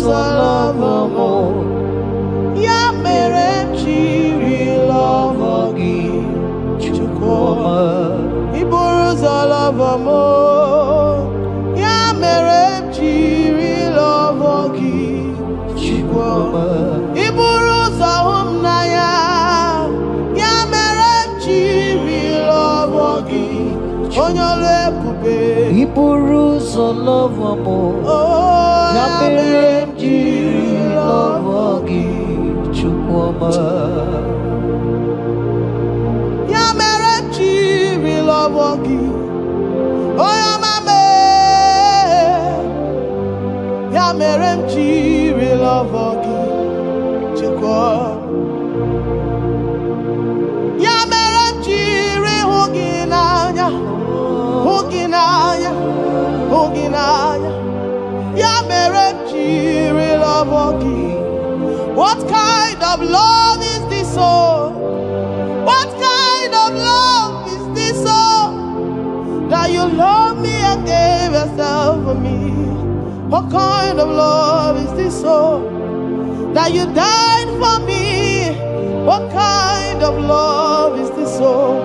ụzọ lọvọ mụ, ya mere m jiri lọvọ gị Chukwuma. Ị bụrụ ụzọ lọvọ mụ, ya mere m jiri lọvọ gị Chukwuma. Ị bụrụ ụzọ hụ m n'anya, ya mere m jiri lọvọ gị onye ọrụ ebube. Ị bụrụ ụzọ lọvọ mụ, ya mere m jiri lọvọ gị Chukwuma. Ya mere m jiri lọvọ gị onye ọma mee. Ya mere m jiri lọvọ gị Chukwuma. Ya mere m jiri hụ gị n'anya, hụ gị n'anya, hụ gị n'anya. Ya mere m jiri lọvọ gị. What kind of love is this, oh? What kind of love is this, oh? That you love me and gave yourself for me. What kind of love is this, oh? That you died for me. What kind of love is this, oh?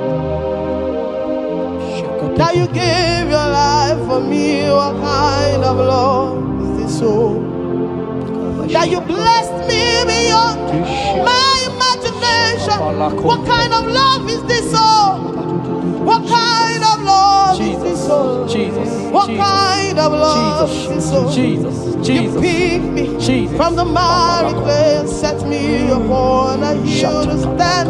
That you gave your life for me. What kind of love is this, oh? That you blessed me beyond my imagination. What kind of love is this, oh? What kind of love is this, oh? What kind of love is this, oh? You picked me from the miry clay and set me upon a hill to stand.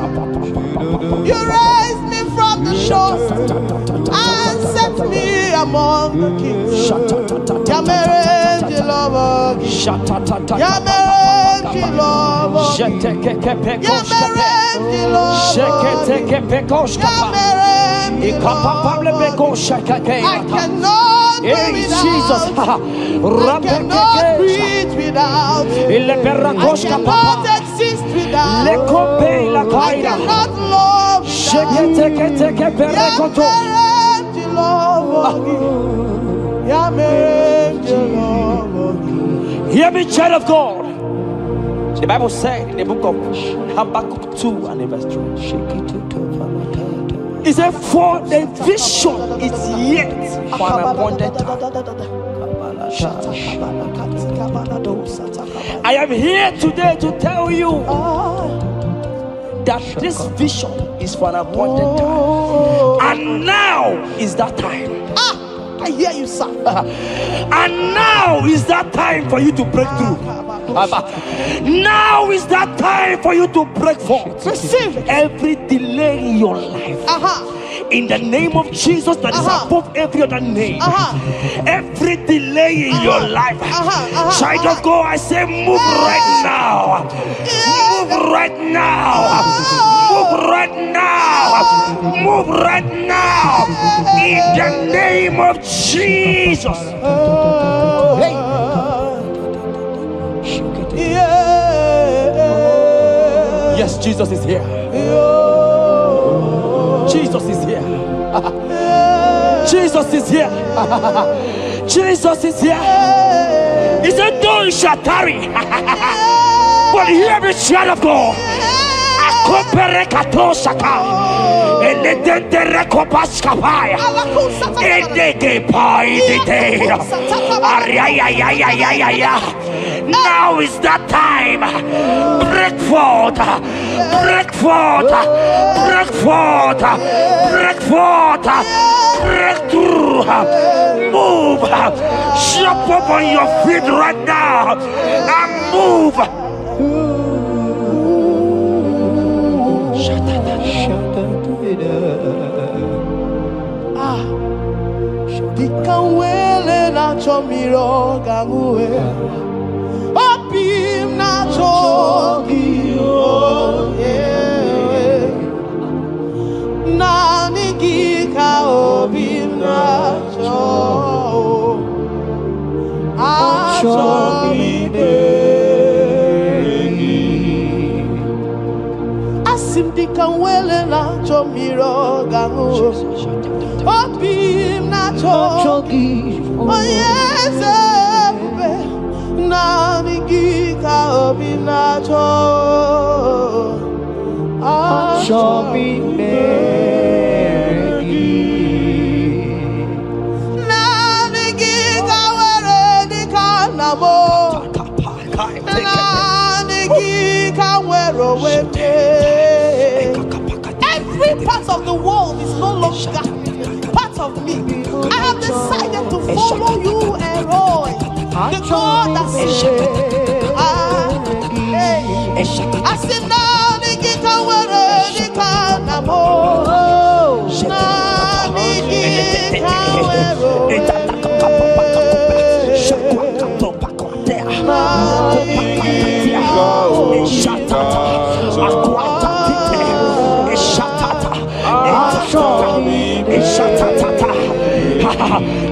You raised me from the shore and set me among the kings. Yamerenji lover, Yamerenji lover, Yamerenji lover, I cannot breathe without. I cannot breathe without. I cannot exist without. I cannot love without. Hear me, child of God. The Bible said in the book of Habakkuk 2 and verse 3, it said, for the vision is yet for an appointed time. I am here today to tell you that this vision is for an appointed time, and now is that time. I hear you, sir. And now is that time for you to break through. Now is that time for you to break forth. Receive every delay in your life. In the name of Jesus that is above every other name. Every delay in your life, child of God, I say move right now. Move right now. Move right now. Move right now. In the name of Jesus. Hey. Yes, Jesus is here. Jesus is here. Jesus is here. Jesus is here. He said, though you shall tarry, but hear me, child of God. Now is that time. Break forth, break forth, break forth, break forth, break through, move, jump up on your feet right now and move. Dikawele na chomiro gamuwe, opim na chogi oye, na nigika opim na cho, achomide, asim dikawele na chomiro gamuwe. Opim na chogi, oh yes, na Every part of the world is no longer part of me. I have decided to follow you, Elroy, the God that says, I said, now the guitar where the canamo,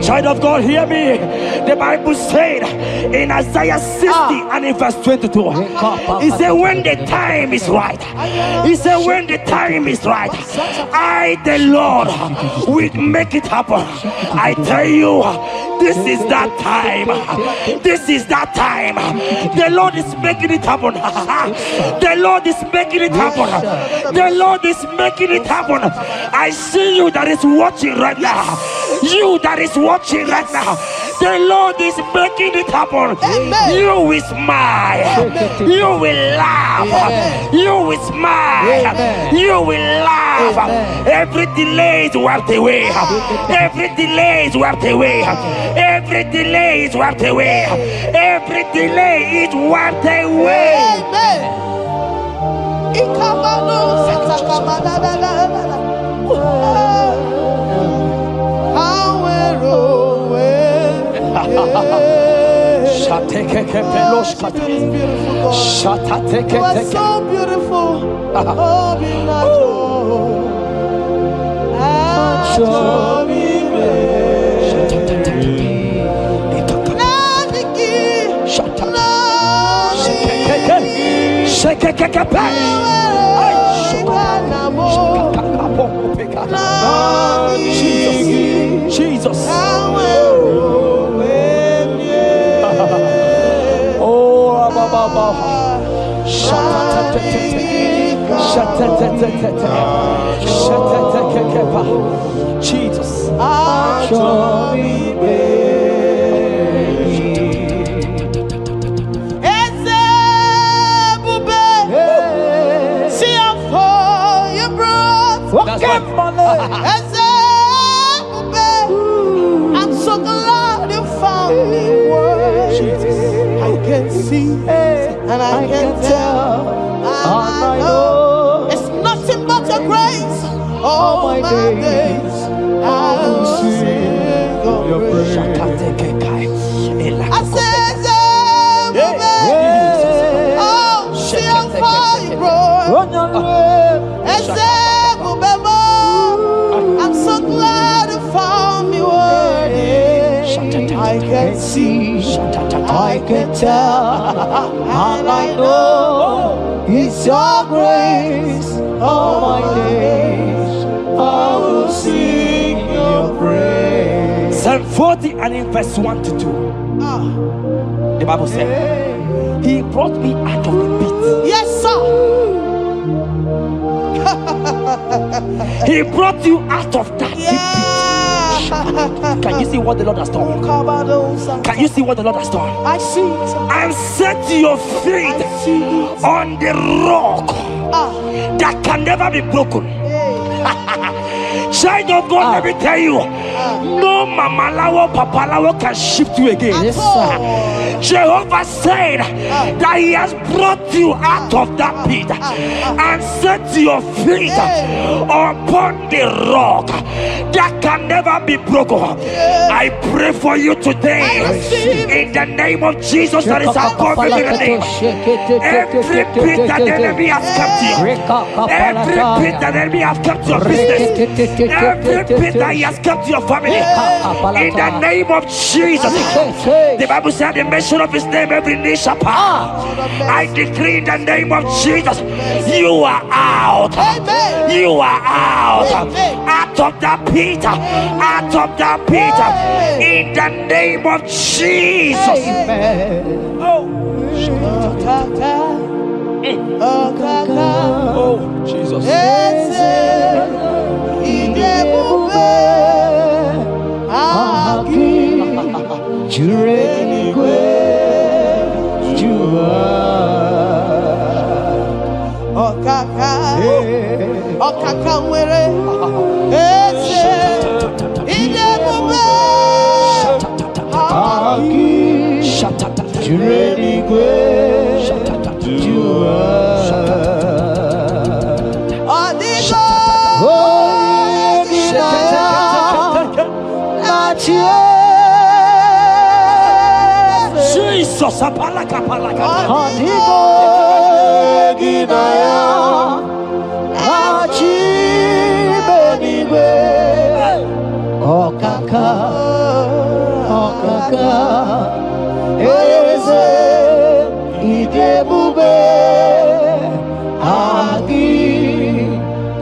child of God, hear me. The Bible said in Isaiah 60 and in verse 22, he said, when the time is right, he said, when the time is right, I, the Lord, will make it happen. I tell you, this is that time. This is that time. The Lord is making it happen. The Lord is making it happen. The Lord is making it happen. I see you that is watching right now. You that is watching right now. The Lord is making it happen. Amen. You will smile. Amen. You will laugh. Amen. You will smile. Amen. You will laugh. Amen. Every delay is wiped away. Every delay is wiped away. Every delay is wiped away. Every delay is wiped away. Amen. You are so beautiful. Jesus. Jesus. I'm so glad you found me worthy. I can see and I can tell and I know it's nothing but your grace. All my days I will sing your praise. I said, oh, see how far you brought. I'm so glad you found me worthy. I can see, I can tell, and I know it's your grace. All my days I will sing your praise. Psalm 40 and in verse 1 to 2. The Bible said, he brought me out of the pit. Yes, sir. He brought you out of that deep pit. Can you see what the Lord has done? Can you see what the Lord has done? I see. And set your feet on the rock that can never be broken. Child of God, let me tell you, no mama lawo, papa lawo can shift you again. Yes, sir. Jehovah said that he has brought you out of that pit and set your feet upon the rock that can never be broken. I pray for you today in the name of Jesus that is above every name. Every pit that the enemy has kept you, every pit that the enemy has kept your business, every pit that he has kept your family, in the name of Jesus. The Bible said the mention of his name every knee shall bow. I decree in the name of Jesus, you are out. You are out. Out of the pit. Out of the pit. In the name of Jesus. Oh. Okaka nwere eze idebube Jureligwe Odigo Jesus, apalaka. Odigo ginaya Achibenigwe Okaka Eze idebube Agi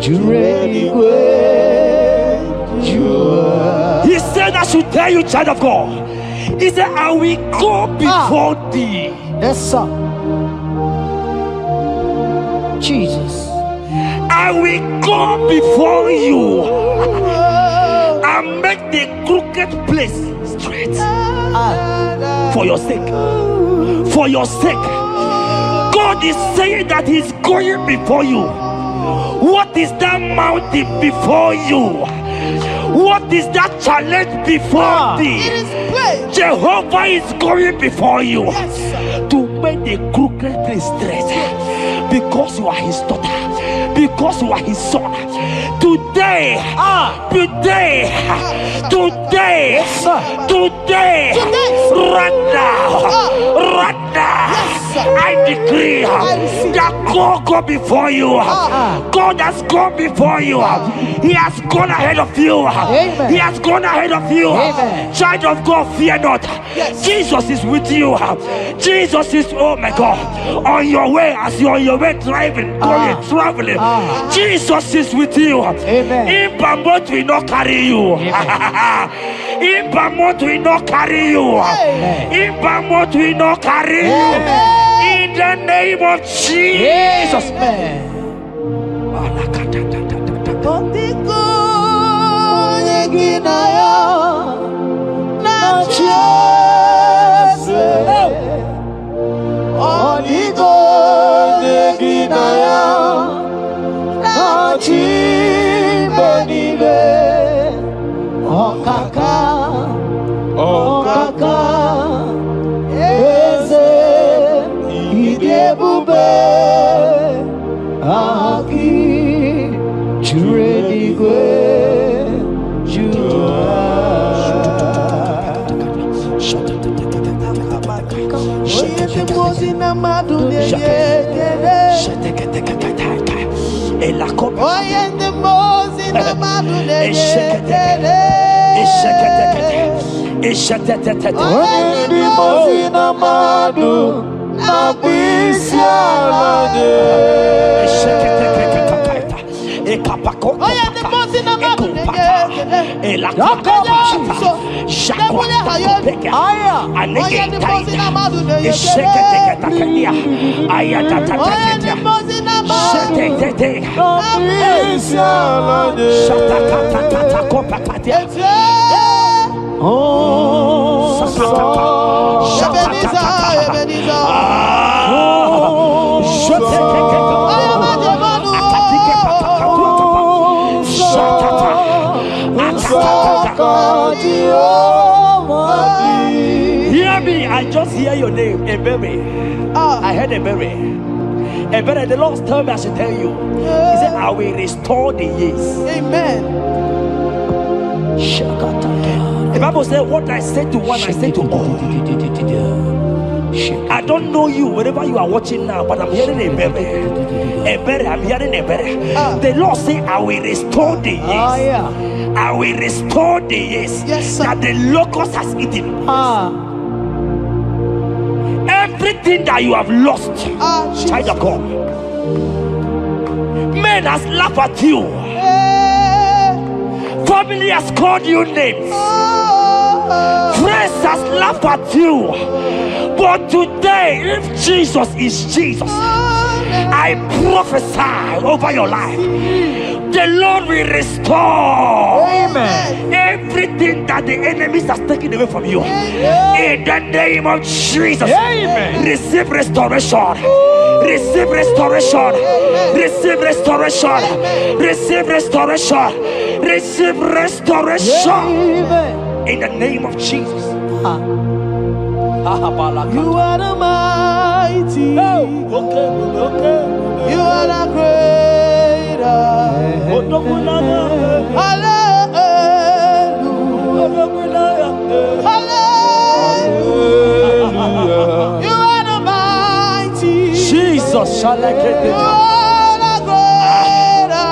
Jureligwe He said I should tell you, child of God. He said, I will go before thee. Yes, sir. Jesus. I will go before you and make the crooked place straight. For your sake. For your sake. God is saying that He's going before you. What is that mountain before you? What is that challenge before thee? Jehovah is going before you to make the crooked place straight. Because you are His daughter. Because you are His son. Today, right now, I decree that God go before you. God has gone before you. He has gone ahead of you. He has gone ahead of you. Child of God, fear not. Jesus is with you. Jesus is, oh my God, on your way, as you're on your way driving, going, traveling. Jesus is with you. In Bamot will not carry you. In Bamot will not carry you. In Bamot will not carry you. In the name of Jesus. Okaka eze idebube Aki Jureligwe Hear me, I just hear your name, Ebere. I heard Ebere. Ebere, the Lord told me I should tell you. He said, I will restore the years. Amen. The Bible said, what I said to one, I said to all. I don't know you, wherever you are watching now, but I'm hearing Ebere. Ebere, I'm hearing Ebere. The Lord said, I will restore the years. I will restore the years that the locust has eaten. Everything that you have lost, child of God. Men has laughed at you. Family has called you names. Friends has laughed at you. But today, if Jesus is Jesus, I prophesy over your life. The Lord will restore everything everything that the enemies has taken away from you, in the name of Jesus, receive restoration. Receive restoration. Receive restoration. Receive restoration. Receive restoration. In the name of Jesus. You are the mighty. You are the greater. Hallelujah. Hallelujah. You are the mighty. Jesus shall I get You it. are the greater.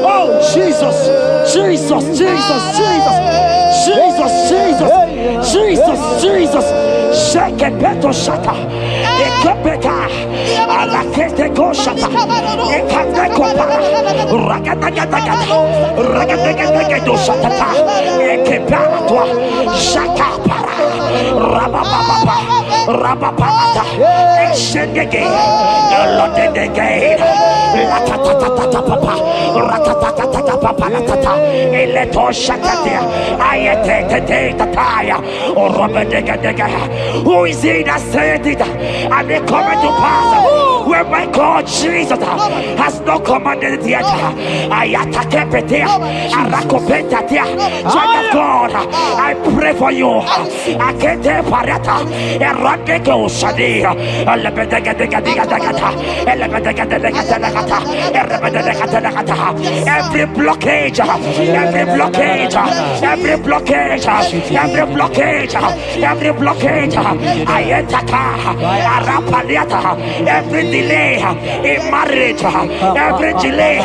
Oh, Jesus, Jesus, Jesus, Jesus, Jesus, Jesus, Jesus, Jesus. Shake it, beto shaka. Ekepeka, alakete go shaka. Ekateko para. Ragatagatagat. Ragatagatagat shaka. Ekepara toi. Shaka para. Rabababa. Rababata. Exendege. Lotendege. Latatatata papa. Ratatatata papa. Latata. Eleto shakatia. Ayete tataya. Or Robedega. Who is he that said it? And they come to pass where my God Jesus has not commanded it yet. Ayatakepetia, Arakopetia, Child of God, I pray for you. Akete parata, Eradeko Shadi, every blockage, every blockage, every blockage, every blockage, every blockage, Ayataka, Arapaliata, every delay in marriage, every delay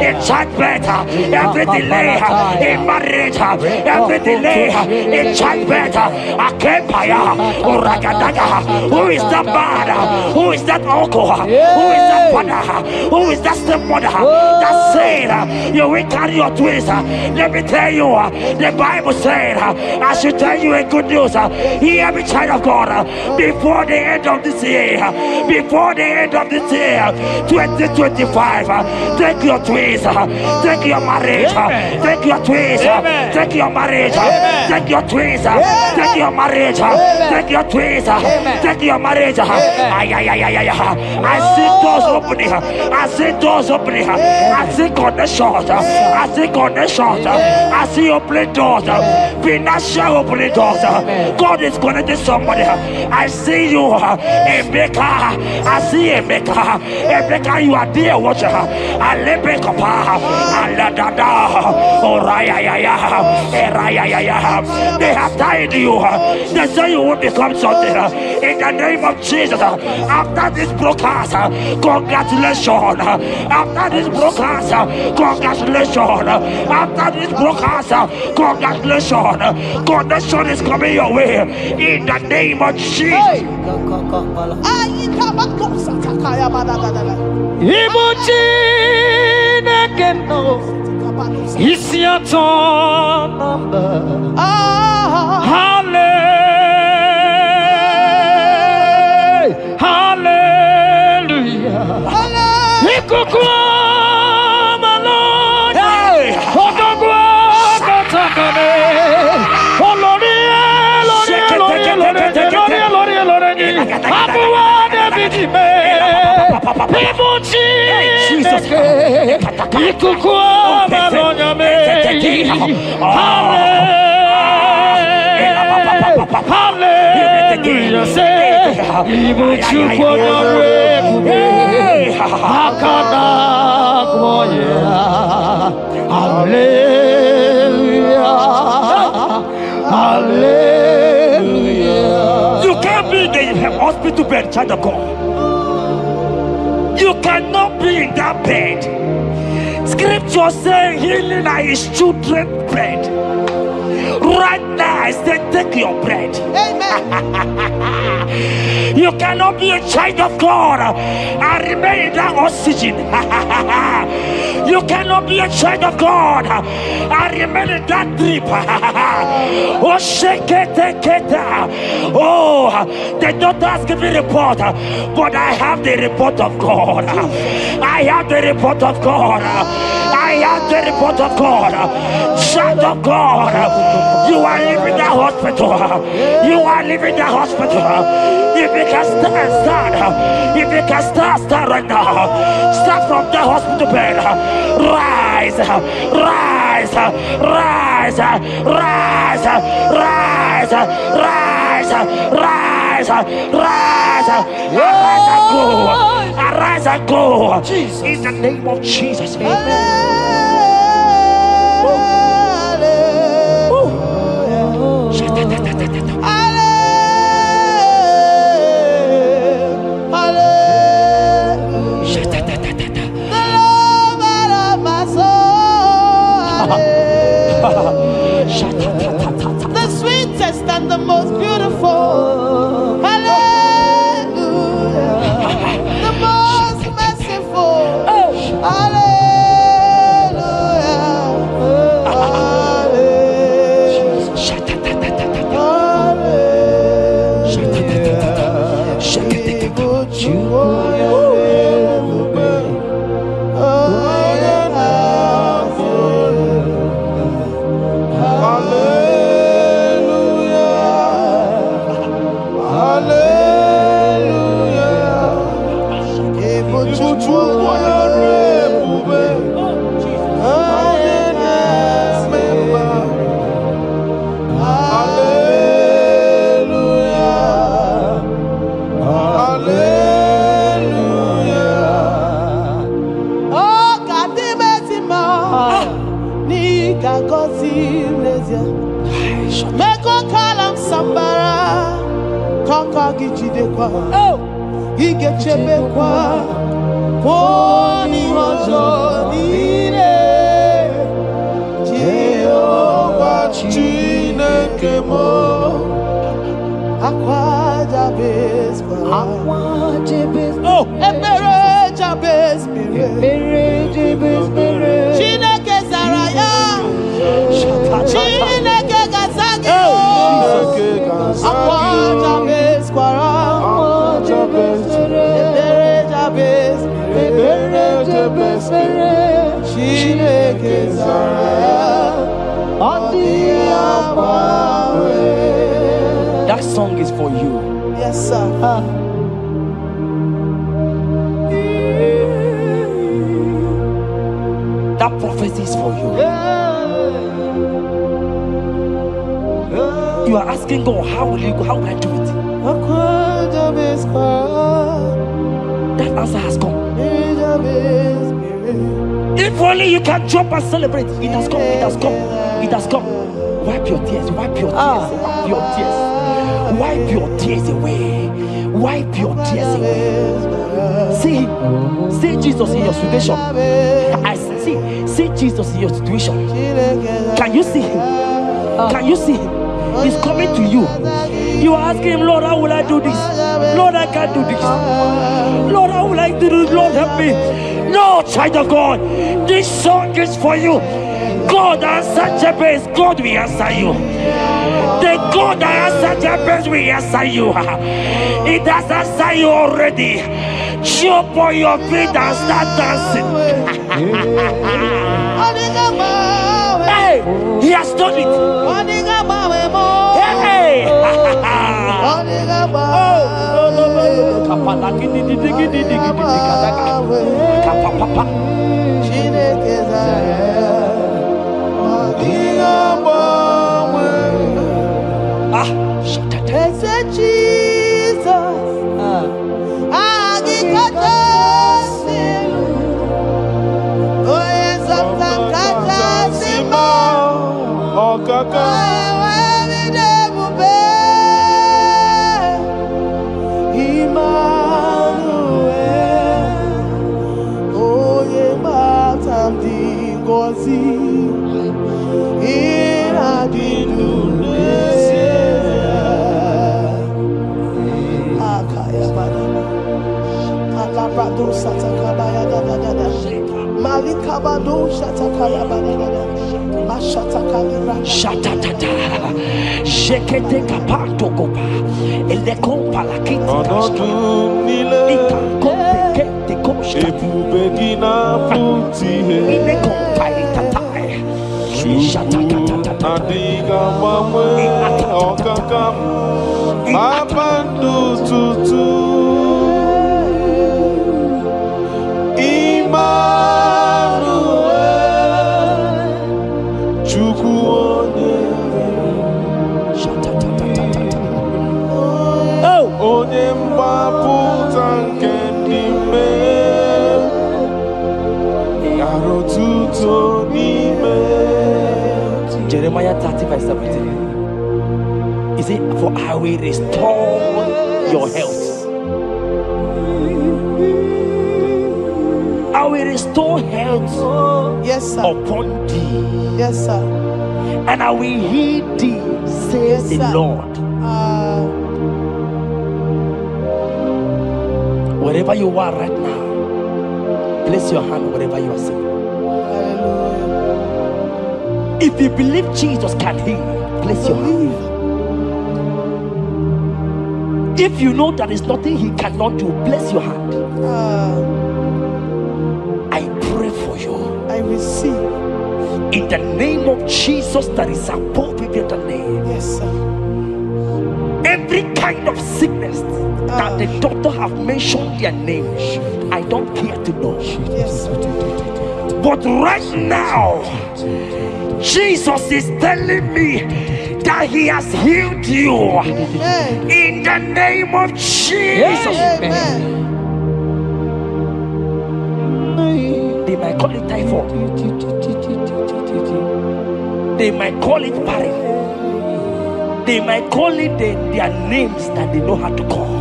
in childbirth, every delay in marriage, every delay in childbirth, Akempaya, Uragadaga, who is that man? Who is that uncle? Who is that father? Who is that stepmother that said you will carry your twins? Let me tell you, the Bible said, I should tell you a good news. Hear me, child of God, before the end of this year, 2025, take your twins, take your marriage, take your twins, take your marriage, take your twins, take your marriage, take your twins, take your marriage. I see doors opening, I see doors opening, I see connections, I see connections, I see opening doors, financial opening doors. God is connecting somebody. I see you, Emeka. I see Emeka. Emeka, you are there, watcher. Alebekapa, Aladada, Oraya, Eraya. They have tied you. They say you will become something. In the name of Jesus, after this broadcast, congratulations. After this broadcast, congratulations. After this broadcast, congratulations. Connection is coming your way. In the name of Jesus. It's your turn number. Hallelujah. Hallelujah. Hallelujah, say, even you for your Hallelujah, hallelujah. You can't be in the hospital bed, child of God. You cannot be in that bed. Scripture saying healing are his children's bread. Right now, I say, take your bread. Amen. You cannot be a child of God and remain in that oxygen. You cannot be a child of God and remain in that drip. Oh, shake it, take it. Oh, the doctors give me a report, but I have the report of God. I have the report of God. I have the report of God. Child of God, you are leaving the hospital. You are leaving the hospital. If you can stand, if you can stand right now, start from the hospital bed. Rise, rise, rise, rise, rise, rise, rise, rise, arise and go, arise and go. In the name of Jesus. The sweetest and the most beautiful. Hallelujah. The most merciful. Oh, he gets a big one. Pony Hozo, Jehovah Chinekemo, Aqua Jabez, oh, Ebere Jabez, Chineke Zaraya, Chineke Gazagi, Aqua Jabez, Quara. That song is for you. Yes, sir. That prophecy is for you. You are asking God, how will you go? How will I do it? That answer has come. If only you can jump and celebrate. It has come. It has come. It has come. Wipe your tears. Wipe your tears. Wipe your tears. Wipe your tears away. Wipe your tears away. See Jesus in your situation. I see Jesus in your situation. Can you see him? Can you see him? He's coming to you. You are asking him, Lord, how will I do this? Lord, I can't do this. Lord, how will I do this? Lord, help me. No, child of God, this song is for you. God answered Jabez, God will answer you. The God that answered Jabez will answer you. It has answered you already. Jump on your feet and start dancing. Hey, he has done it. Hey, Jeremiah 30 verse 17. Is it for I will restore your health? I will restore health, yes, sir, upon thee. Yes, sir. And I will heal thee, says Yes, the sir. Lord. Wherever you are right now, place your hand wherever you are sitting. If you believe Jesus can heal, place your hand. If you know there is nothing he cannot do, place your hand. I pray for you. I receive. In the name of Jesus that is above every other name. Yes, sir. Every kind of sickness that the doctor have mentioned their name, I don't care to know. Yes, sir. But right now, Jesus is telling me that he has healed you. Amen. In the name of Jesus. Amen. They might call it typhoid. They might call it barren. They might call it their names that they know how to call.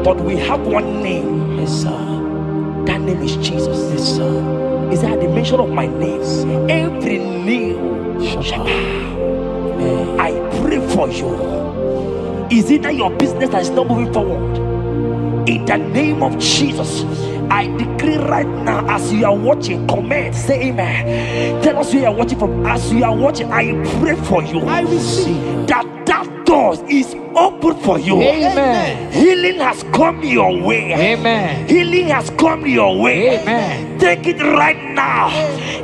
But we have one name. Yes, sir. That name is Jesus. Yes, sir. Is that the mention of my name? Every knee shall bow. I pray for you. Is it that your business that is not moving forward? In the name of Jesus, I decree right now, as you are watching, comment, say amen. Tell us where you are watching from. As you are watching, I pray for you. I receive that door is open for you. Amen. Healing has come your way. Amen. Healing has come your way. Amen. Take it right now.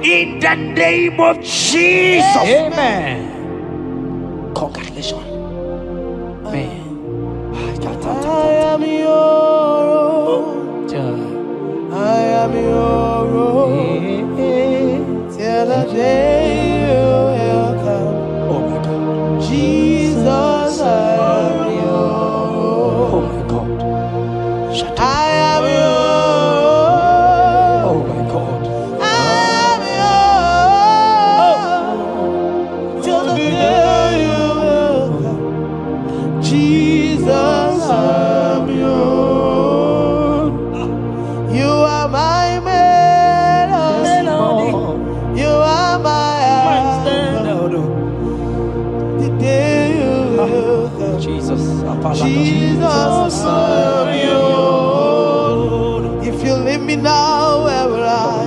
In the name of Jesus. Amen. Congratulations. Amen. I am your own. I am your own. Till the day you will come. Oh my God. Jesus, I am your Oh own. my God. I am your own. Oh my God. I am your own. Till the day you will come. Jesus, I am your own. You are my melody. You are my anthem. The day you will come. Jesus. Jesus, I am your own. If you leave me now, where will I?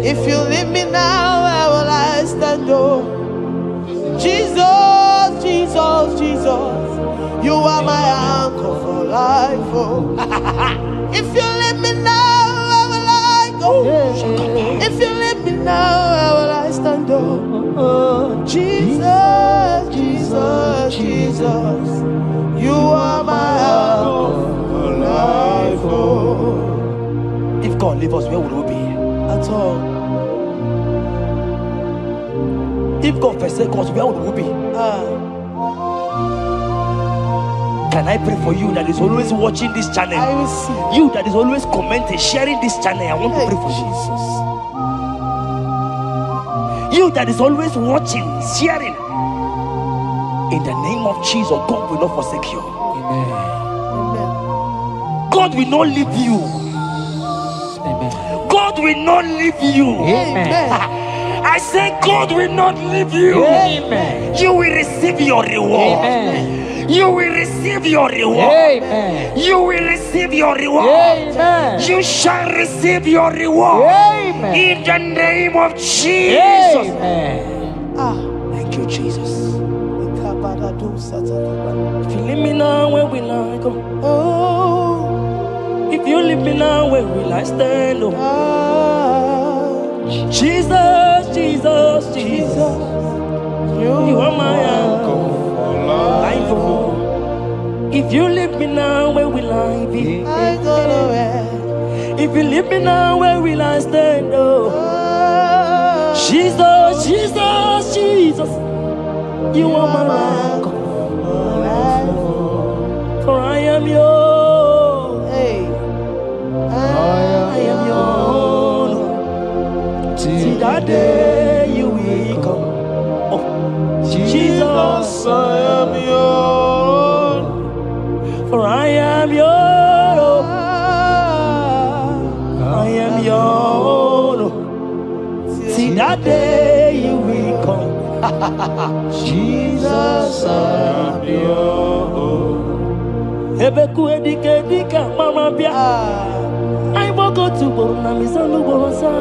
If you leave me now, where will I stand? Oh, Jesus, Jesus, Jesus, you are my anchor for life. Oh, if you leave me now, where will I go? If you leave me now, where will I stand? Oh, Jesus, Jesus. Jesus, Jesus, you are my help, life. Oh. If God leave us, where would we be? At all. If God forsake us, where would we be? Can I pray for you that is always watching this channel? I will see. You that is always commenting, sharing this channel. I want to pray for you. You that is always watching, sharing. In the name of Jesus, God will not forsake you. Amen. Amen. God will not leave you. Amen. God will not leave you. Amen. I say God will not leave you. Amen. You will receive your reward. Amen. You will receive your reward. Amen. You will receive your reward. Amen. You shall receive your reward. Amen. In the name of Jesus. Amen. Thank you, Jesus. If you leave me now, where will I go? Oh, If you leave me now, where will I stand? Oh. Jesus, Jesus, Jesus, you are my uncle. Life, oh. If you leave me now, where will I be? I don't know where. If you leave me now, where will I stand? Oh. Jesus, Jesus, Jesus, you are my uncle. For I am yours. Hey, I am yours. See that day you will come. Oh, Jesus, I am yours. for I am yours. I am yours. See that day you will come. Jesus, I am yours. Ebeku edike dika mama bia. I will go to Borna Misanu Borosa.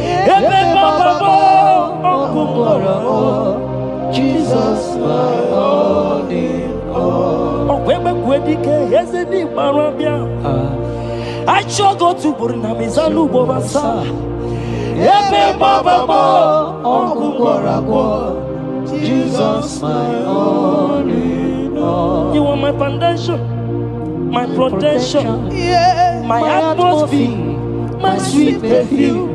Ebe Baba Jesus, my all in all. Ebeku edike yezedi mama bia. I shall go to Borna Misanu Borosa. Ebe Baba Jesus, my all in all. You are my foundation, my protection, Yeah, my atmosphere, my sweet perfume.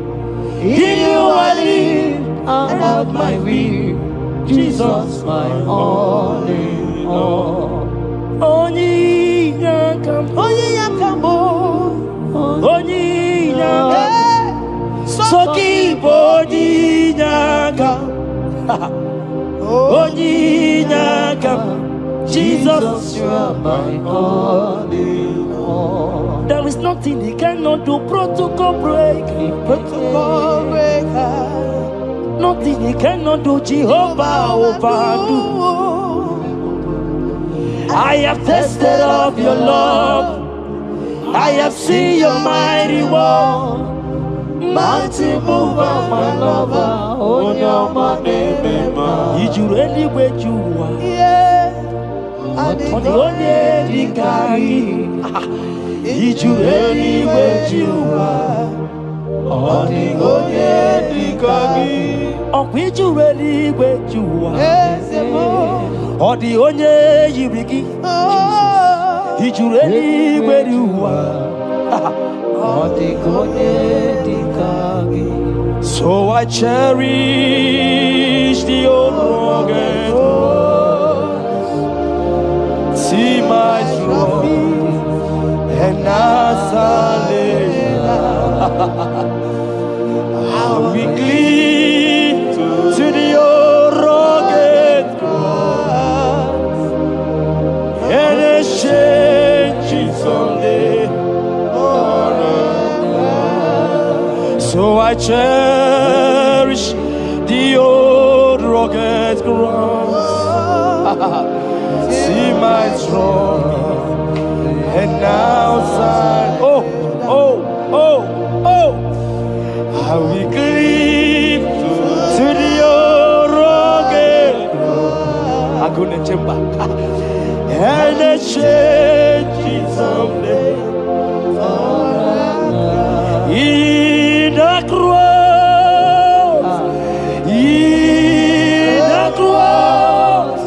In you I live and have my will. Jesus, my all in all. Onyi yakam, Onye yakamo, onyi yakam, soki boni yakam, onyi yakam. Jesus, you are my all in all. there is nothing he cannot do. Protocol break, Protocol breaker, nothing he cannot do. Jehovah overdo. I have tasted of your love. I have seen your mighty work. mighty mover, my lover, on your money, Did you really where you are? yeah, On the only Dikari. Did you really where you are? on the only Dikari. On which you really where you are? Yes, On the only Yibiki. oh, Did you really where you are? on the only Dikari. So I cherish the old rugged cross. See my trophy and I'll be clean to the old rugged cross and exchange it someday. So I cherish the old rugged cross. See my trophy and now sign. Oh, oh, oh, oh. I will cleave to the old rugged cross. I'm gonna jump back and exchange it someday. In the cross, in the cross,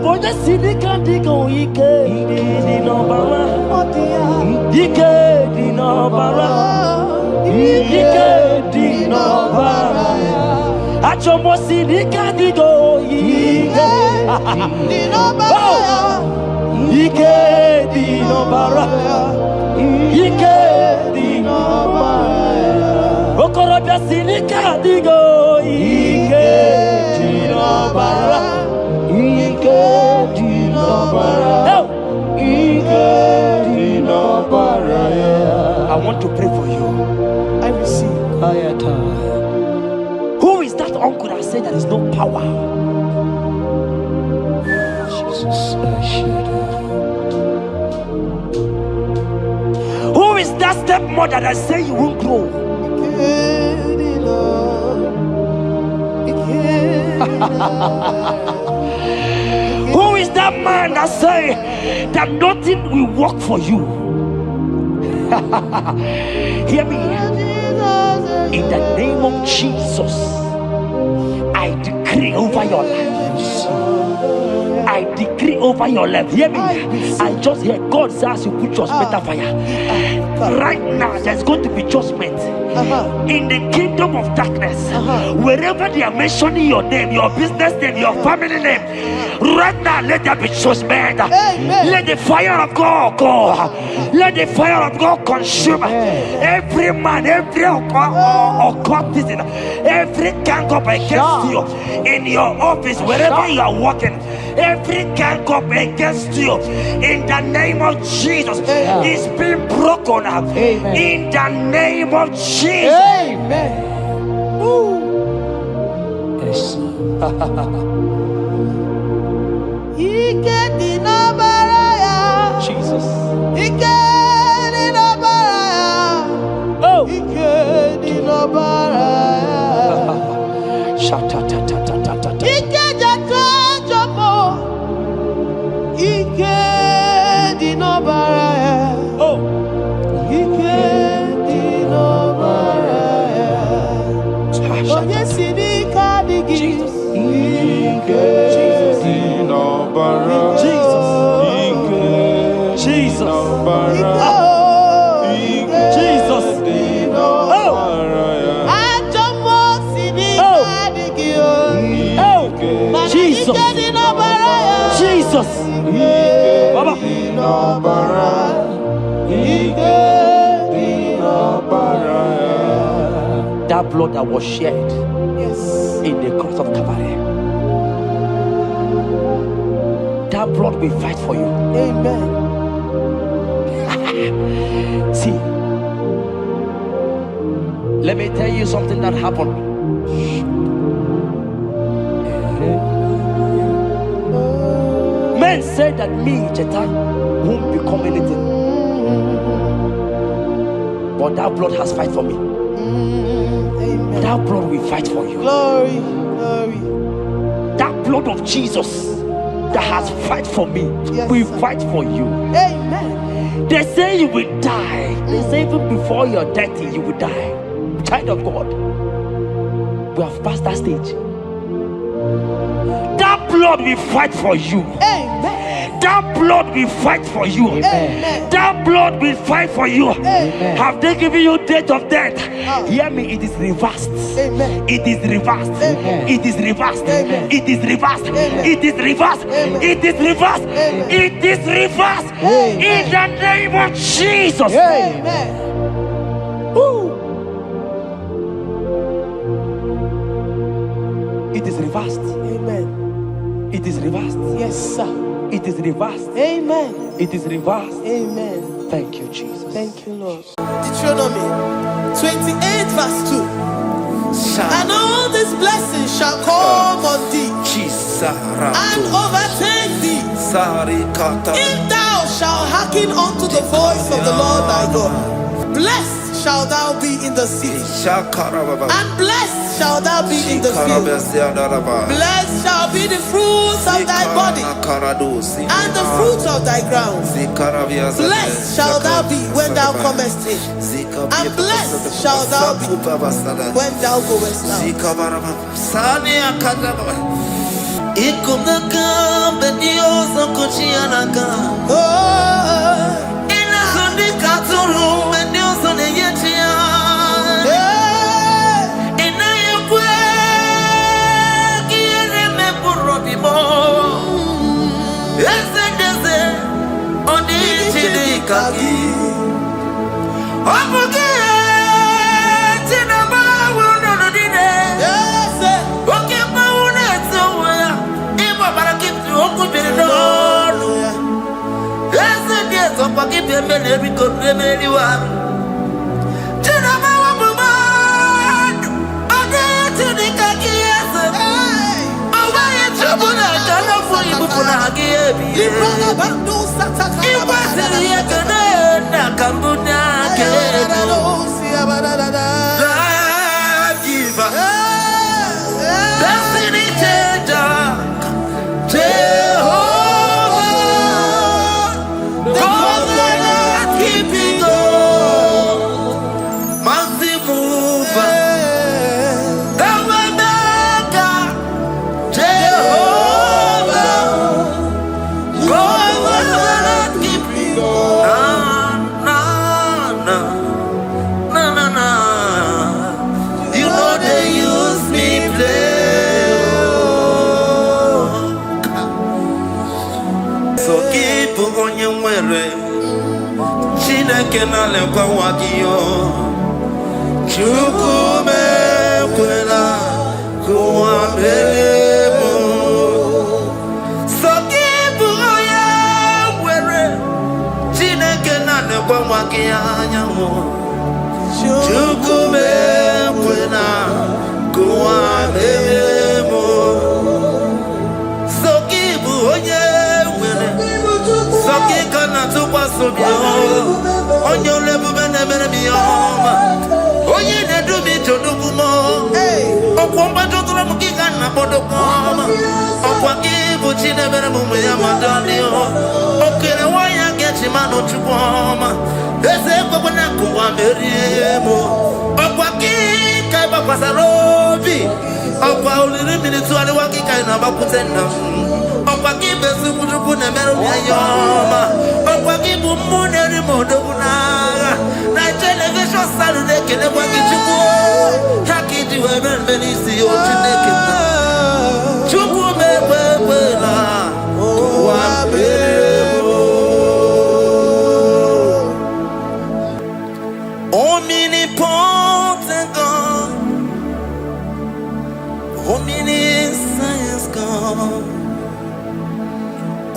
boja sinika digo ike di no bara. Ike di no bara. Ike di no bara. Achomo sinika digo ike di no bara. Ike di no bara. Ike di no bara. Okorobia sinika digo ike di no bara. Ike di no bara. Ike di no bara. I want to pray for you. I receive. Who is that uncle that said there is no power? Jesus, who is that stepmother that say you won't grow? Who is that man that say that nothing will work for you? Hear me. In the name of Jesus, I decree over your life. I decree over your life. Hear me. I just hear God says you put your better fire. Right now, there's going to be judgment in the kingdom of darkness. Wherever they are mentioning your name, your business name, your family name, right now, let there be judgment. Let the fire of God go. Let the fire of God consume every man, every occultism, every gang up against you in your office, wherever you are working. Every gang up against you in the name of Jesus is being broken up. In the name of Jesus. Amen. Yes. Jesus. Jesus. Baba. That blood that was shed in the cross of Calvary, that blood will fight for you. Amen. See, let me tell you something that happened. Men said that me, Jeta, won't become anything. But that blood has fight for me. Amen. That blood will fight for you. Glory, glory. That blood of Jesus that has fight for me will fight for you. Amen. They say you will die. They say even before you're 30, you will die. Child of God, we have passed that stage. That blood will fight for you. Amen. That blood will fight for you. Amen. That blood will fight for you. Amen. Have they given you date of death? Hear me, it is reversed. Amen. It is reversed. Amen. It is reversed. Amen. It is reversed. Amen. It is reversed. Amen. It is reversed. Amen. It is reversed. Amen. In the name of Jesus. Amen. Woo. It is reversed. Amen. It is reversed. Yes, sir. It is reversed. Amen. It is reversed. Amen. Thank you, Jesus. Thank you, Lord. Deuteronomy 28 verse 2. And all these blessings shall come on thee and overtake thee if thou shalt hearken unto the voice of the Lord thy God. Blessed shalt thou be in the city, and blessed shalt thou be in the field. Blessed shall be the fruits of thy body, and the fruits of thy ground. Blessed shalt thou be when thou comest in, and blessed shalt thou be when thou goest out.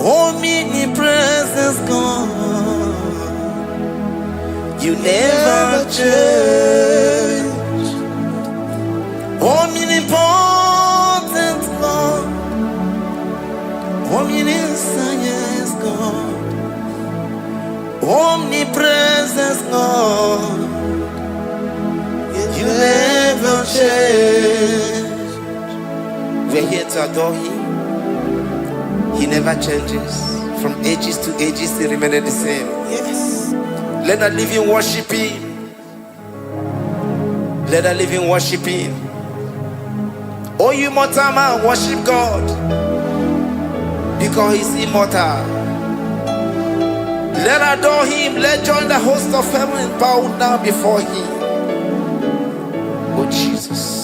Omnipresence God, you never change. Omnipotent God, omniscience God, omnipresence God, you never change. We're here to adore Him. He never changes. From ages to ages, He remained the same. Yes. Let that living worship Him. Let that living worship Him. Oh, you mortal man, worship God, because He's immortal. Let adore Him. Let join the host of heaven and bow down before Him. Oh Jesus.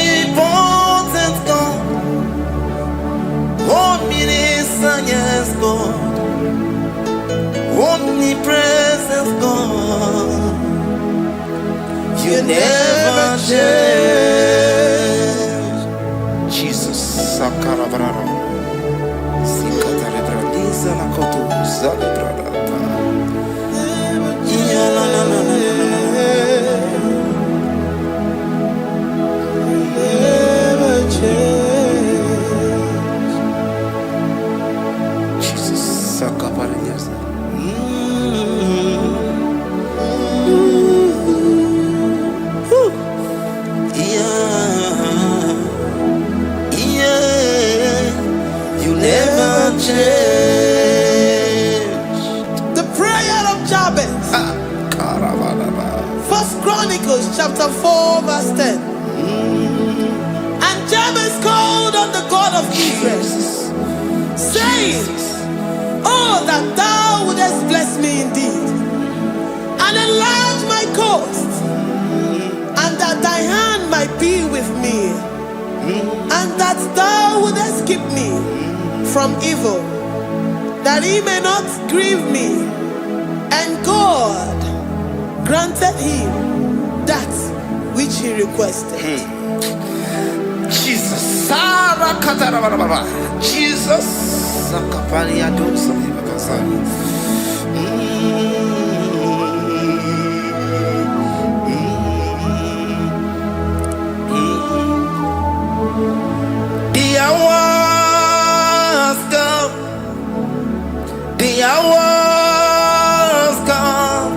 Omnipotent God, omniscience God, omnipresence God, you never change. Jesus, Sakarabrara, Sikatarebradiza Nakoto, Zalibrada. First Chronicles chapter 4 verse 10. And Jabez called on the God of Israel, saying, oh, that thou wouldest bless me indeed, and enlarge my coast, and that thy hand might be with me, and that thou wouldest keep me from evil, that he may not grieve me. And God granted him that which he requested. Jesus. Jesus. The hour has come. The hour has come.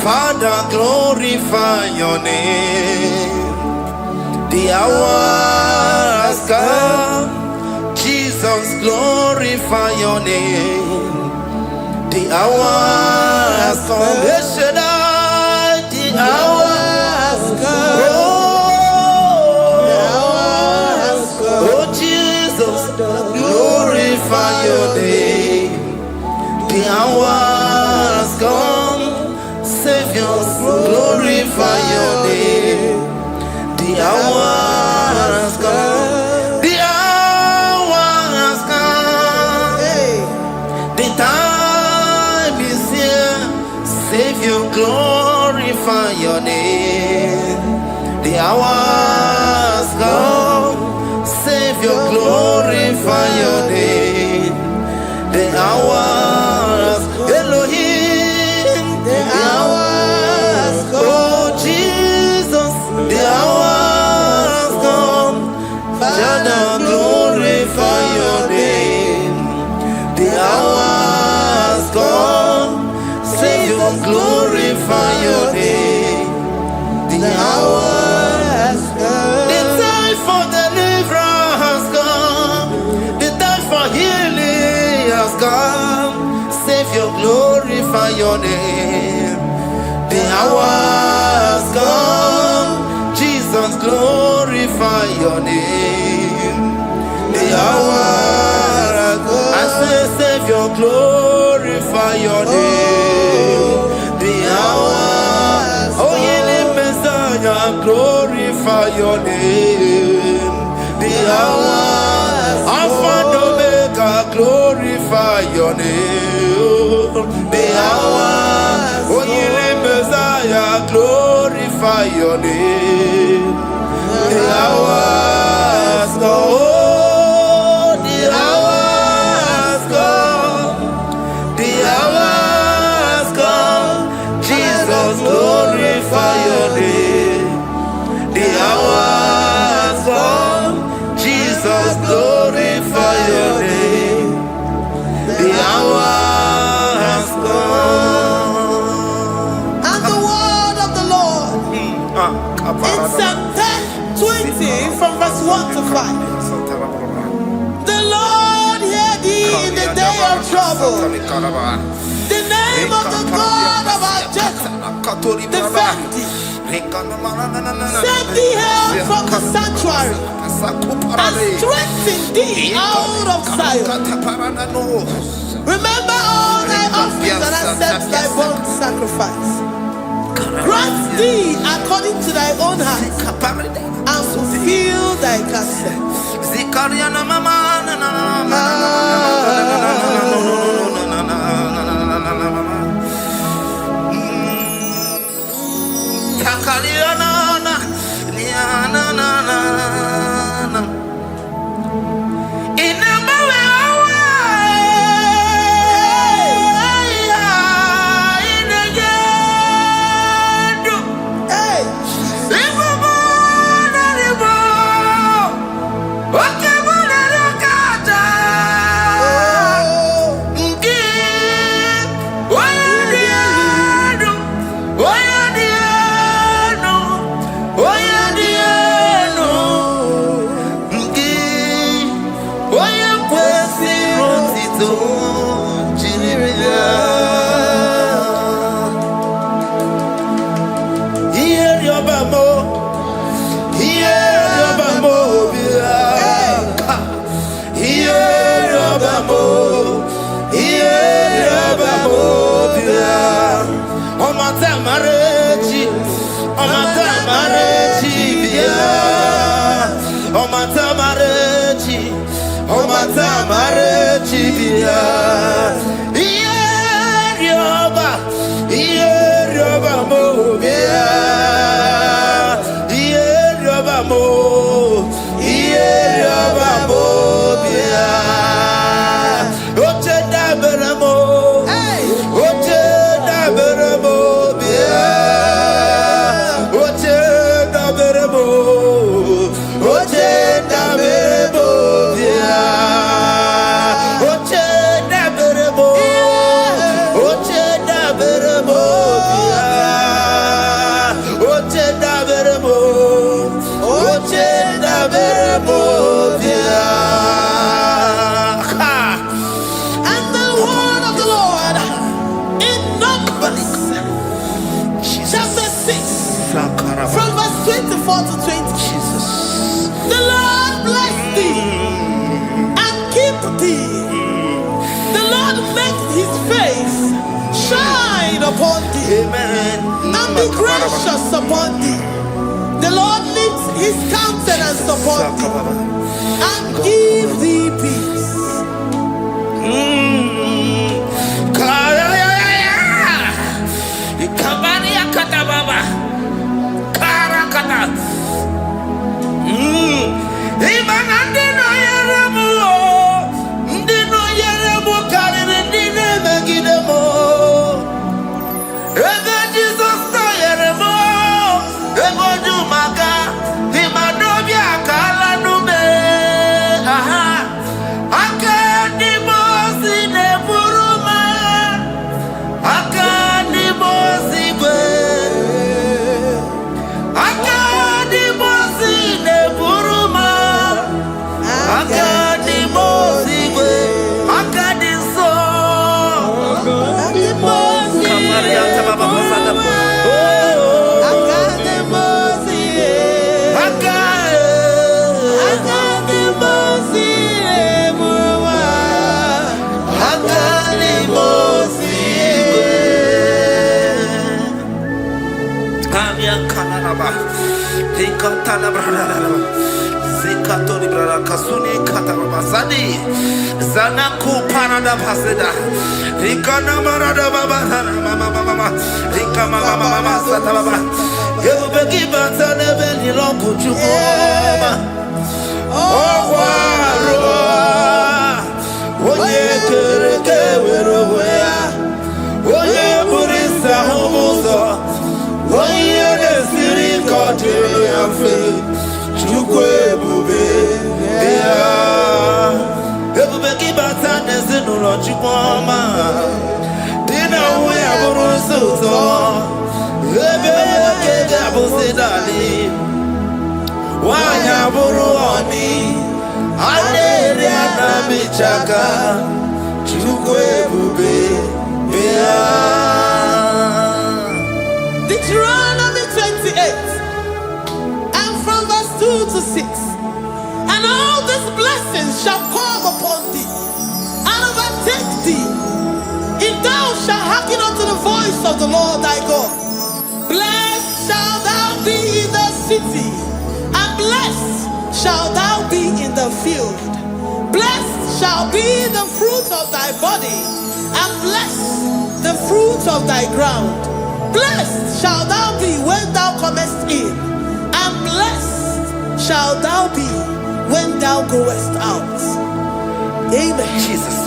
Father, glorify your name. The hour has come. Jesus, glorify your name. The hour has come. The hour has come. Oh, Jesus, glorify your name. The hour has come. Savior, glorify your name. The hour has come. The hour has come. The time is here. Savior, glorify your name. The hour has come. Savior, glorify your name. The hour has come. Elohim, the hour has come. Oh, Jesus, the hour has come. Father, glorify your name. The hour has come. Savior, glorify your name. The hour has come. The time for deliverance has come. The time for healing has come. Savior, glorify your name. The hour has come. Jesus, glorify your name. The hour has come. I say, Savior, glorify your name. The hour. Oh, ye Messiah, glorify your name. The hour. Alpha and Omega, glorify your name. The hour. Oh, ye Messiah, glorify your name. The hour has come. Oh, the hour has come. The hour has come. Jesus, glorify your name. The hour has come. Jesus, glorify your name. The hour has come. And the word of the Lord in Psalm 20 from verse 1 to 5. The Lord hear thee in the day of trouble. The name of the God of our Jacob defend thee. Set thee help from the sanctuary, and strengthen thee out of Zion. Remember all thy offerings and accept thy burnt sacrifice. Grant thee according to thy own heart, and fulfill thy counsel. Oh, yeah, Upon thee, amen, and be gracious upon thee. The Lord lifts his countenance upon thee and give thee peace. Zanaku parada paseda. Rikana marada baba mama. Rikama mama sata baba. You begi batane beli longu chukoma. Oh waro. Oye kereke weroya. Oye burisa humuso. Oye nesiri kote yafe. Chukwe bube. Everybody but I didn't know what you want. Dinner we have a room. Everybody was it. Why have a room? I did not be chaka. Deuteronomy 28 and from verse 2 to 6. And all these blessings shall come upon thee and overtake thee, if thou shalt hearken unto the voice of the Lord thy God. Blessed shalt thou be in the city, and blessed shalt thou be in the field. Blessed shall be the fruit of thy body, and blessed the fruit of thy ground. Blessed shalt thou be when thou comest in, and blessed shalt thou be when thou goest out. Amen. Jesus.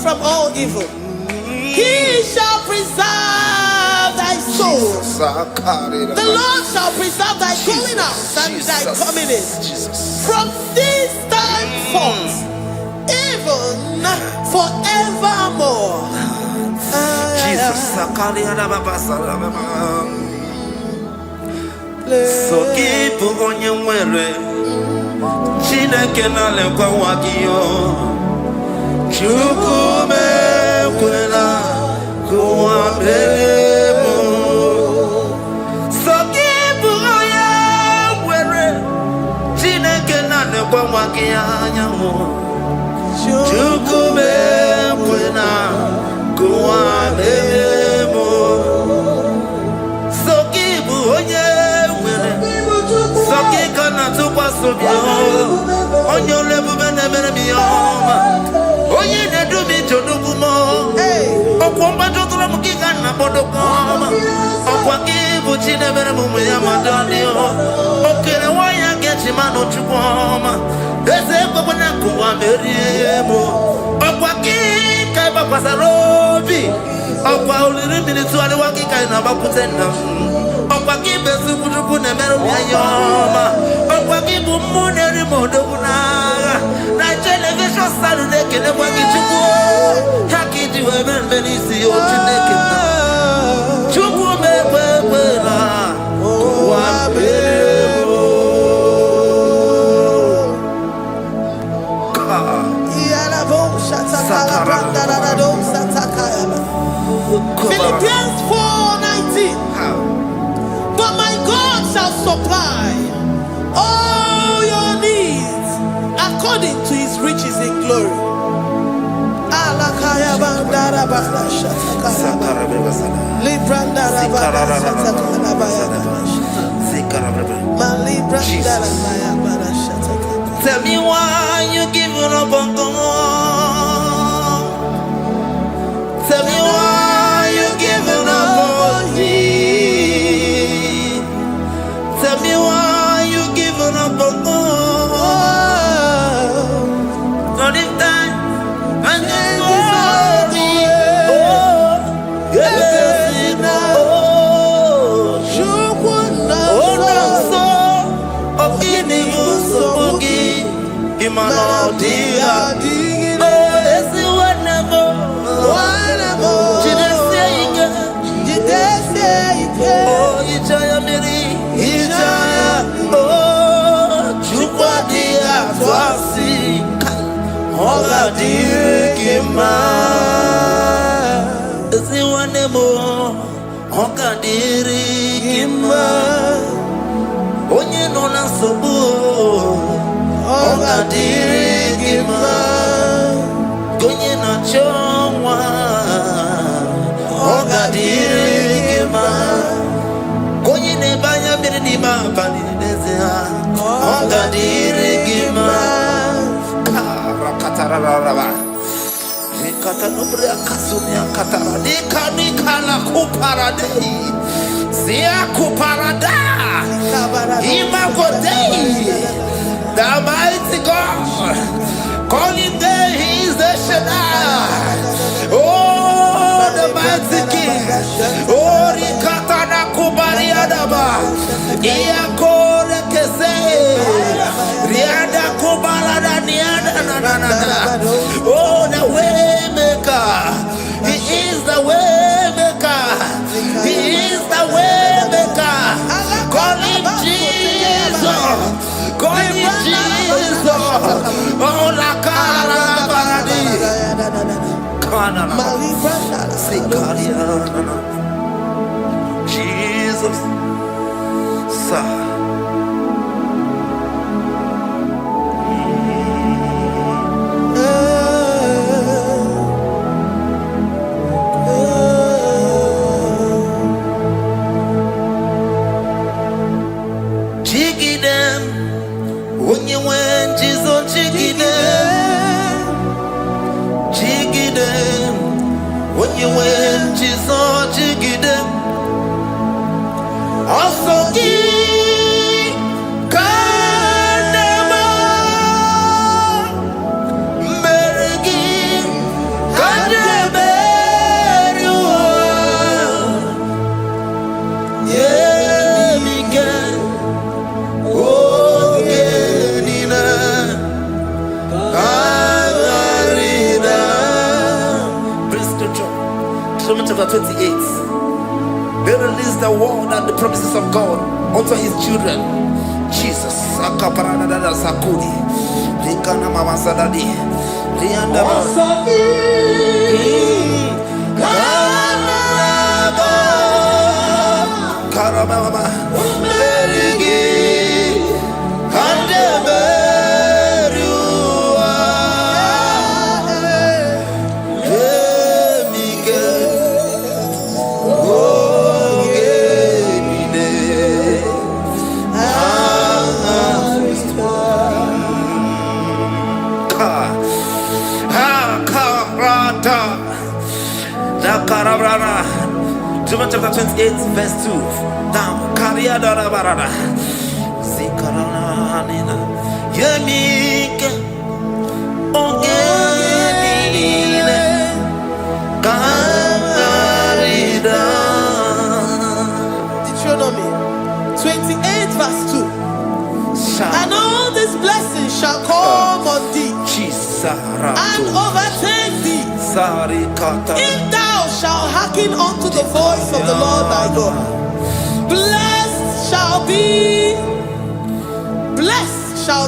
From all evil, he shall preserve thy soul. The Lord shall preserve thy going out and thy coming in from this time forth, even forevermore. Jesus. So keep on your way. Chineke na lekwa wagiyo. Chukume kwela kuambemo. Sokibu oya were. Chineke na lekwa wagiya mo. Chukume kwela kuambemo. Sokibu oya were. Sokika na tukwa sobio. Onyo lebu bene bene miyoma. Oye ne do mi jodugumo. Okwomba jodura mukiga na bodokoma. Okwaki buchi ne bere mu ya madani o. Okere waya gechi mano chukwoma. Eze gbogbo na kuwa meriemo. Okwaki kai ba kwasarobi. Okwa uliri militu ali waki kai na bakutenda. Okwaki besu kujuku ne meru ya yoma. Okwaki bu muneri modoguna. Na television Saturday kene waki chuku. Haki diwe men benisi o chineke na. Chuku mewe la. Wabebo. Philippians 4:19. But my God shall supply all your needs according to his riches in glory. Tell me why you giving up on God. Tell me why you giving up on me. Tell me why you giving up on God. Not in time and then glory. Oh, yeah, oh, no, so okay, you so okay. Imano dia, oh, it's whatever. Oh, Ijaya Miri, Ijaya, oh, Chupadia, Twasi, Hoga Dirikima, Ziwanemo, Hoga Dirikima, Onye Nona Sobo, Hoga Dirikima, Gonye na Chongwa, Hoga Dirikima. Gima Banidezia, Ongadirigima, Karakataraba, Katanubria Kasunia Katara, Nikala Kuparadei, Zia Kuparada, Imagodei, the mighty God, calling there, he is the Shaddai. Oh, the mighty King. Oh, Rikatana Kubariadaba. Iakore Kese. Riada Kubalada Niada. Oh, the way maker. He is the way maker. He is the way maker. Call him Jesus. Call him Jesus. Oh, la cara paradi. Jesus, jiggy them when you went, Jesus, jiggy them, jiggy them. When you went, Jesus, jiggy them. Also, Kanama, Merigi, Kandaberu, yeah, Miguel, oh, Genina, Agarida. Romans chapter 28. They release the word and the promises of God unto his children. Jesus. Akaparadada Sakudi. Likana Mama Sadadi. Lianda Karababa. Merigi. Romans chapter 28, verse 2. Now, Kariada Barada. Zikaranina. Yemika. Ogenine. Karida. Deuteronomy 28, verse 2. And all these blessings shall come on thee and overtake thee if thou shalt hearken unto the voice of the Lord thy God. Blessed shall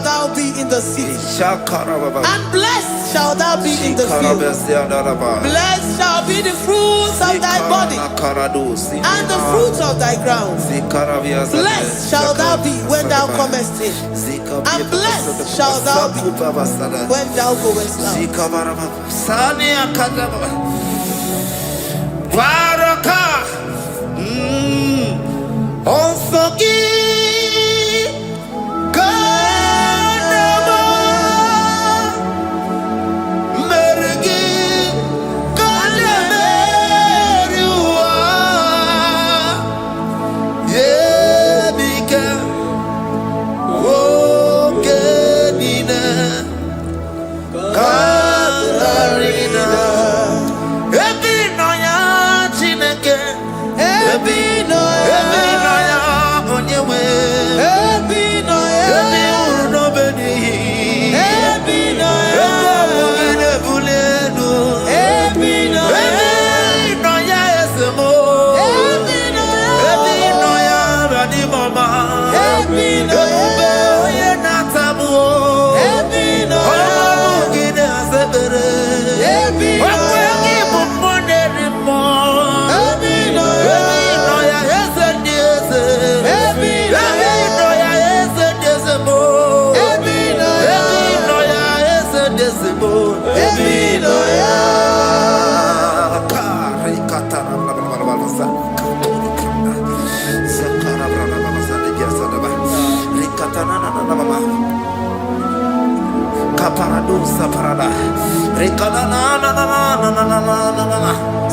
thou be in the city, and blessed shall thou be in the field. Blessed shall be the fruits of thy body and the fruits of thy ground. Blessed shall thou be when thou comest in, and blessed shall thou be when thou goest out.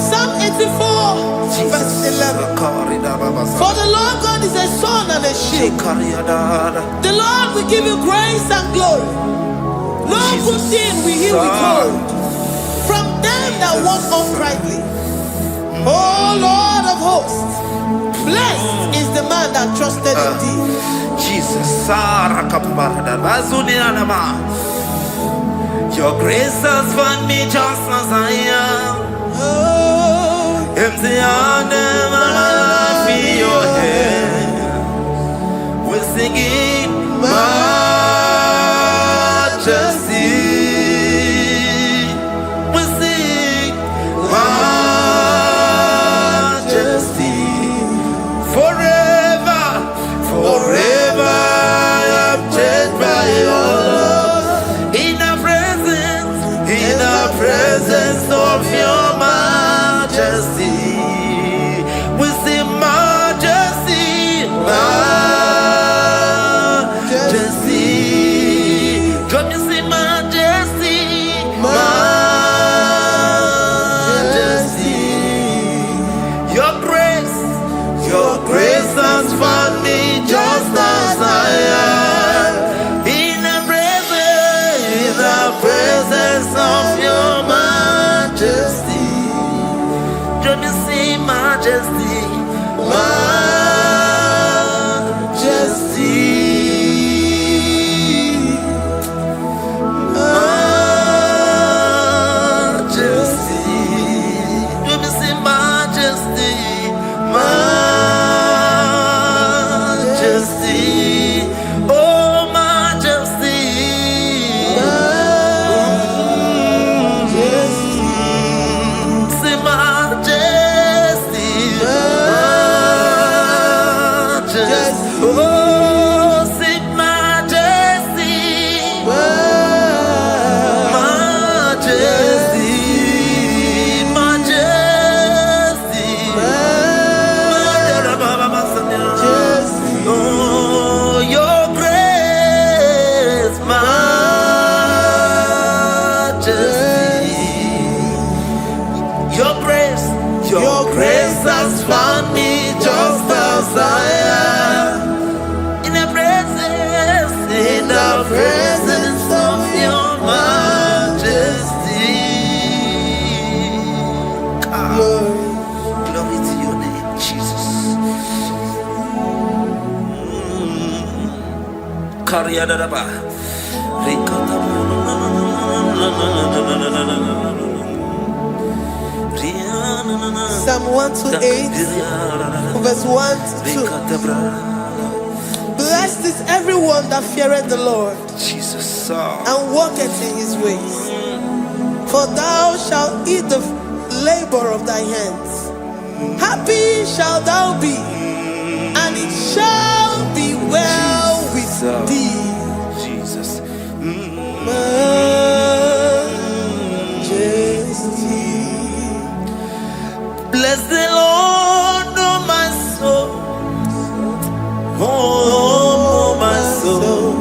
Psalm 84, verse 11. For the Lord God is a sun and a shield. The Lord will give you grace and glory. No good thing will he withhold from them that walk uprightly. O Lord of hosts, blessed is the man that trusted in thee. Jesus, your grace has found me just as I am. Empty handed, and I feel your hand. We're singing majesty. We sing majesty. Forever, forever I am changed by your love. In the presence of your majesty, we see majesty, majesty. Come you see majesty, majesty. Your grace has found me just as I am. In the presence of your majesty, don't you see majesty, majesty, majesty, don't you see majesty, majesty, oh majesty. Your grace has found me just as I am. In the presence of your majesty. Glory to your name, Jesus. Psalm 128, verse 1 to 2. Blessed is everyone that feareth the Lord, Jesus, and walketh in his ways. For thou shalt eat the labor of thy hands. Happy shalt thou be, and it shall be well with thee. Jesus. Bless the Lord, oh my soul, oh my soul,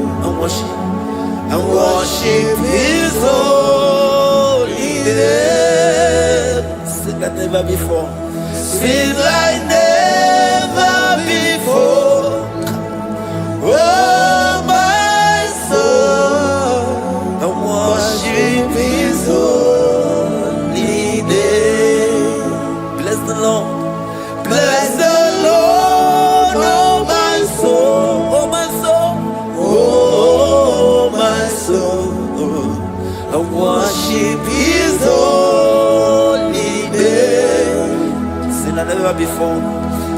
and worship His holy name. Sing like never before. Sing like never before. Oh my soul, and worship His holy name. Bless the Lord, bless the Lord, oh my soul, oh my soul, oh my soul, and worship His holy name. Sing like never before,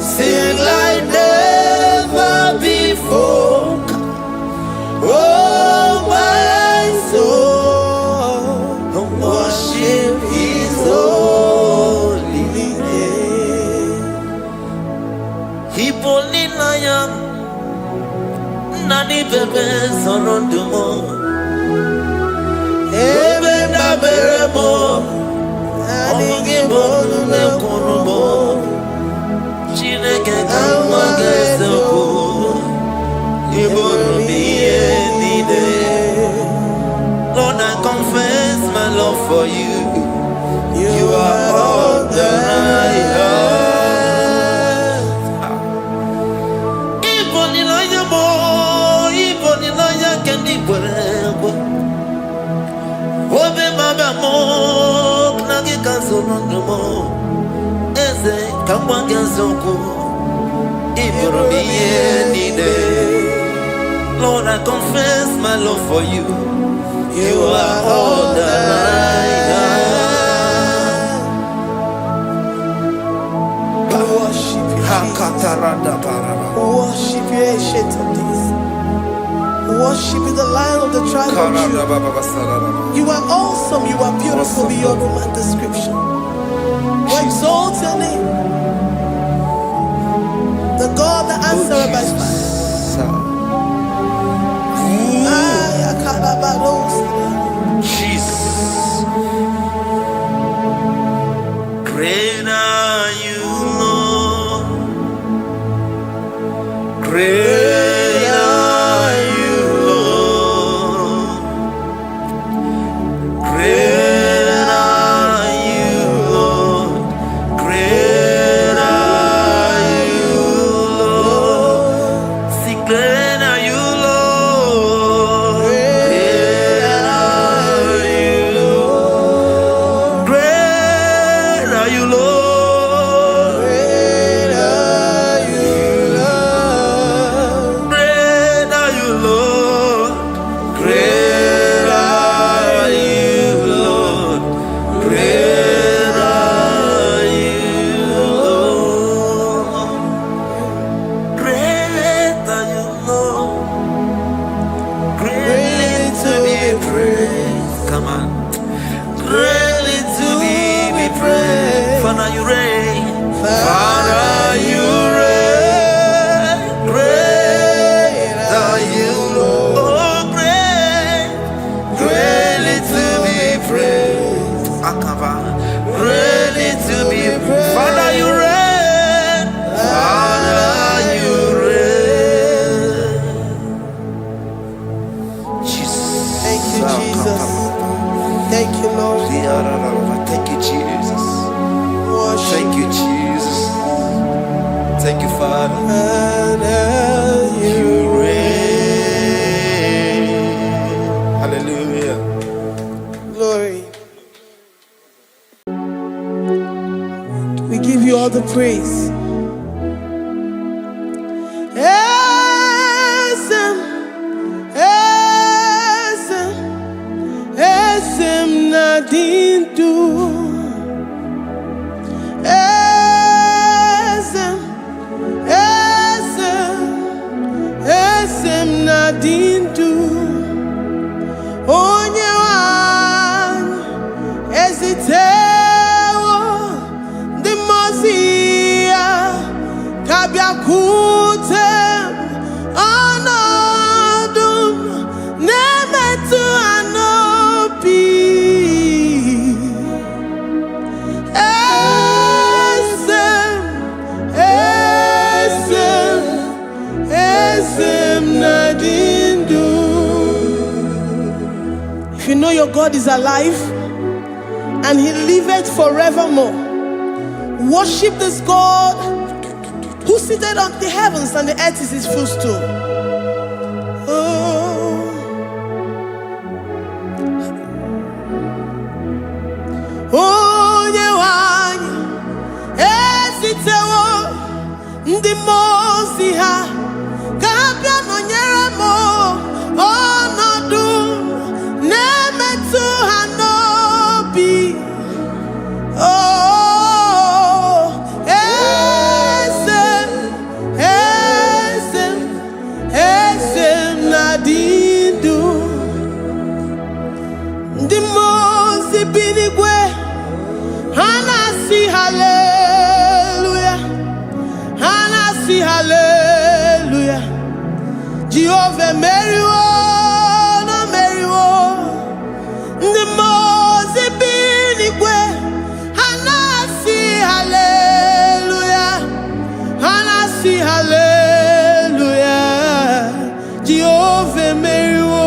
sing like never before, oh my soul, and worship His holy name. Hipolina nani bebe sorondumo, ebe na beremo, IGBO ne konumo, chineke kamage seko, ibonu miye nide. Lord, I come for you. You are all that I have. Even in your boy, even in your candy, whatever. Obe mama mo, knagi kanso no mo. Eze kamba kanso. Even me any day, Lord, I confess my love for you. You are all that I have. Worship you, worship you, ancient of days. Worship you, the Lion of the tribe of Judah. You are awesome, you are beautiful beyond human description. We exalt your name, the God that answered by fire. Jesus. Great are you, Lord. Great are you, Lord. Great are you, Lord. Great are you, Lord. See, great are you, Lord. Great are you, Lord. Great are you, Lord. Great are you, Lord. Great are you, Lord. Great are you, Lord. Great are you, Lord. Great are you, Lord. Greatly to be praised. Come on. Greatly to be praised. Father, you reign. Father, you reign. Great are you, Lord. Oh, great. Greatly to be praised. Akaba. Greatly to be praised. Father, you reign. Father, you reign. Jesus. Thank you, Jesus. Thank you, Lord. Thank you, Jesus. Worship Thank you, Jesus. Thank you, Father. You reign. Hallelujah. glory. We give you all the praise. Esem, esem, esem nadindu. Esem, esem, esem nadindu. Onye wanyu ezitewo ndi mozia kabia kutem anodum nemetu anopi. Esem, esem, esem nadindu. If you know your God is alive and he liveth forevermore, worship this God who seated on the heavens and the earth is his footstool. Oh. Onye wanyu ezitewo ndị mozi ha ka ha bịa nọnyere m ọnọdụ na-emetụ ha n'obi. Oh, eze, eze, eze na-adị ndụ. Ndị mmụọ ozi bi n'igwe ha na-asị haleluya, ha na-asị haleluya. Jehova emeriwo na meriwo. Ndị mmụọ ozi bi n'igwe ha na-asị haleluya, ha na-asị haleluya. Jehova emeriwo.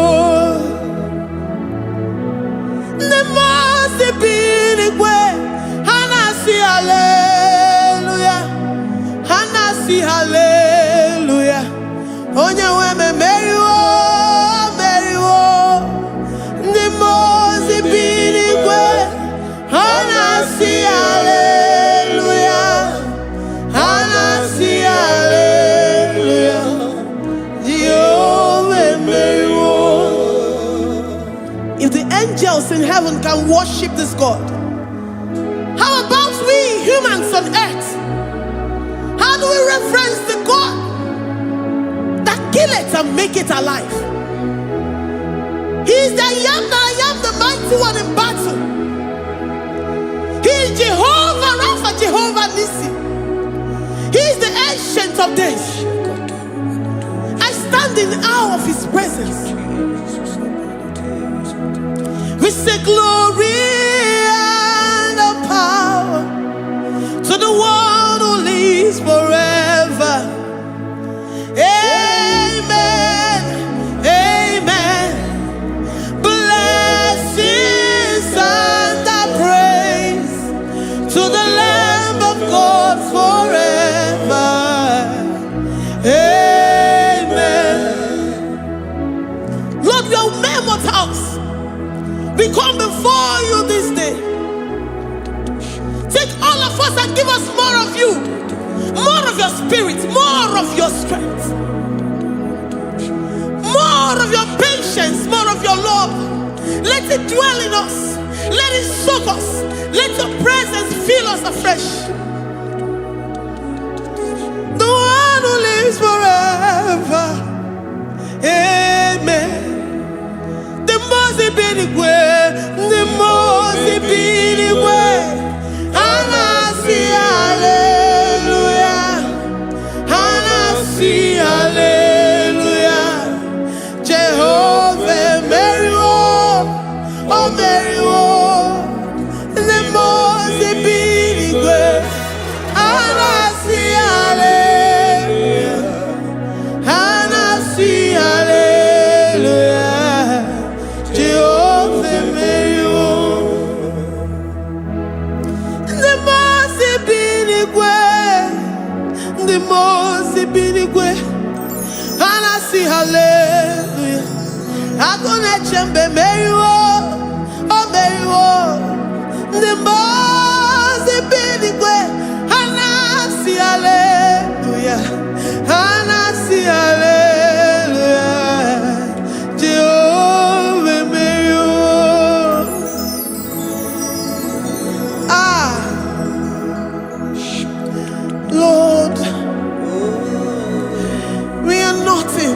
Ndị mmụọ ozi angels in heaven can worship this God? How about we humans on earth? How do we reference the God that kill it and make it alive? He is the I am the mighty one in battle. He is Jehovah Rapha, Jehovah Nissi. He is the ancient of days. I stand in awe of his presence. We say glory and power to the one who lives forever. Amen. Amen. Blessings and praise to the Lamb of God forever. Amen. Lord, we are mere mortals. We come before you this day. Take all of us and give us more of you, more of your spirit, more of your strength, more of your patience, more of your love. Let it dwell in us. Let it soak us. Let your presence fill us afresh. The one who lives forever. Amen. The most way, the most way. Hallelujah. Hallelujah. Jehovah, Mary, oh Mary, the most way. Hallelujah. I'm gonna chamber Mary, oh Mary, the most big way. Hallelujah. Hallelujah. Jehovah Mary, Lord, we are nothing.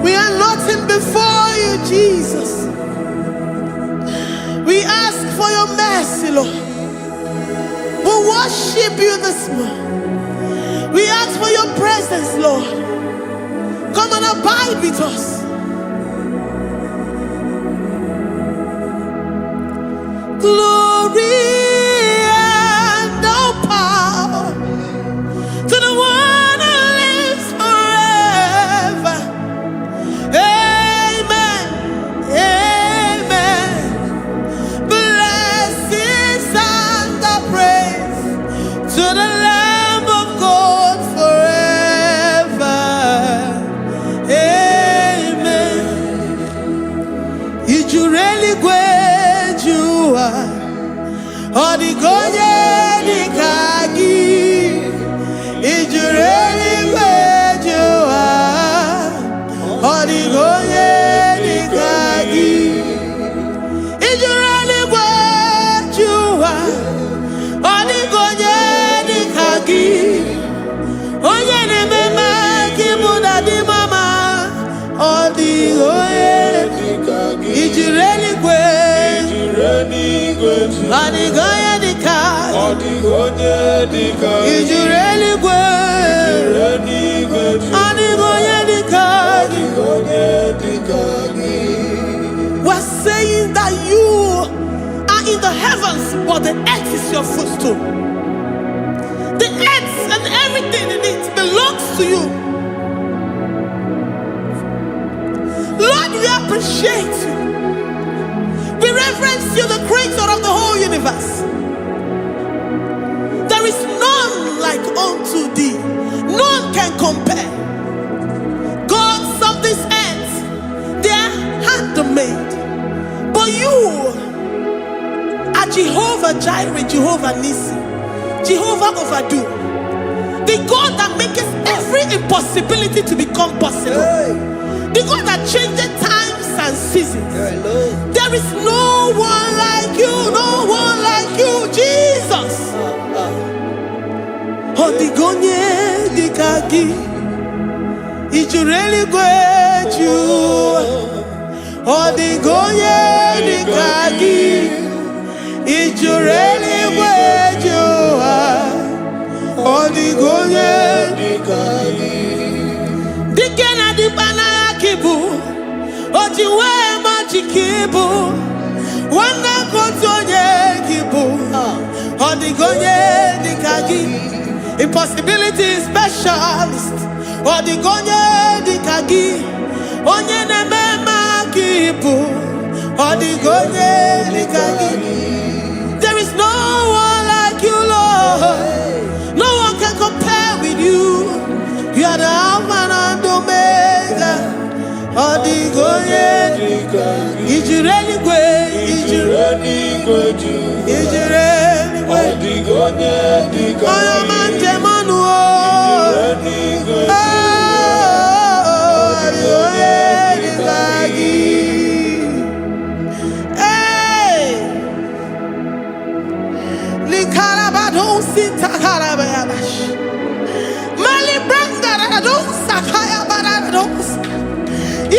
We are nothing before you, Jesus. We ask for your mercy, Lord. We worship you this morning. We ask for your presence, Lord. Come and abide with us. Glory and power to the one who lives forever. Amen. Amen. Blessings and praise to the Lamb of God forever. Amen. If you really great you are, or the God the Kagi. If you really great you are, or the God the Kagi. If you really great you are, or the God the Kagi. Oh yeah, the mama, Kimuda the mama, or the God the Kagi. If you really great, Adigoye the car, is you really good? Adigoye the car. We're saying that you are in the heavens, but the earth is your footstool. The earth and everything in it belongs to you. Lord, we appreciate you. We reverence you, the creator of the whole universe. There is none like unto thee. None can compare. Gods of this earth, they are handmade. But you are Jehovah Jireh, Jehovah Nissi, Jehovah Overdo. The God that makes every impossibility to become possible. The God that changes times and seasons. There is no one like you, no one like you, Jesus. Odigonye dikagi, ijureli gweju. Odigonye dikagi, ijureli gweju. Odigonye dikagi, dikena dibana kibu. Ojiwe majikibu, wana kotonye kibu. Odigonye dikagi, impossibility specialist. Odigonye dikagi, onye nemema kibu. Odigonye dikagi. There is no one like you, Lord. No one can compare with you. You are the Alpha and Omega. Odigonye dikagi, ijureli gwe, ijureli gwe, ijureli gwe. Odigonye dikagi, oyomanje manu o. Ijureli gwe, odigonye dikagi. Hey, likarabado sitakarabayabash. Mali branda radon sakaya barados.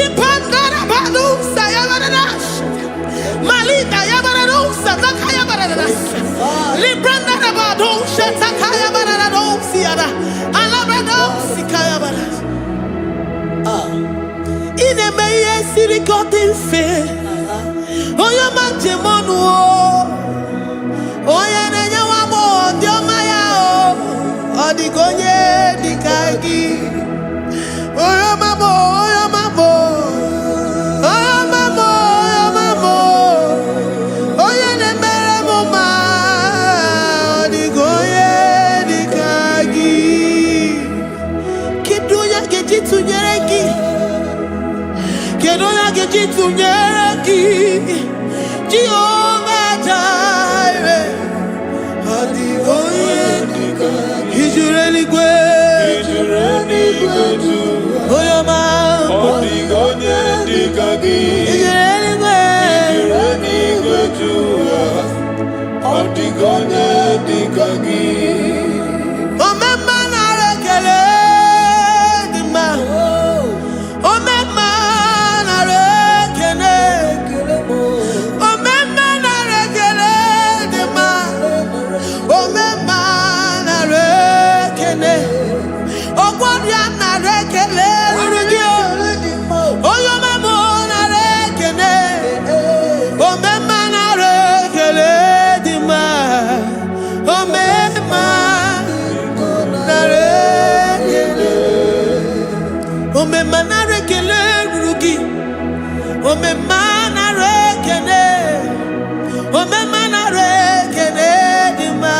Ipandara badusa yabaradas. Malita yabaradosa takaya baradas. Libranda badusa takaya barados yada. Alabrados kaya baradas. Ine meye sirikotin fe. Oya manje monu o. Oya nenya wamo diomaya o. Odigonye dikagi. Oya mamo, oya mamo. Oya mamo, oya mamo. Oya nemere moma. Odigonye dikagi. Kiduya gejitu nyereki. Kiduya gejitu nyereki. Jehovah Jireh. Odigonye dikagi. Ijureli gwe. Ijureli gwe. Oya mamo. Odigonye dikagi. Ijureli gwe. Ijureli gwe. Odigonye dikagi. Omema na rekele dima. Omema na rekele. Omema na rekele dima. Omema na rekele. Ogwaria na rekele rugio. Oyomemo na rekele. Omema na rekele dima. Omema na rekele. Omema na rekele rugi. Omema na rekele. Omema na rekele dima.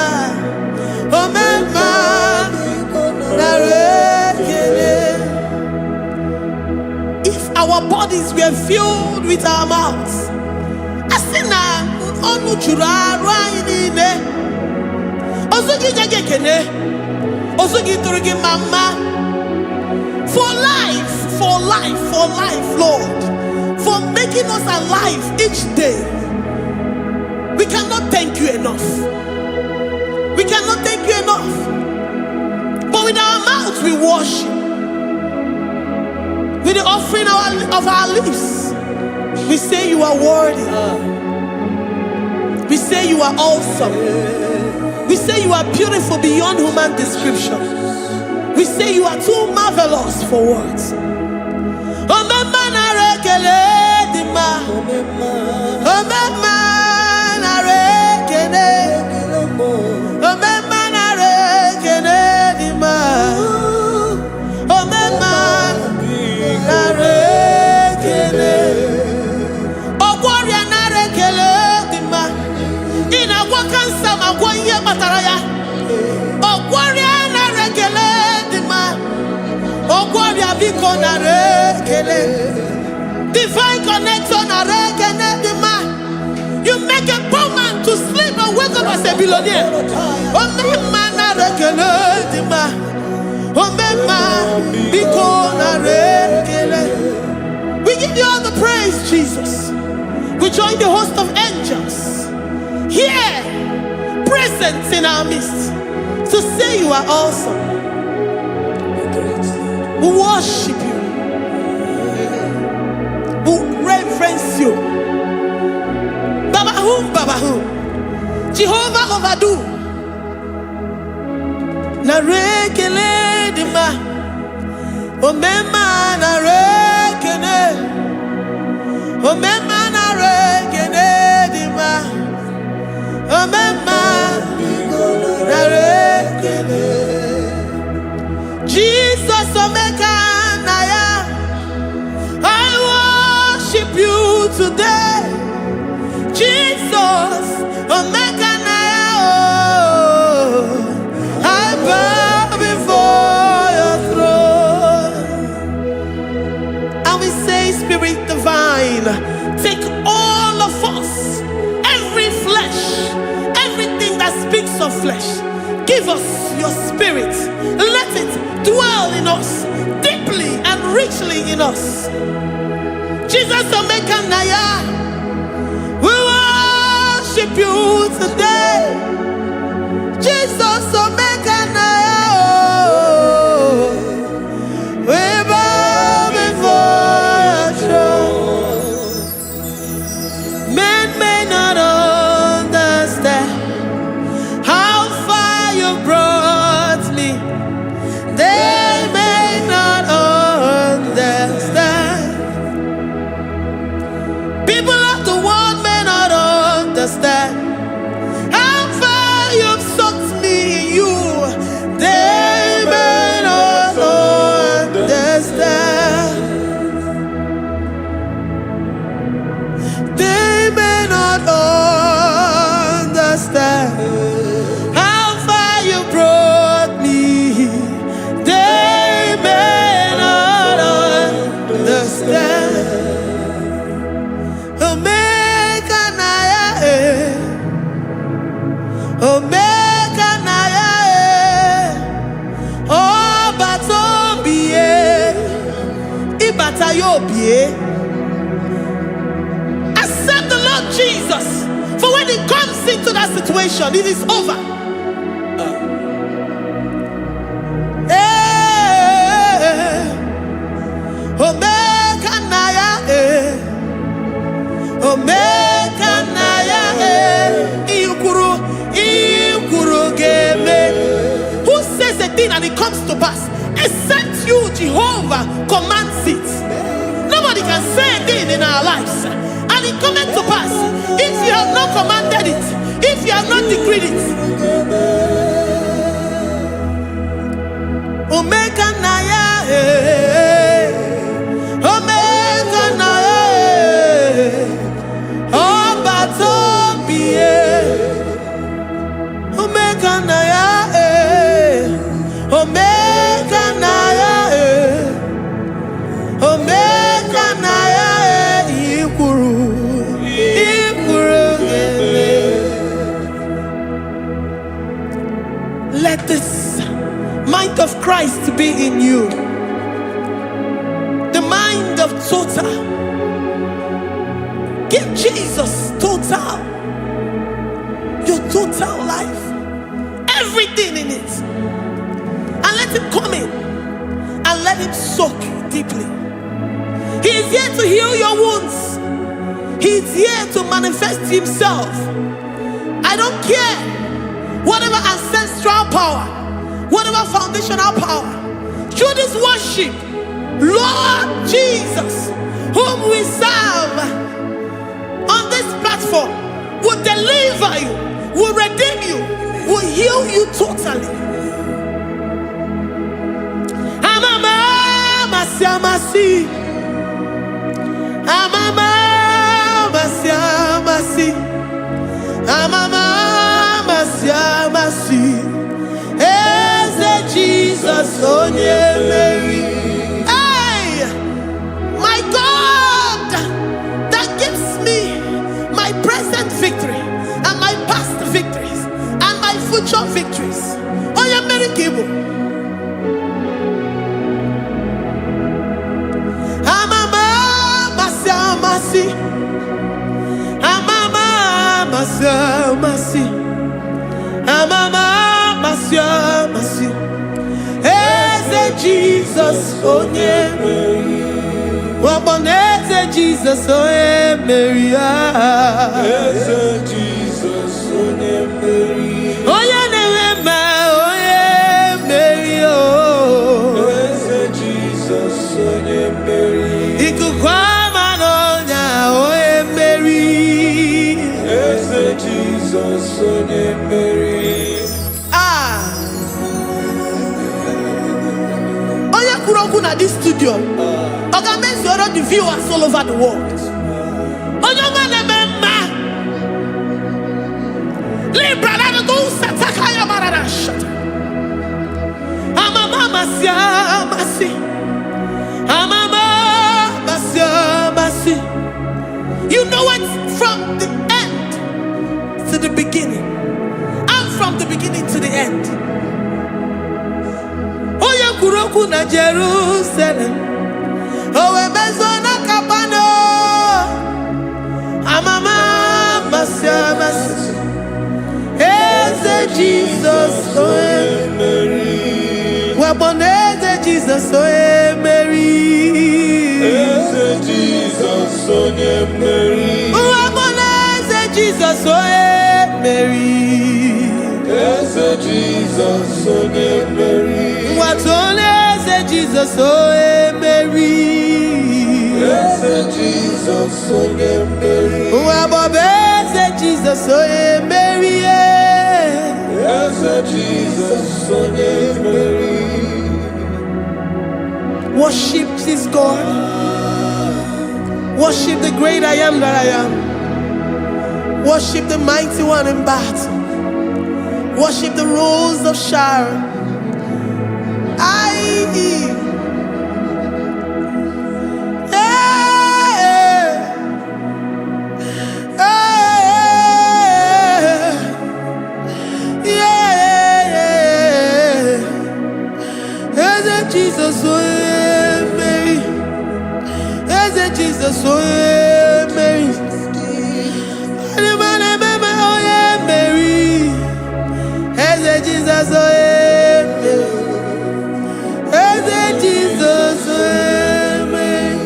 Omema na rekele. If our bodies were filled with our mouths, asina onu chura rainine. Osugi jagekene. Osugi turugi mama. For life, for life, for life, Lord. For making us alive each day. We cannot thank you enough. We cannot thank you enough. But with our mouths we worship. With the offering of our lips, we say you are worthy. We say you are awesome. We say you are beautiful beyond human description. We say you are too marvelous for words. Omema na rekele dima. Omema na rekele. Omema na rekele dima. Omema na rekele. Ogwaria na rekele dima. Ina wakansa magwanye mataraya. Ogwaria na rekele dima. Ogwaria biko na rekele. Divine connection na rekele dima. You make a poor man to sleep and wake up as a billionaire. Omema na rekele dima. Omema biko na rekele. We give you all the praise, Jesus. join the host of angels here, present in our midst, to say you are awesome. We worship you. We reverence you. Baba who? Jehovah overdo. Na rekele dima. Omema na rekene. Omema na rekene dima. Omema na rekene. Jesus omeka naya. I worship you today. Jesus omeka naya. I bow before your throne. And we say, Spirit divine, take all of us, every flesh, everything that speaks of flesh. Give us your spirit. Let it dwell in us, deeply and richly in us. Jesus omeka naya. We worship you today. Jesus omeka naya. We bow before your throne. Men may not understand how far you brought me. They may not understand. People of the world may not understand how far you've sucked me in you. They may not understand. They may not understand how far you brought me. They may not understand. Omeka naya, Omeka naya, oh batobie, ibatayobie. Accept the Lord Jesus, for when He comes into that situation, it is over. Omeka naya, Omeka naya, Ikuru game. Who says a thing and it comes to pass? Except you, Jehovah, commands it. Nobody can say a thing in our lives and it comes to pass if you have not commanded it, if you have not decreed it. Omeka naya, Omeka naya, oh batobie, Omeka naya, Omeka naya, Omeka naya, Ikuru gele. Let this mind of Christ be in you, the mind of total. Give Jesus total, your total life, everything in it, and let Him come in and let Him soak you deeply. He is here to heal your wounds. He is here to manifest Himself. I don't care whatever ancestral power, whatever foundational power, through this worship, Lord Jesus, whom we serve on this platform, will deliver you, will redeem you, will heal you totally. Amama masiamasi, amama masiamasi, amama masiamasi. Jesus, onye Mary. Hey, my God, that gives me my present victory and my past victories and my future victories. Onye Mary Kibu. Jesus, oh yeah, Waboneze Jesus, oh yeah, Mary, Jesus, oh yeah, Mary, oh yeah, Mary, oh Jesus, oh yeah, Mary, Ikukwama no nya, oh yeah, Mary, Jesus, oh yeah, Mary. At this studio, organize all the viewers all over the world. You know it from the end to the beginning. I'm from the beginning to the end. Kuroku na Jerusalem, oh ebezona kapano, amama masiamas, eze Jesus, oh Mary, waboneze Jesus, oh Mary, eze Jesus, oh Mary, waboneze Jesus, oh Mary, eze Jesus, oh Mary. What's on Jesus, oh Mary, yes, Jesus, oh Mary, yes, Jesus, oh Mary, yes, Jesus, oh Mary. Worship this God, worship the great I am that I am, worship the mighty one in battle, worship the rose of Sharon. Jesus, oh Mary, Jesus, oh Mary, Mary, Jesus, oh Jesus, Mary.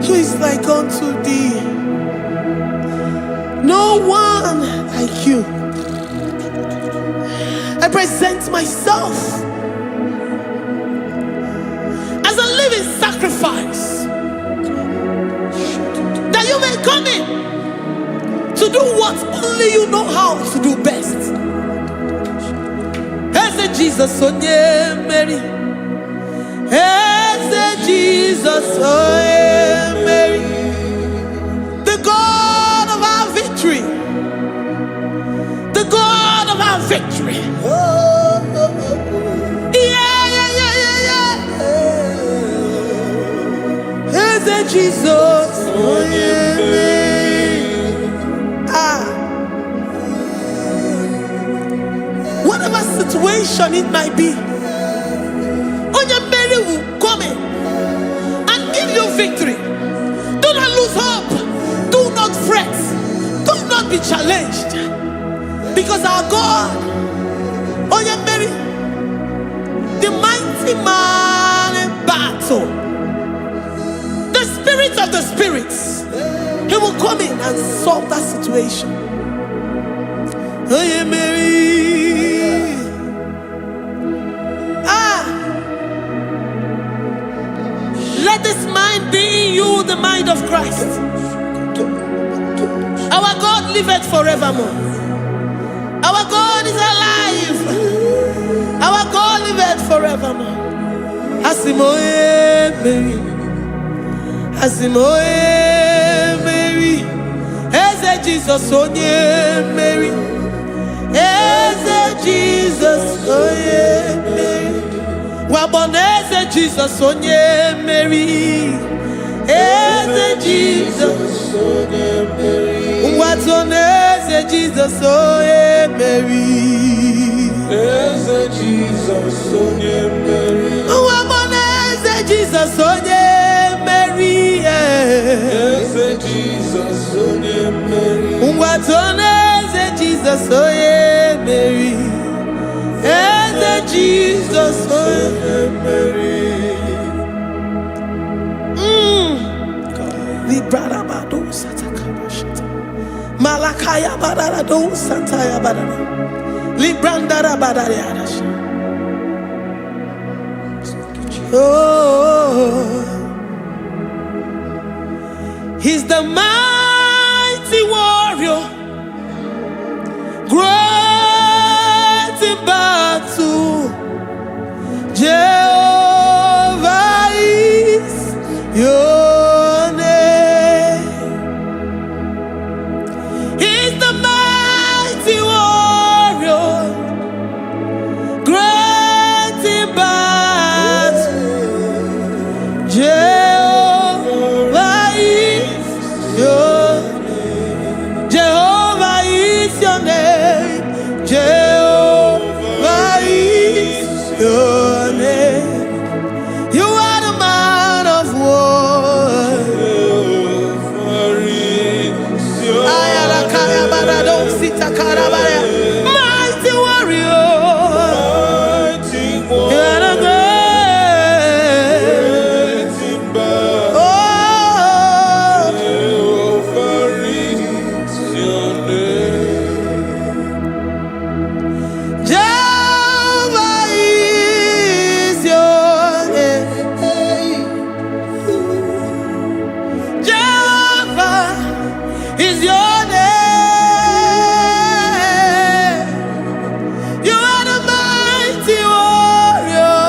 Who is like unto thee? No one like you. I present myself as a living sacrifice, that you may come in to do what only you know how to do best. As Jesus, oh yeah, Mary. As Jesus, oh yeah, Mary. The God of our victory. The God of our victory. As Jesus, oh yeah, Mary. Whatever situation it might be, Mary will come in and give you victory. Do not lose hope. Do not fret. Do not be challenged. Because our God, Mary, the mighty man in battle, the spirit of the spirits, he will come in and solve that situation. Mary. Let this mind be in you, the mind of Christ. Our God liveth forevermore. Our God is alive. Our God liveth forevermore. Asimoe Mary. Asimoe Mary. Eze Jesus, oh yeah, Mary. Eze Jesus, oh yeah, Mary. Waboneze Jesus, oh yeah, Mary. Eze Jesus, oh yeah, Mary. Watoneze Jesus, oh yeah, Mary. Eze Jesus, oh yeah, Mary. Waboneze Jesus, oh yeah, Mary. Eze Jesus, oh yeah, Mary. Watoneze Jesus, Jesus, oh yeah, Mary. Eze Jesus, oh yeah, Mary. Librada bado satakaba shata. Malakaya badara do sataya badara. Librandara badara yadash. Oh, he's the mighty warrior, great in battle. Jehovah is your name. He's the mighty warrior, great in battle. Jehovah is your name. Jehovah is your name. Jehovah is your name. You are the man of war. Mighty warrior. You are the great. Oh, Jehovah is your name. Jehovah is your name. You are the mighty warrior.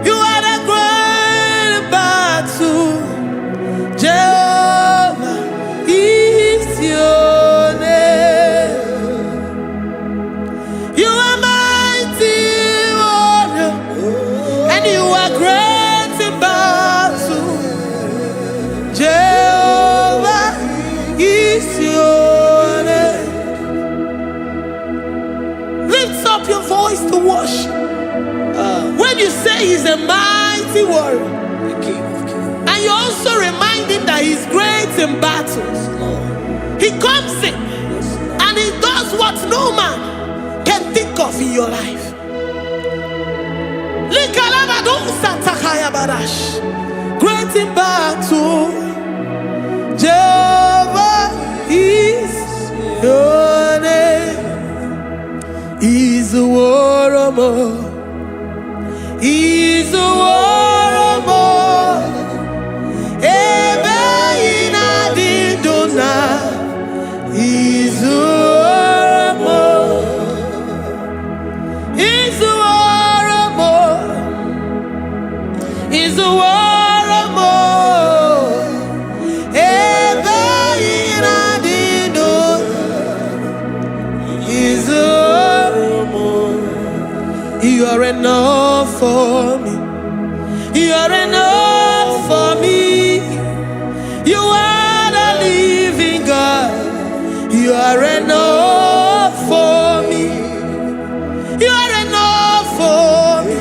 You are the great battle. Jehovah is your name. You are mighty warrior, and you are great in battle. Jehovah is your name. Lift up your voice to worship. When you say he's a mighty warrior, and you also remind him that he's great in battles, he comes in and he does what no man can think of in your life. Great in battle, Jehovah is your name. He's a warrior. He's a warrior. Ebe ina didona. He's a warrior. He's a warrior. He's a warrior. Ebe ina didona. He's a warrior. You are enough for me. You are enough for me. You are the living God. You are enough for me. You are enough for me.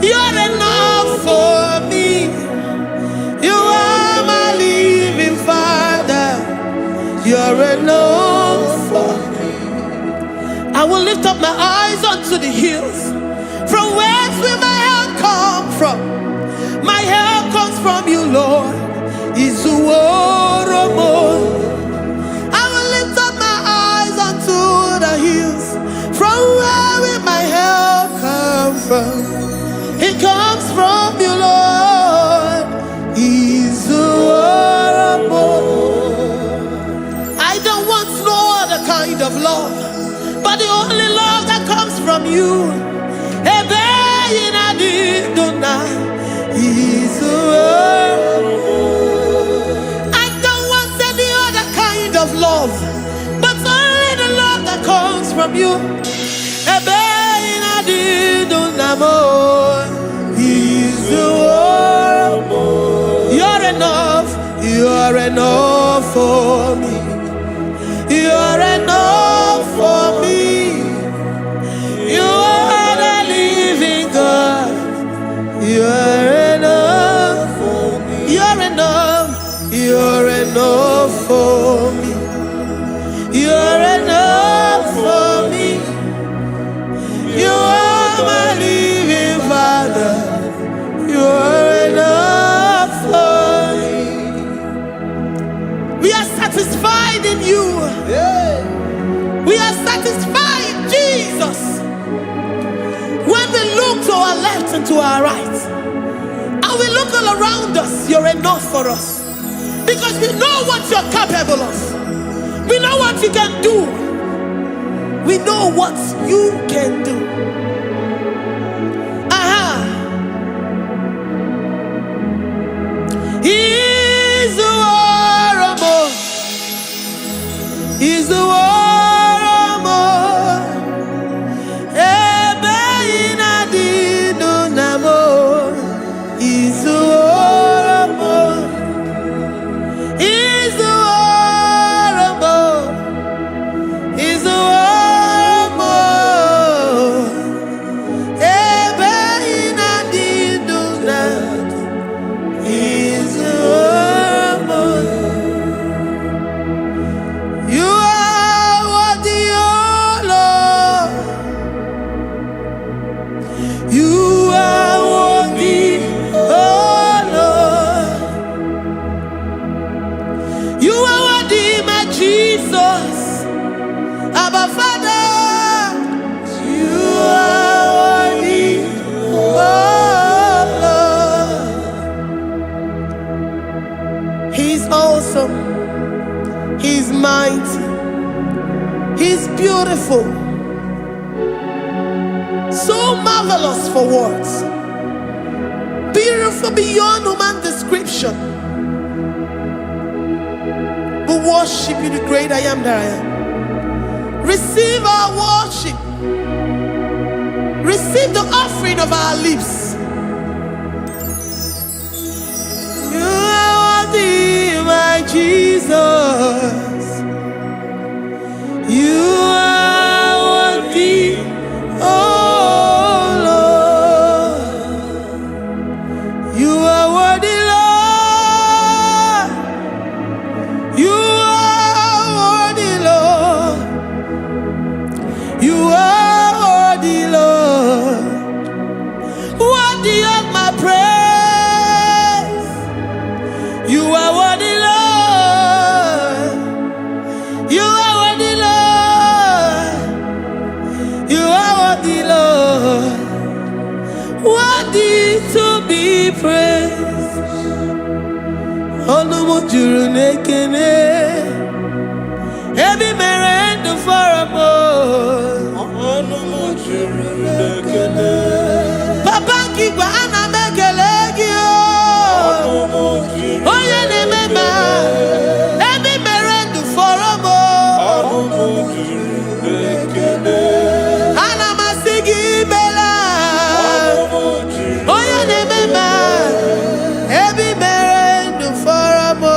You are enough for me. You are my living Father. You are enough for me. I will lift up my eyes unto the hills. From whence will my help come from? My help comes from you, Lord. Is the word of God. I will lift up my eyes unto the hills. From where will my help come from? It comes from you, Lord. Is the word of God. I don't want no other kind of love, but the only love that comes from you. I don't want any other kind of love, but only the love that comes from you. You're enough. You're enough for me. You're enough for me. You are the living God. You're enough for me. You're enough. You're enough for me. You're enough. left and to our right. And we look all around us, you're enough for us. Because we know what you're capable of. We know what you can do. We know what you can do. He's the warrior. He's the warrior. He's the warrior. He's the warrior. He's the Jesus, Abba Father, you are worthy, oh Lord. He's awesome, He's mighty, He's beautiful, so marvelous for words, beautiful beyond human description. We worship you, the great I am that I am. Receive our worship. Receive the offering of our lips. You are worthy, my Jesus. You are worthy, oh Lord. You are worthy, Lord. You are worthy, Lord. You are worthy, Lord. Worthy of my praise. You are worthy, Lord. You are worthy, Lord. You are worthy, Lord. Worthy to be praised. Onumujuru nekene, ebi merendo faramo. Onumujuru nekene, Papa kigwa ana mekelegi o. Oye ne mema, ebi merendo faramo. Onumujuru nekene, ana masigi bela. Oye ne mema, ebi merendo faramo.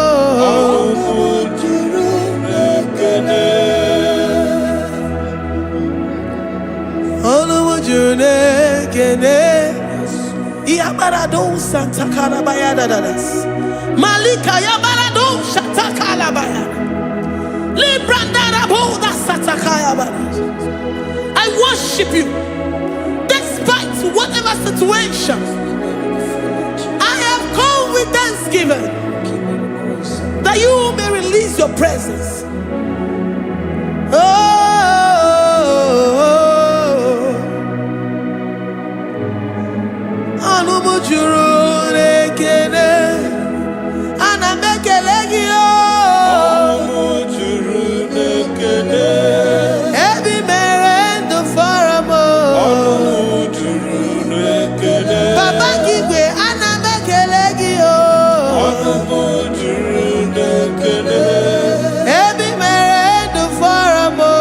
Yabarado Santa Calabaya Dadas Malika Yabarado Shatakalabaya Librandara Boda Satakaya. I worship you despite whatever situation. I have come with thanksgiving that you may release your presence. Anumujuru nekene, anamekelegio. Anumujuru nekene, ebi merendo faramo. Anumujuru nekene, Baba kigwe anamekelegio. Anumujuru nekene, ebi merendo faramo.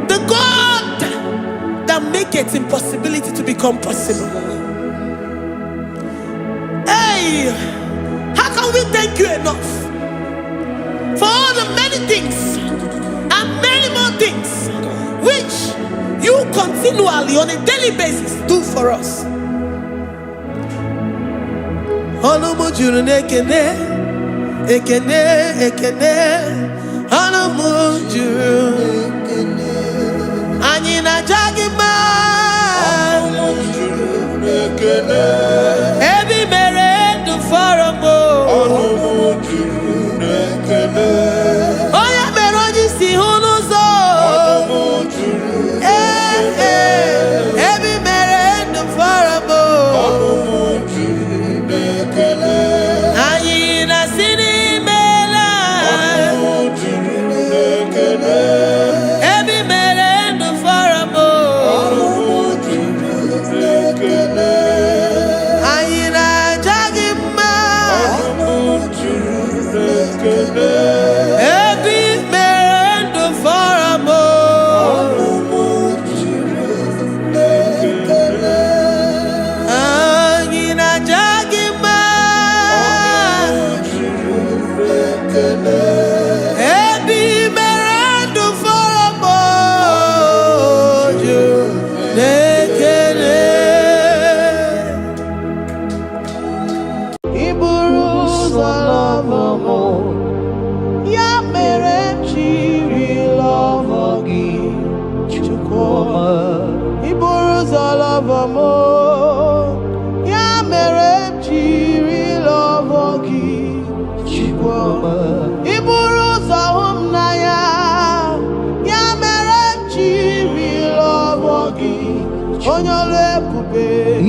The God that maketh impossibility to become possible. Hey, how can we thank you enough for all the many things and many more things which you continually on a daily basis do for us? Every mere do for a mo. Oh yeah, meroji si hunuzo. Every mere do for a mo. Ayina sini mela. Every mere do for a mo.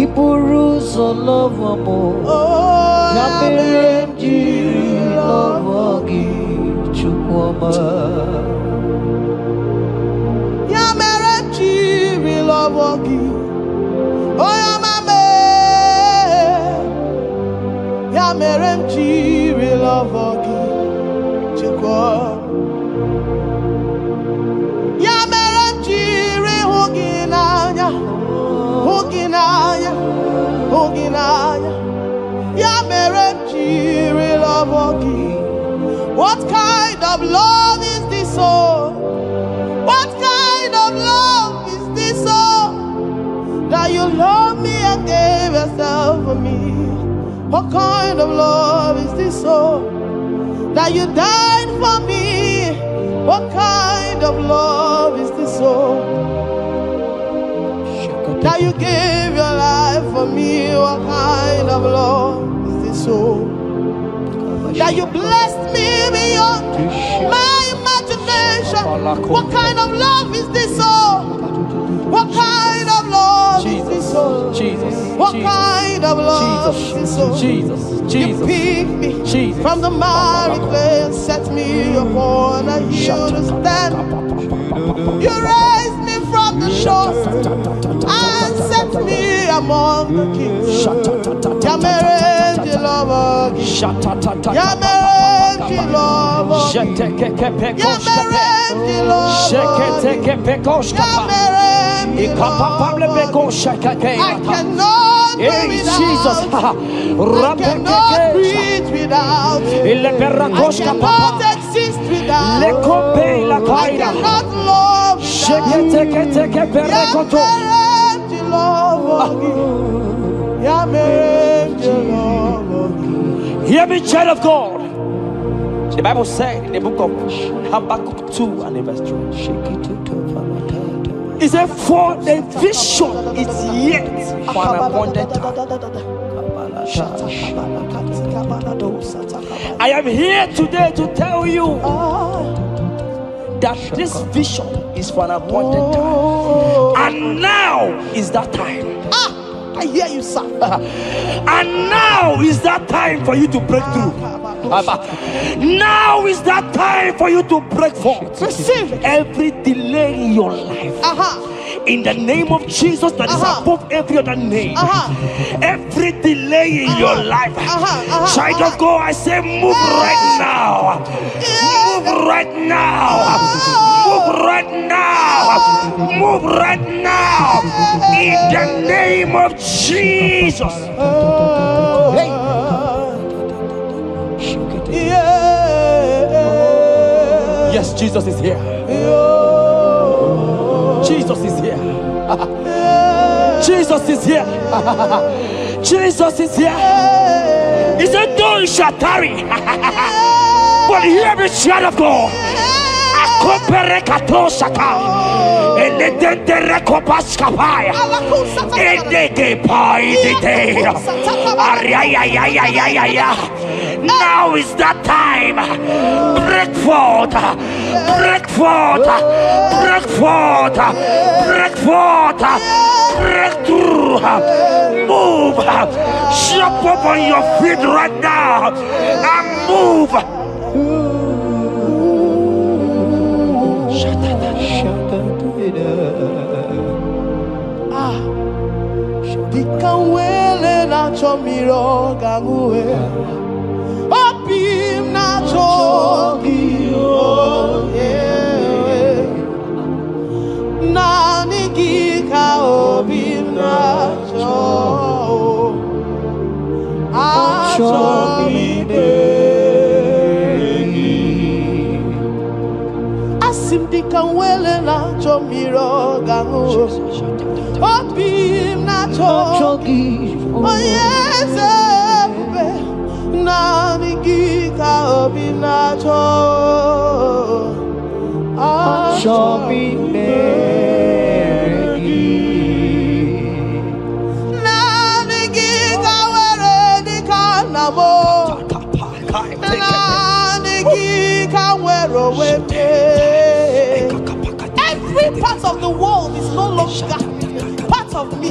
Iburuzo love amor, ya merenji love chukwama, ya merenji love oh ya mame, ya merenji love chukwama, ya merenji huginanya. What kind of love is this, oh? What kind of love is this, oh? That you love me and gave yourself for me. What kind of love is this, oh? That you died for me. What kind of love is this, oh? That you gave your life for me. What kind of love is this, oh? That you blessed me beyond my imagination. What kind of love is this, oh? What kind of love is this, oh? What kind of love is this, oh? You picked me from the miry clay and set me upon a hill to stand. You raised me from the shore and set me among the kings. Yamerenji love, Yamerenji love, Yamerenji love, I cannot do without. I cannot breathe without. I cannot exist without. I cannot love without. Hear me, child of God. The Bible said in the book of Habakkuk 2 and verse 3. It said, for the vision is yet for an appointed time. I am here today to tell you that this vision is for an appointed time. And now is that time. I hear you, sir. And now is that time for you to break through. Now is that time for you to break forth. Receive every delay in your life. in the name of Jesus that is above every other name. Every delay in your life, child of God, I say move right now. Move right now. Move right now. Move right now. In the name of Jesus. Yes, Jesus is here. Jesus is here. Jesus is here. Jesus is here. He said, though you shall tarry, but hear the child of God. Now is that time. Break forth, break forth, break forth, break forth, break through. Move, jump up on your feet right now and move. Dikanwele na chomiro gangwe Opim na chogiro Nani gika opim na chog Asim dikanwele na chomiro gangwe Opim na chogi, oh yes, na nigika opim na chogi, chogi merigi, na nigika were dikanamo, na nigika were wepe. Every part of the world is no longer of me.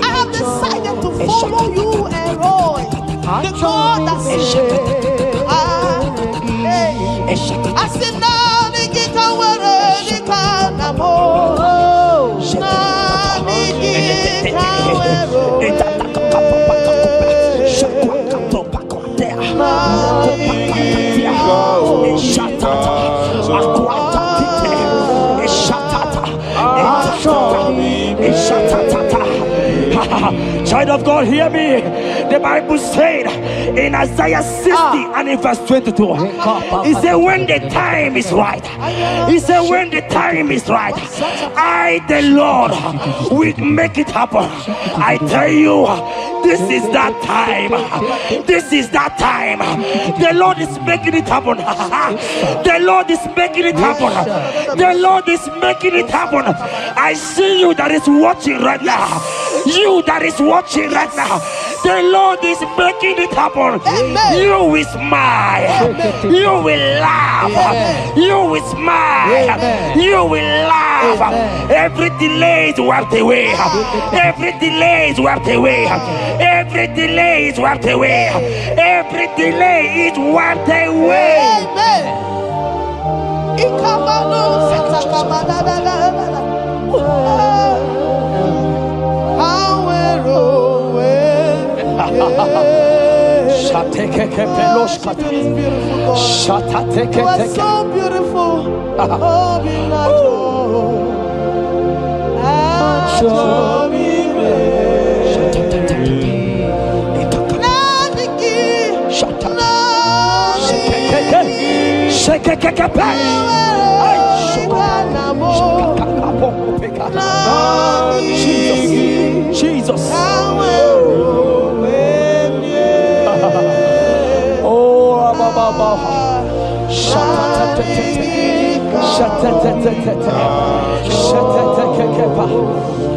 I have decided to follow you and Roy, the God that says, I said, now the guitar were the canamo, child of God, hear me. The Bible said in Isaiah 60 and in verse 22, he said, when the time is right, he said, when the time is right, I, the Lord, will make it happen. I tell you, this is that time. This is that time. The Lord is making it happen. The Lord is making it happen. The Lord is making it happen. I see you that is watching right now. You that is watching right now. The Lord is making it happen. Amen. You will smile. Amen. You will laugh. Amen. You will smile. Amen. You will laugh. Amen. Every delay is wiped away. Every delay is wiped away. Every delay is wiped away. Every delay is wiped away. Amen. You are so beautiful.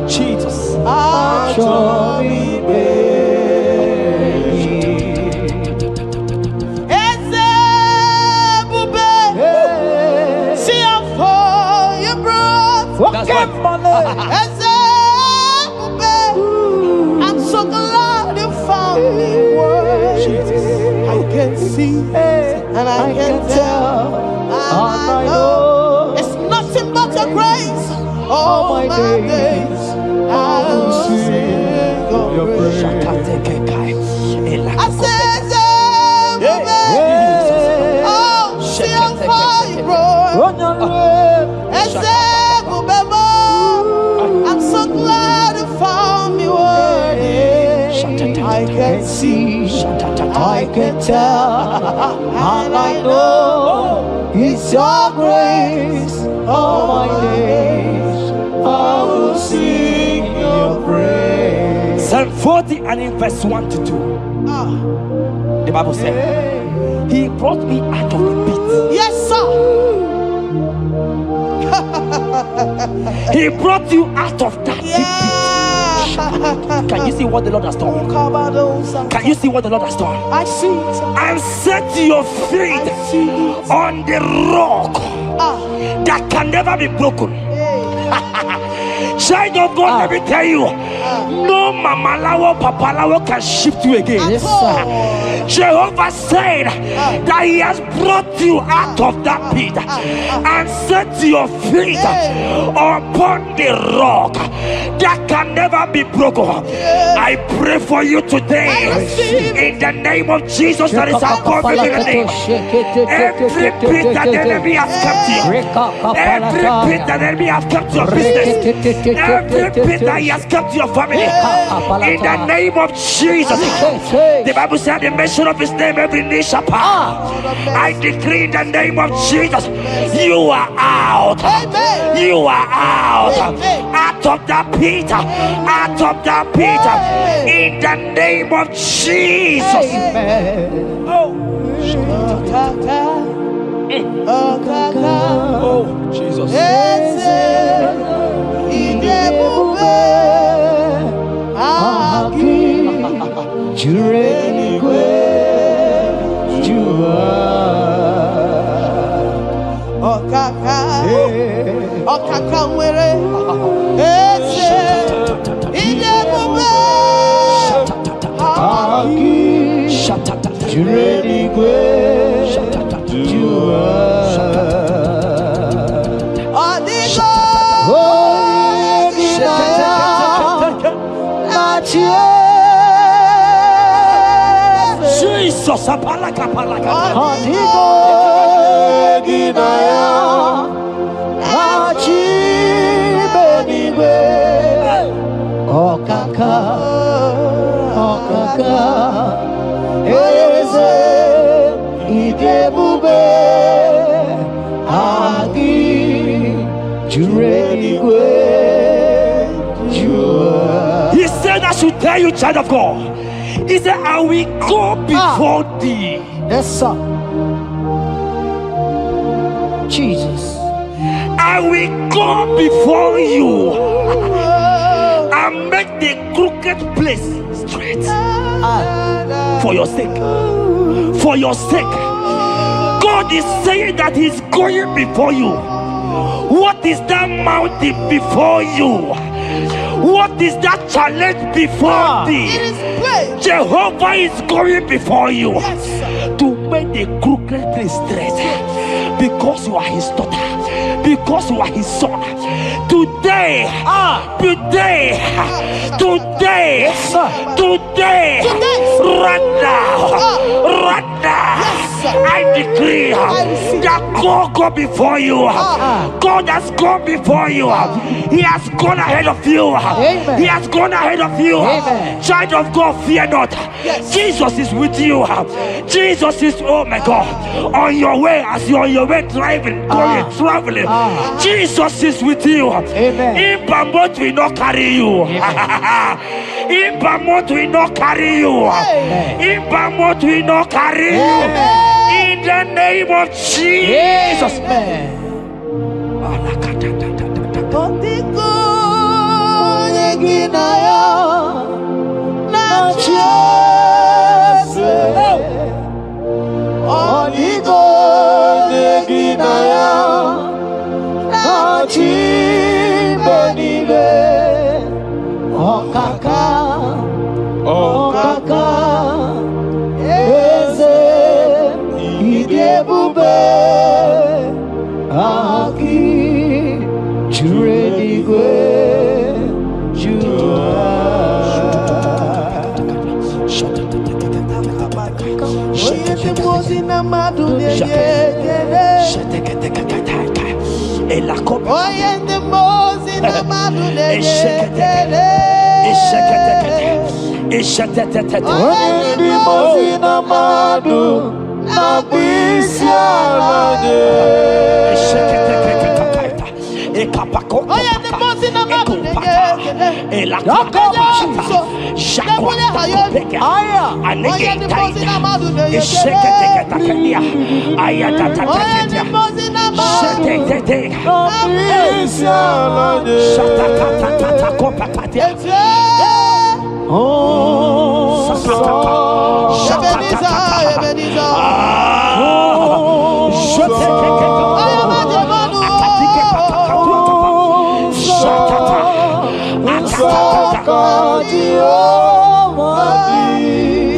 Jesus. Jesus. I'm so glad you found me. I can see and I can tell. I know it's nothing but your grace. All my days. see, I can tell, and I know it's your grace. All my days I will sing your praise. Psalm 40 and in verse 1 to 2. The Bible said, He brought me out of the pit. Yes, sir. He brought you out of that deep pit. Can you see what the Lord has done? Can you see what the Lord has done? I see it. And set your feet on the rock that can never be broken. Child of God, let me tell you, no mama lawo, papa lawo can shift you again. Yes, sir. Jehovah said that He has brought you out of that pit and set your feet upon the rock that can never be broken. I pray for you today in the name of Jesus that is above every name. Every pit that the enemy has kept you, every pit that the enemy has kept your business, every pit that He has kept your family, in the name of Jesus. The Bible said the mention of His name every knee shall bow. I decree in the name of Jesus, you are out. You are out. Out of that pit. Out of that pit. In the name of Jesus. Oh Jesus. Jesus, apalaka. He said, I should tell you, child of God. He said, I will go before thee. Yes, sir. Jesus. I will go before you and make the crooked place straight. For your sake. For your sake. God is saying that He's going before you. What is that mountain before you? What is that challenge before thee? Jehovah is going before you to make the crooked place straight. Because you are His daughter. Because you are His son. Today, right now, I decree that God go before you. God has gone before you. He has gone ahead of you. He has gone ahead of you. Child of God, fear not. Jesus is with you. Jesus is, oh my God, on your way, as you're on your way traveling. Jesus is with you. In Bamot will not carry you. In Bamot will not carry you. In Bamot will not carry you. In the name of Jesus.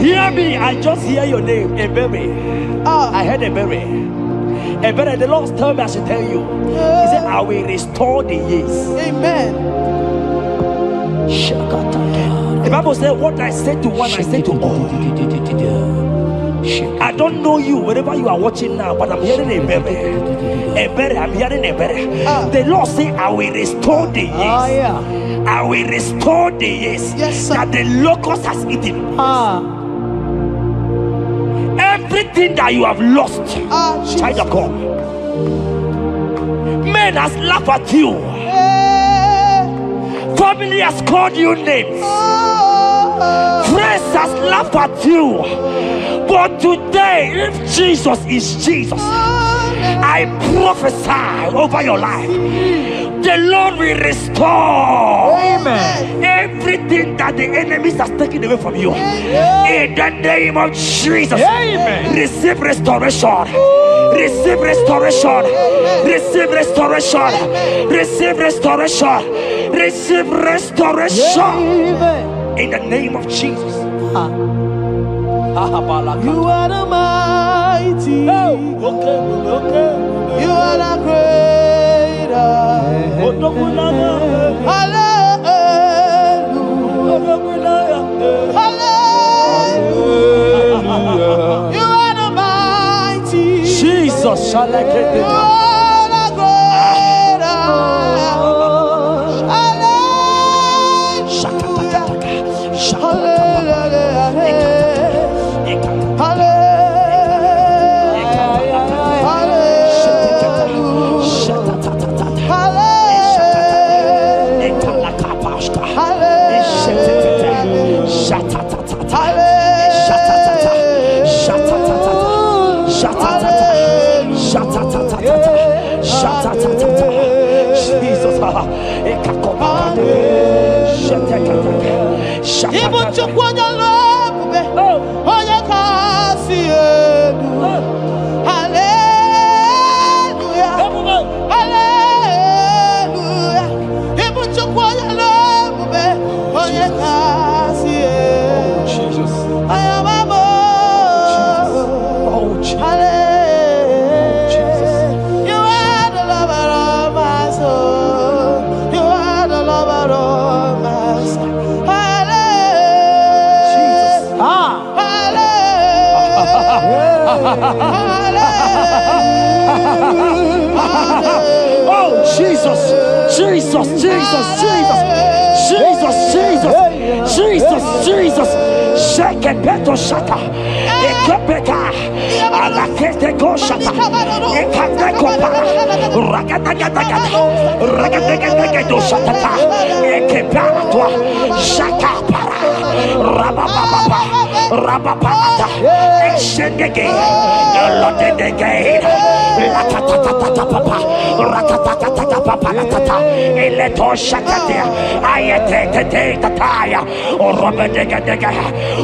Hear me, I just hear your name, Ebere. I heard Ebere. Ebere, the Lord told me I should tell you. He said, I will restore the years. Amen. The Bible said, what I said to one, I said to all. I don't know you, wherever you are watching now, but I'm hearing Ebere. Ebere, I'm hearing Ebere. The Lord said, I will restore the years. I will restore the years that the locust has eaten. Everything that you have lost, child of God. Men has laughed at you. Family has called you names. Friends has laughed at you. But today, if Jesus is Jesus, I prophesy over your life. The Lord will restore. Amen. Everything that the enemies has taken away from you. In the name of Jesus. Amen. Receive restoration. Receive restoration. Receive restoration. Receive restoration. Receive restoration. In the name of Jesus. You are the mighty. You are the greater. Hallelujah. Hallelujah. You are the mighty. Jesus shall I get You are the greater. Oh Jesus, Jesus, Jesus, Jesus, Jesus, Jesus, Jesus, Jesus. Shake it, beto shaka. Ekepeka, alakete go shaka. Ekateko para. Ragadagadaga. Ragadagadaga shaka. Ekepara toi. Shaka para. Rabababa. Rabababa. Exendege. Lodege. Lakatatata papa. Rakatatata papa. Eleto shaka. Ayete tataya.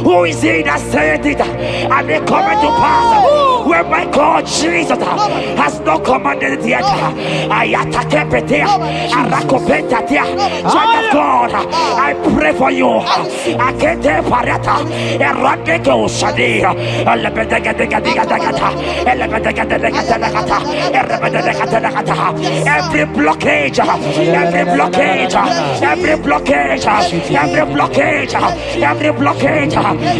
Who is he that said it and they come to pass where my God Jesus has not commanded it yet? Child of God, I pray for you. I can't parata. Every blockage, every blockage, every blockage, every blockage, every blockage,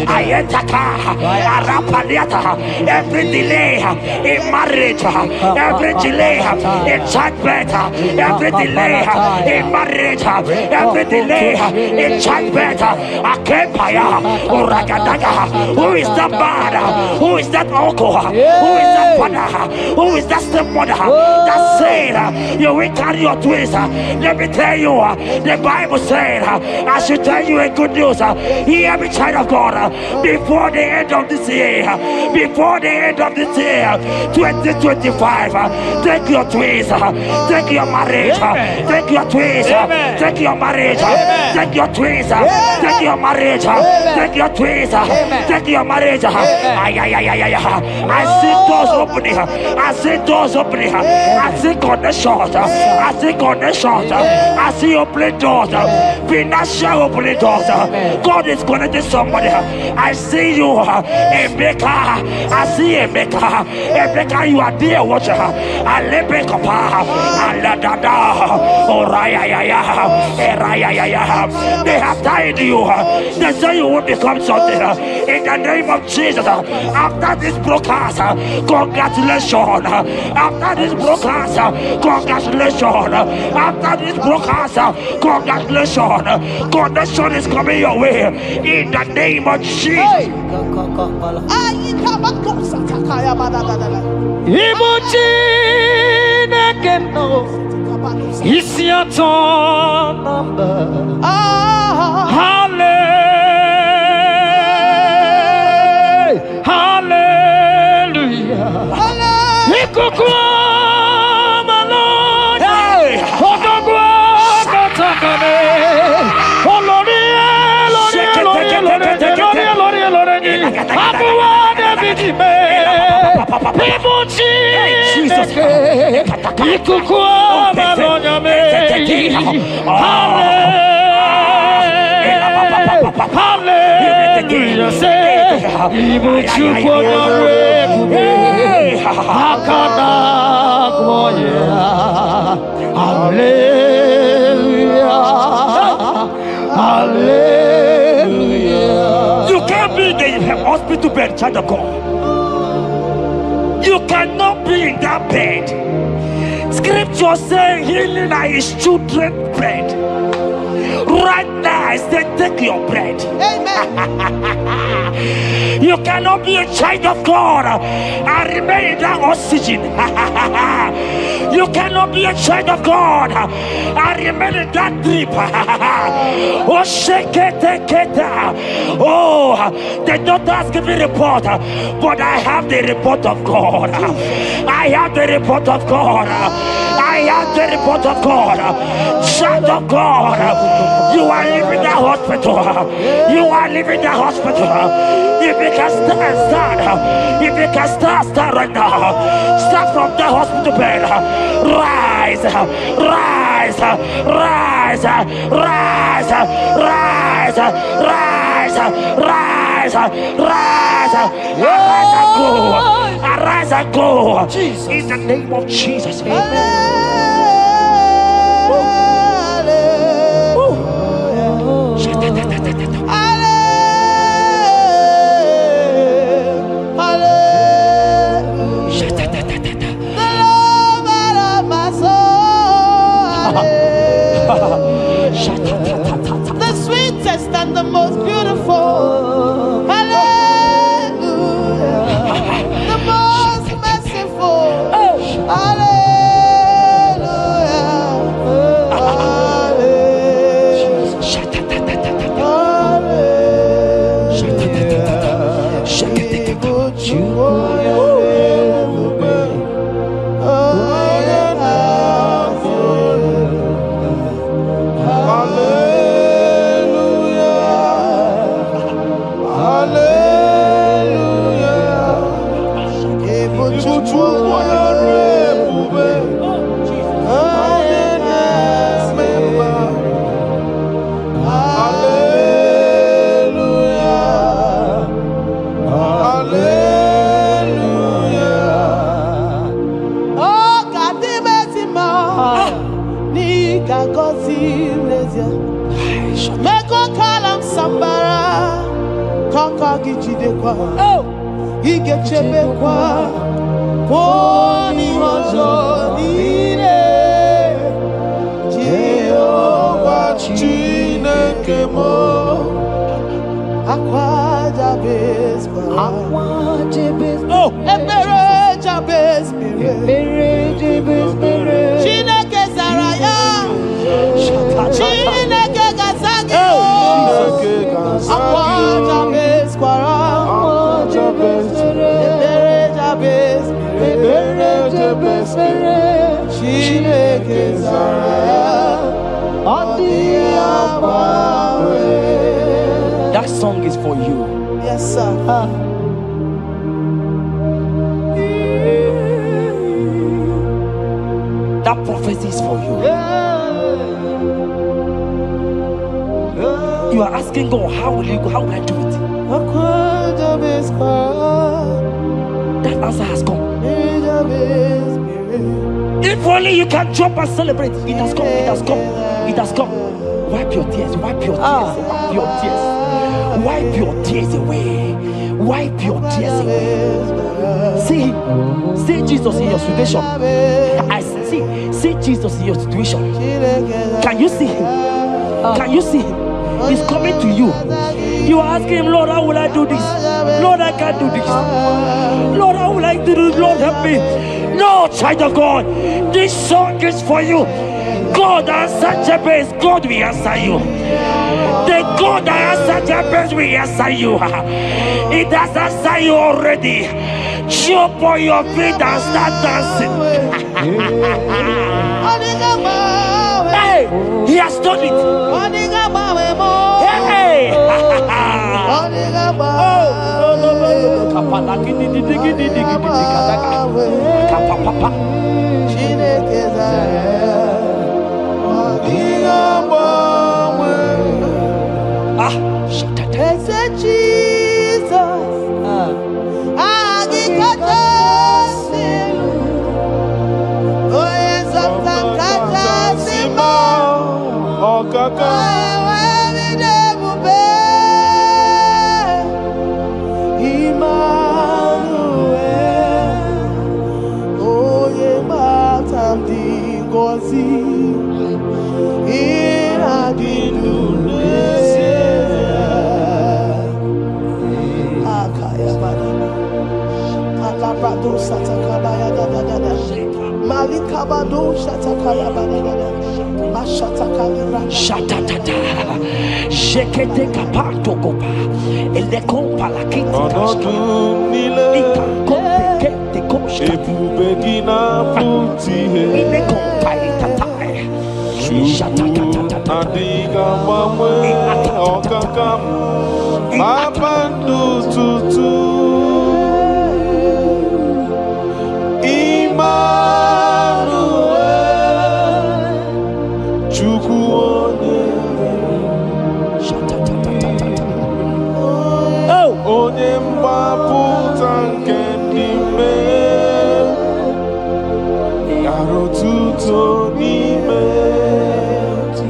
ayetaka, arapaliata, every delay in marriage, every delay in childbirth, every delay in marriage, every delay in childbirth, akempaya, uragadaga. Who is that man? Who is that uncle? Who is that father? Who is that stepmother that said you will carry your twins? Let me tell you, the Bible said, I should tell you a good news. Hear me, child of God, before the end of this year, before the end of this year, 2025, take your twins, take your marriage, take your twins, take your marriage, take your twins, take your marriage, take your twins, take your marriage. I see doors opening, I see doors opening, I see connections, I see connections, I see opening doors, financial opening doors. God is connecting somebody. I see you, Emeka. I see Emeka. Emeka, you are there, watcher. I let me come. They have tied you. They say you will become something. In the name of Jesus, after this broadcast, congratulations. After this broadcast, congratulations. After this broadcast, congratulations. Connection is coming your way. In the name of Jesus. It's your turn number. Hallelujah. Hallelujah. You can't be in the hospital bed, child of God. You cannot be in that bed. Scripture saying healing are his children's bread. Right now, I say take your bread. Amen. You cannot be a child of God and remain in that oxygen. You cannot be a child of God and remain in that drip. Oh, shake it. Oh, the doctors give me a report, but I have the report of God. I have the report of God. I have the report of God. Child of God, you are leaving the hospital. You are leaving the hospital. If you can stand, if you can stand right now, start from the hospital bed. Rise, rise, rise, rise, rise, rise, rise, rise, arise and go, arise and go. In the name of Jesus. Amen. The sweetest and the most beautiful. Hallelujah. The most merciful. igijidekwa igechebekwa poni ọzọ niile Jehova Chineke mo akwa Jabez ebere Jabez Chineke zara ya Chineke gazagi akwa Jabez kwara ebere Jabez Chineke zara ya That song is for you. Yes, sir. That prophecy is for you. You are asking God, how will you go? How will I do it? That answer has come. If only you can jump and celebrate. It has come. It has come. It has come. Wipe your tears. Wipe your tears. Wipe your tears. Wipe your tears away. Wipe your tears away. See Jesus in your situation. I see Jesus in your situation. Can you see him? Can you see him? He's coming to you. You are asking him, Lord, how will I do this? Lord, I can't do this. Lord, how will I do this? Lord, help me. No, child of God, this song is for you. God answered Jabez, God will answer you. The God that answered Jabez will answer you. It has answered you already. Jump on your feet and start dancing. Hey, he has done it. Hey. Shatatata, Jekete kapato kopa, ele kompa la kiti kashka, ika kompe kete koshka, ile kompa itatai, shatatata,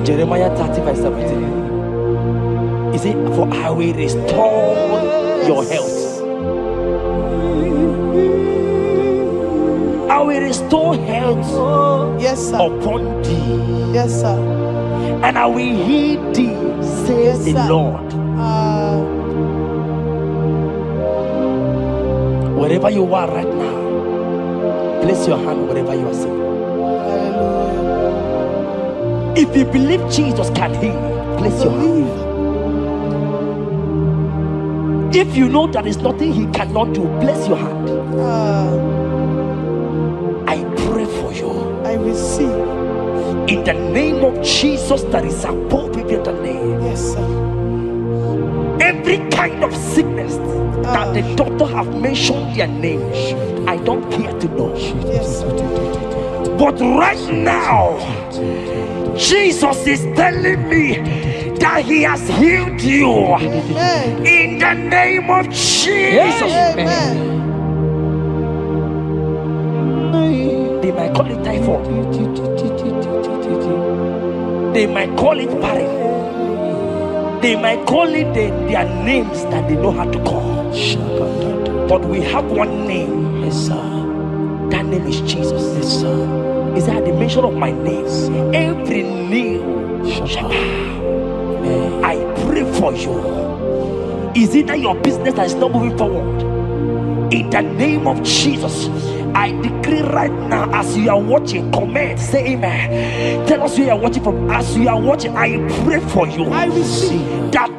Jeremiah 30:17. He said, for I will restore your health. I will restore health, yes, sir, upon thee. Yes, sir. And I will heal thee, says the Lord. Wherever you are right now, place your hand wherever you are sitting. If you believe Jesus can heal, place your hand. If you know there is nothing he cannot do, place your hand. I pray for you. I receive. In the name of Jesus that is above every other name. Yes, sir. Every kind of sickness that the doctor have mentioned their name, I don't care to know. Yes, sir. But right now, Jesus is telling me that he has healed you. Amen. In the name of Jesus. Amen. They might call it typhoid. They might call it barren. They might call it their names that they know how to call. But we have one name. Yes, sir. That name is Jesus. Yes, sir. Is that at the mention of my name, every knee shall bow. I pray for you. Is it that your business that is not moving forward? In the name of Jesus, I decree right now, as you are watching, comment, say amen. Tell us where you are watching from. As you are watching, I pray for you. I receive that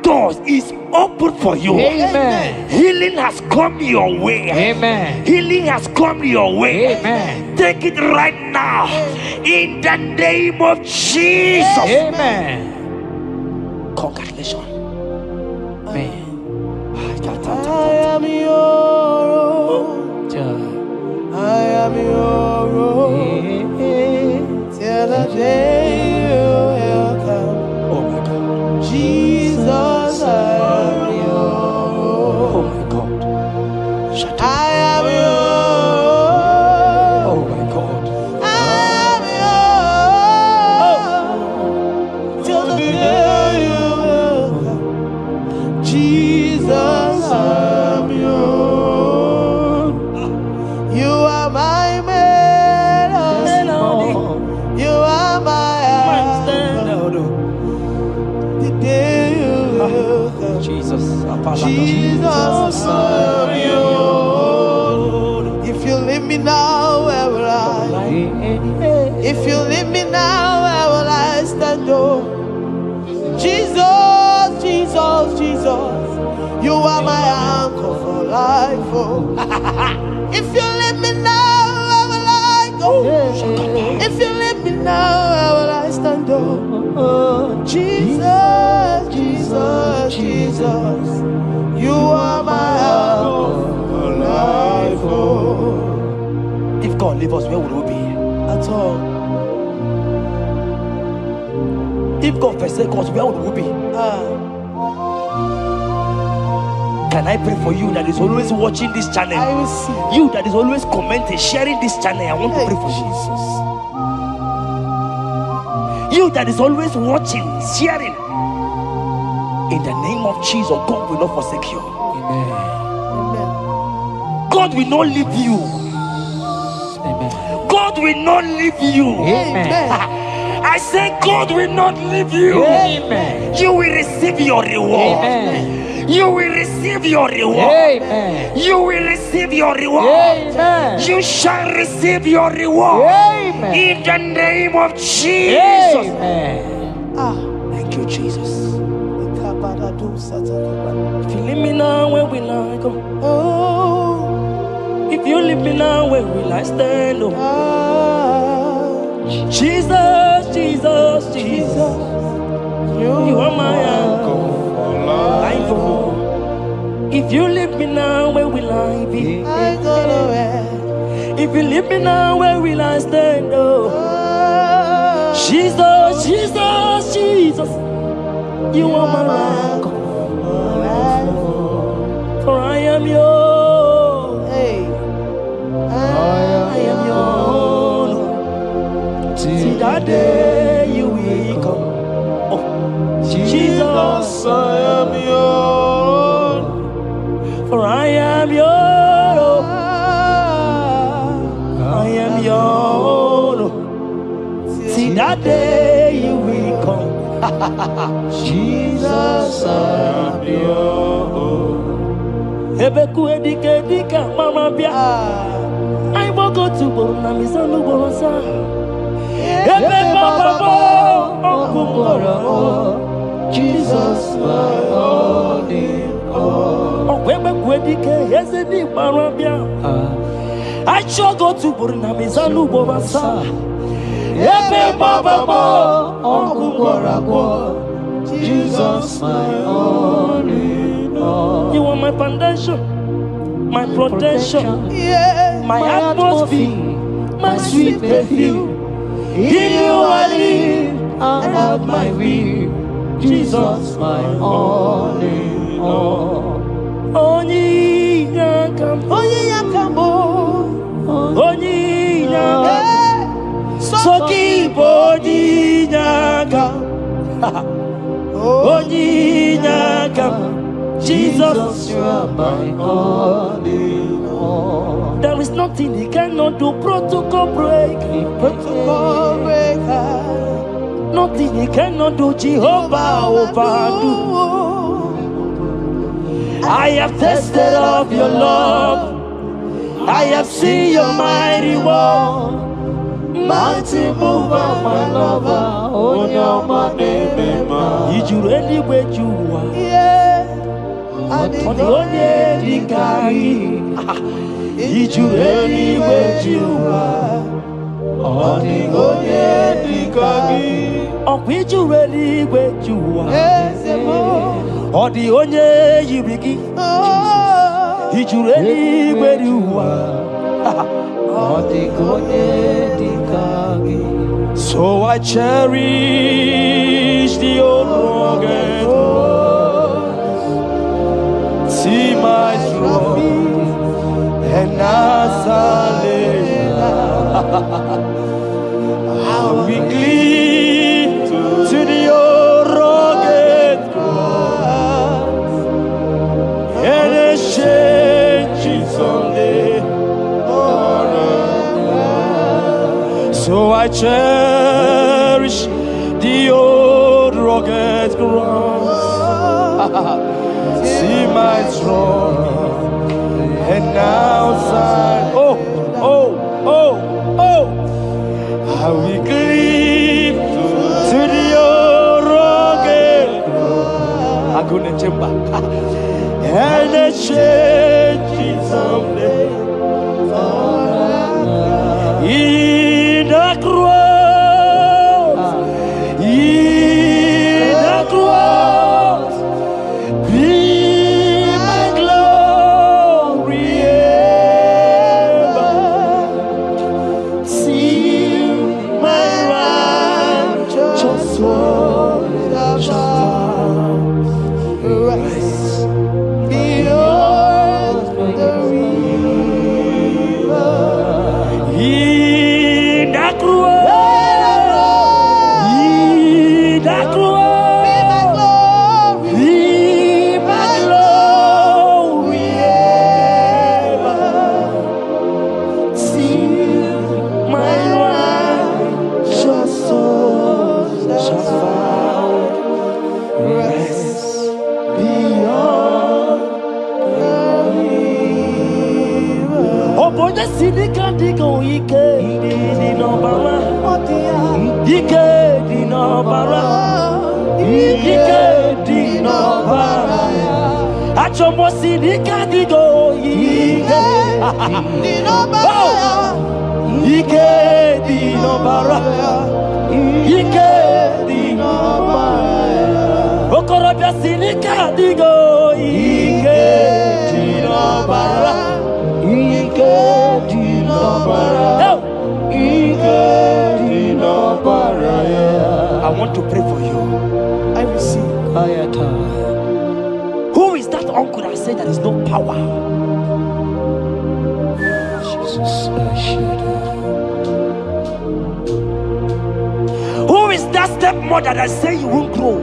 door is open for you. Amen. Healing has come your way. Amen. Healing has come your way. Amen. Take it right now. In the name of Jesus. Amen. Congratulations. Amen. I am your own. I am your own. Till the day you will come. Oh my God. Jesus, I am your Oh own. my God. Shut I up. am your own. Oh my God. I am your own. Till the day you will come. Jesus, I am your own. You are my melody. You are my anthem. The day you will come. Jesus. Jesus, I am your own. If you leave me now, where will I? If you leave me now, where will I stand? Oh, Jesus, Jesus, Jesus, you are my anchor for life. Oh, if you leave me now, where will I go? If you leave me now, where will I stand? Oh, Jesus, Jesus, Jesus, you are my anchor for life. Oh, If God leave us, where would we be? at all. If God forsake us, where would we be? Can I pray for you that is always watching this channel? I receive. You that is always commenting, sharing this channel, I want to pray for you. You that is always watching, sharing. In the name of Jesus, God will not forsake you. Amen. Amen. God will not leave you. Amen. God will not leave you. Amen. I say God will not leave you. Amen. You will receive your reward. Amen. You will receive your reward. Amen. You will receive your reward. Amen. You shall receive your reward. Amen. In the name of Jesus. Amen. Thank you, Jesus. If If you leave me now, where will I go? oh, If you leave me now, where will I stand? Oh, Jesus, Jesus, Jesus. You are my anchor. Life, oh. If you leave me now, where will I be? I go nowhere. If you leave me now, where will I stand? Oh, Jesus, Jesus, Jesus. You are my anchor. For I am yours. Hey, I am yours. See that day you will come. Oh, Jesus, I am yours. for I am yours. I am yours. See that day you will come. Jesus, I am yours. Ebeku edike dika mama bia. I won't go to Borna Misanu Borosa. Ebe Baba Jesus, my only all. Oh, Ebeku edike Yezedi mama bia. I shall go to Borna Misanu Borosa. Ebe Baba Jesus, my only all. You are my foundation, my protection, Yeah, my atmosphere, my sweet perfume. In you I live and have my will. Jesus, my only all. Only yakam, only yakam, so keep only yakam. Jesus, you are my all in all. There is nothing he cannot do. Protocol break. Protocol breaker. Nothing he cannot do. Jehovah overdo. I have tasted of your love. I have seen your mighty work. Mighty mover, my lover. Oh, your money, did you really wait you are? Yeah. On the only carry. Did you really wait you are? On the only carry. Oh, did you really wait you are? On the only you begin. Did you really wait you are? So I cherish the old rugged road. See my trophy and as I lay I'll be gleed to the old rugged cross and exchange it someday. So I cherish the old rugged cross. See my throne, and now I will cleave to the old rugged cross. I couldn't remember. And I change it someday. In the cross, be my glory ever. See my righteous soul rise beyond the river. I want to pray for you. I receive. Who is that uncle that said there is no power? Jesus, who is that stepmother that said you won't grow?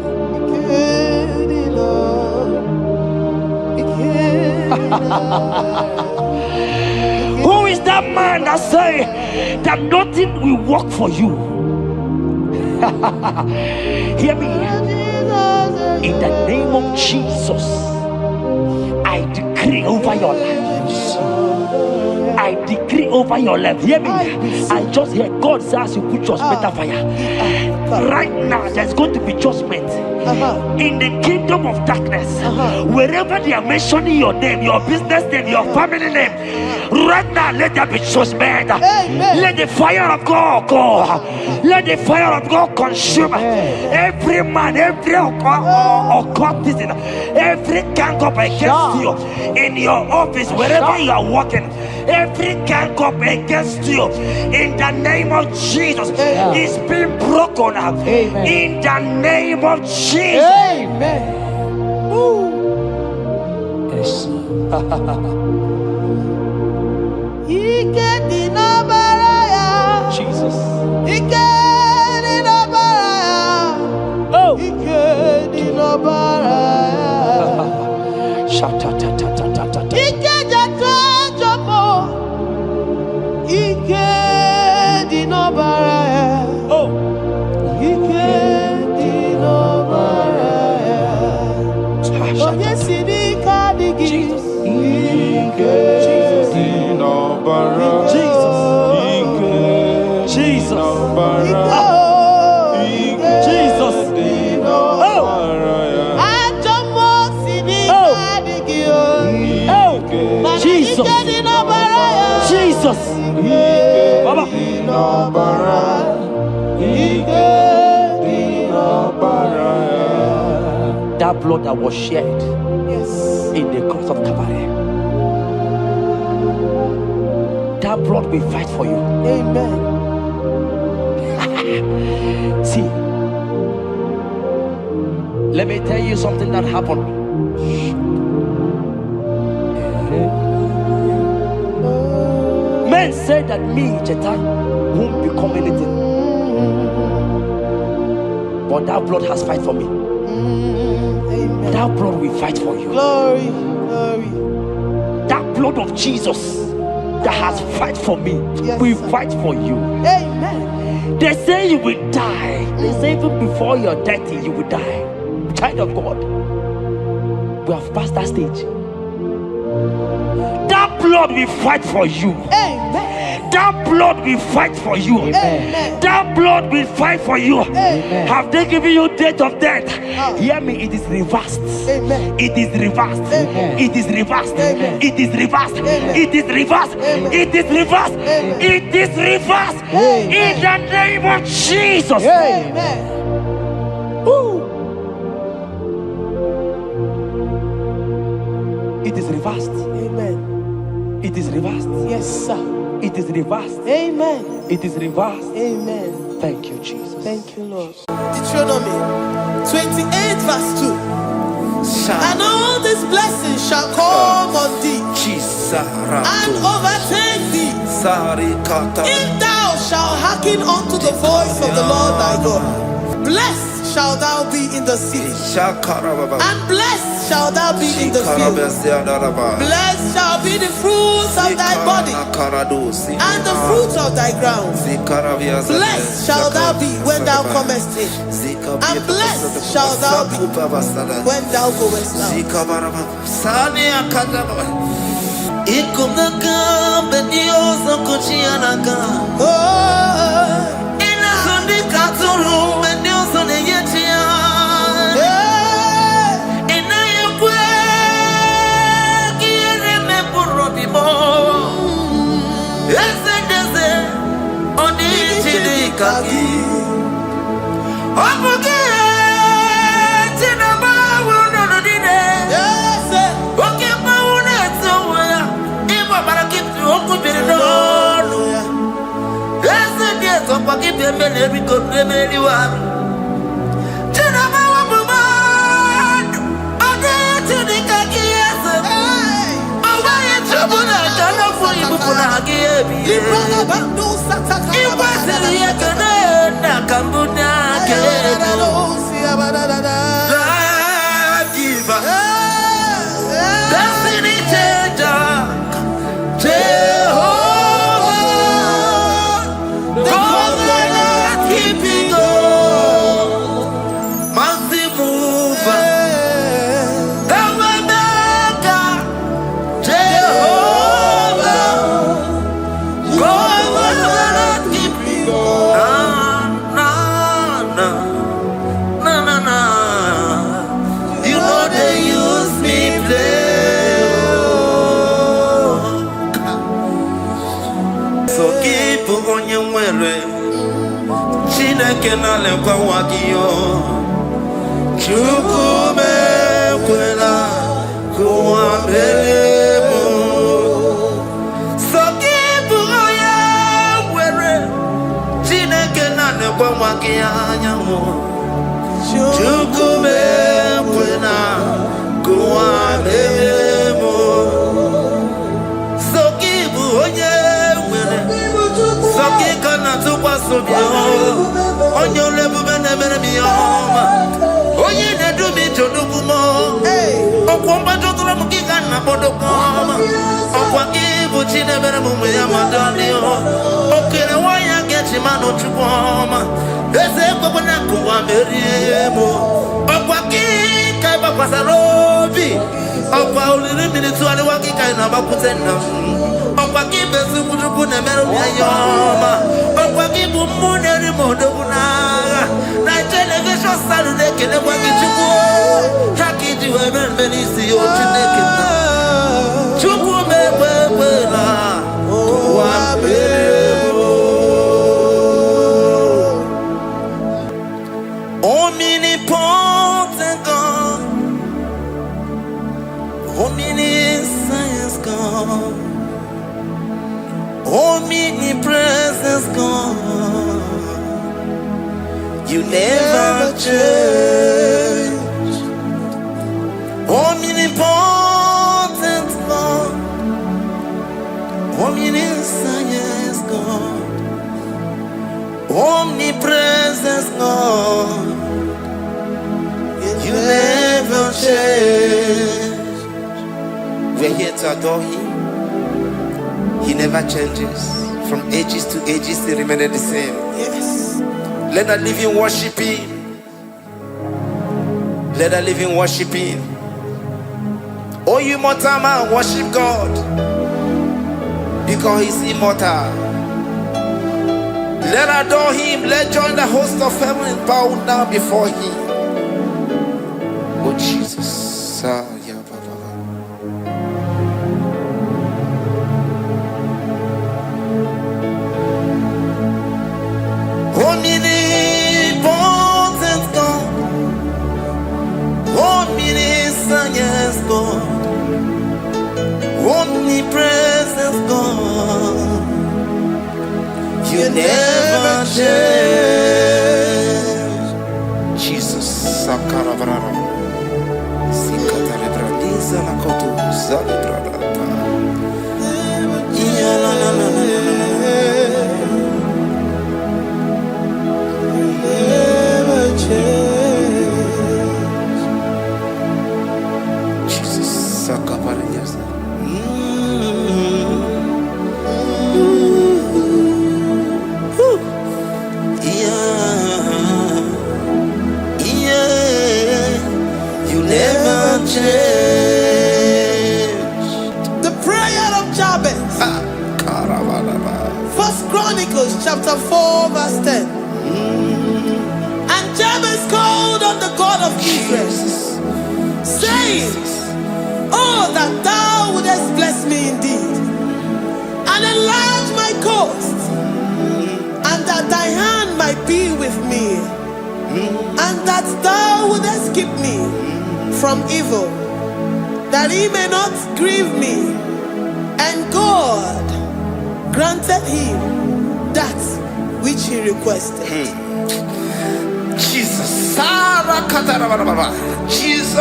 Who is that man that say that nothing will work for you? Hear me. In the name of Jesus, I decree over your life. I decree over your life. Hear me. I just hear God says you put your better fire. Right now, there's going to be judgment in the kingdom of darkness. Wherever they are mentioning your name, your business name, your family name, right now, let there be judgment. Let the fire of God go. Let the fire of God consume every man, every occultism, every gang up against you in your office, wherever you are working. Every gang up against you in the name of Jesus is being broken up. In the name of Jesus. Amen. Yes. Jesus. Oh. That blood that was shed in the cross of Calvary, that blood will fight for you. Amen. See, let me tell you something that happened. Men said that me, Jetta, won't become anything. But that blood has fight for me. Amen. That blood will fight for you. Glory, glory. That blood of Jesus that has fight for me will fight for you. Amen. They say you will die. They say even before you're 30, you will die. Child of God, we have passed that stage. That blood will fight for you. Amen. That blood will fight for you. Amen. That blood will fight for you. Amen. Have they given you date of death? Hear me, it is reversed. Amen. It is reversed. Amen. It is reversed. Amen. It is reversed. Amen. It is reversed. Amen. It is reversed. Amen. It is reversed. Amen. In the name of Jesus. Amen. Ooh. It is reversed. Amen. It is reversed. Yes, sir. It is reversed. Amen. It is reversed. Amen. Thank you, Jesus. Thank you, Lord. Deuteronomy 28 verse 2. And all these blessings shall come on thee and overtake thee if thou shalt hearken unto the voice of the Lord thy God. Blessed shalt thou be in the city, and blessed shalt thou be in the field. Blessed shall be the fruits of thy body, and the fruits of thy ground. Blessed shalt thou be when thou comest in, and blessed shalt thou be when thou goest out. On your level, never move ya madani o. Okay, na why I get him no chupoma. Ese kokona kuwa meriemo. Okwa ki kai ba kwasarobi. Okwa uliri minutu ani waki kai na bakutena. Okwa ki besu kuduku na meru ya yoma. Okwa ki bumune rimodo kunaga. Na television Saturday kele waki chuku. Haki diwe benisi yo chinekena. Chuku mewe na. Omnipotent God, omniscience God, omnipresence God, you never change. Omnipotent God, omniscience God, omnipresence God, you never change. We're here to adore Him. He never changes. From ages to ages, He remains the same. Yes. Let us live in worship Him. Let us live in worship Him. Oh, you mortal man, worship God. Because He's immortal. Let us adore Him. Let's join the host of heaven and bow down before Him. Oh Jesus. Yeah, Baba. Omnipotent God, omniscience God, omnipresence God, you never change. Jesus. Sakarabrara. Sikatalebradiza na kotu zalibradata. Yeah, la, la, la, la, la, la. Never change. Jesus, Sakaparias. The prayer of Jabez. First Chronicles chapter 4 verse 10. And Jabez called on the God of Israel, saying, oh, that thou wouldest bless me indeed, and enlarge my coast, and that thy hand might be with me, and that thou wouldest keep me from evil, that he may not grieve me. And God granted him that which he requested. Jesus. Jesus.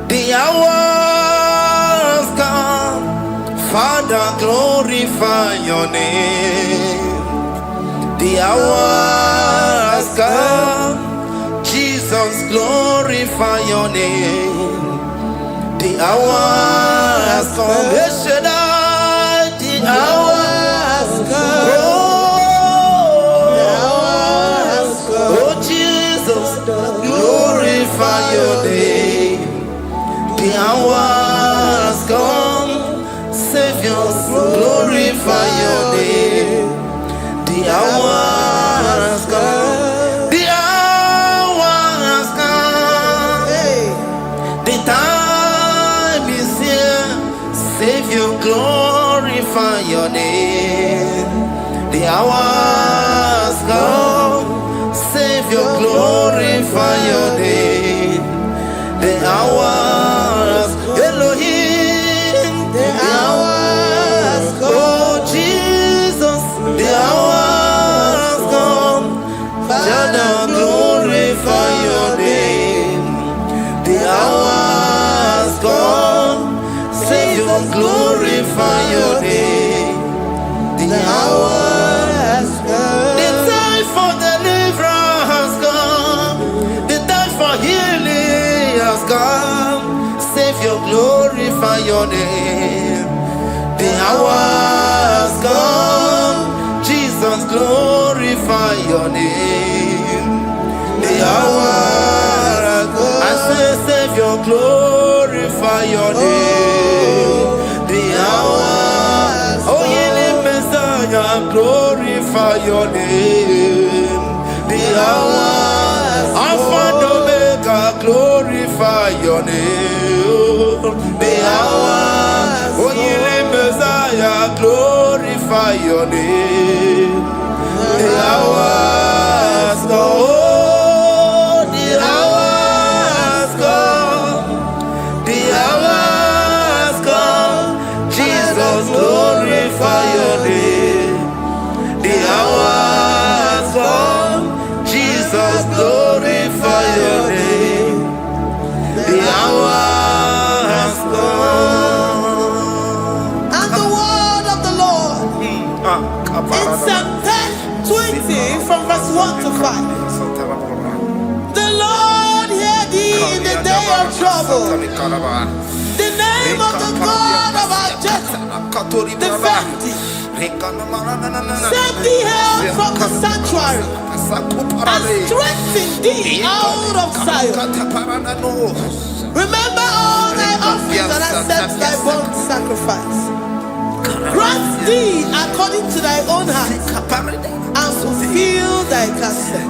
The hours come, Father, glorify your name. The hours come, Jesus, glorify your name. The hours come, the hours come. Oh, Jesus, glorify your name. The hours come, Savior, glorify your name. The hours come, the hours come. The time is here, Savior, glorify your name. The hours come, Savior, glorify your name. The hours, Elohim, the hours, oh Jesus, the hours come, Father, glorify your name. The hours come, Savior, Jesus, glorify your name. The hour has come. The time for deliverance has come. The time for healing has come. Savior, glorify your name. The hour has come. Jesus, glorify your name. The hour has come. I say, Savior, glorify your name. The hour. Oh, Messiah, glorify your name. The hour. Alpha and Omega, glorify your name. The hour. Oh, Messiah, glorify your name. The hour has come. The hour has come. The hour has come. Jesus, glorify your name. The hour has come. Jesus, glorify your name. The hour has come. And the word of the Lord in Psalm 10:20 from verse 1 to 5. The Lord hear thee in the day of trouble. The name of the God of our Jacob defend thee. Send thee help from the sanctuary and strengthen thee out of Zion. Remember all thy offerings and accept thy burnt sacrifice. Grant thee according to thy own heart and fulfill thy counsel.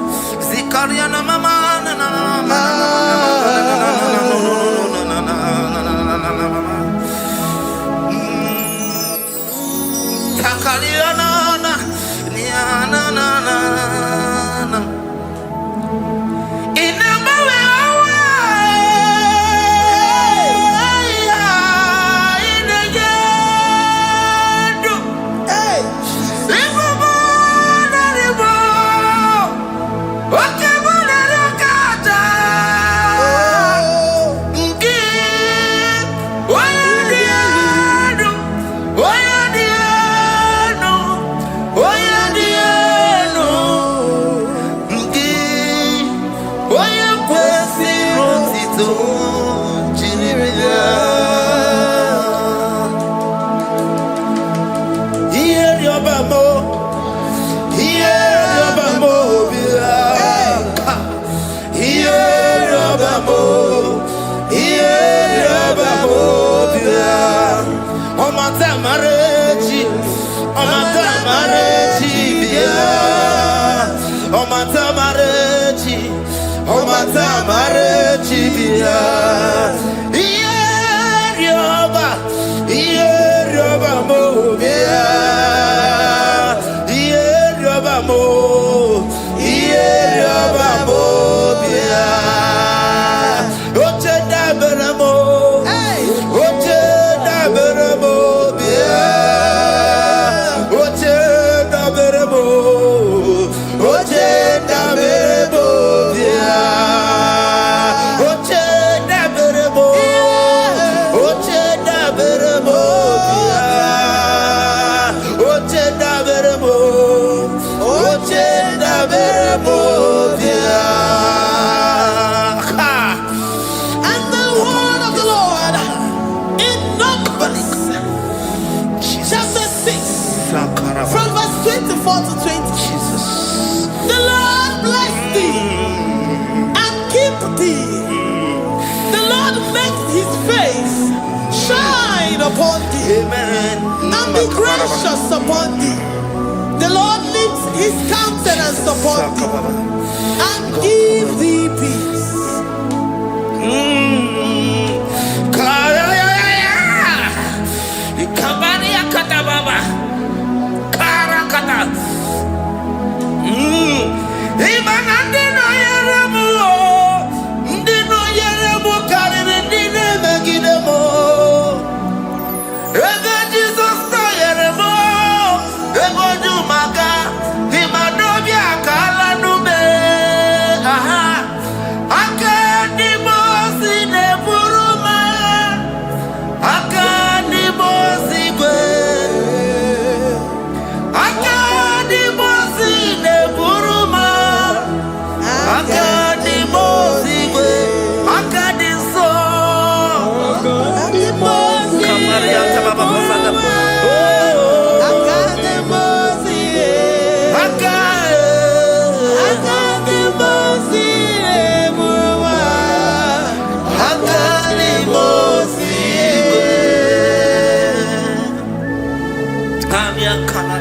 Gracious upon thee. The Lord lifts his countenance upon thee and give thee peace.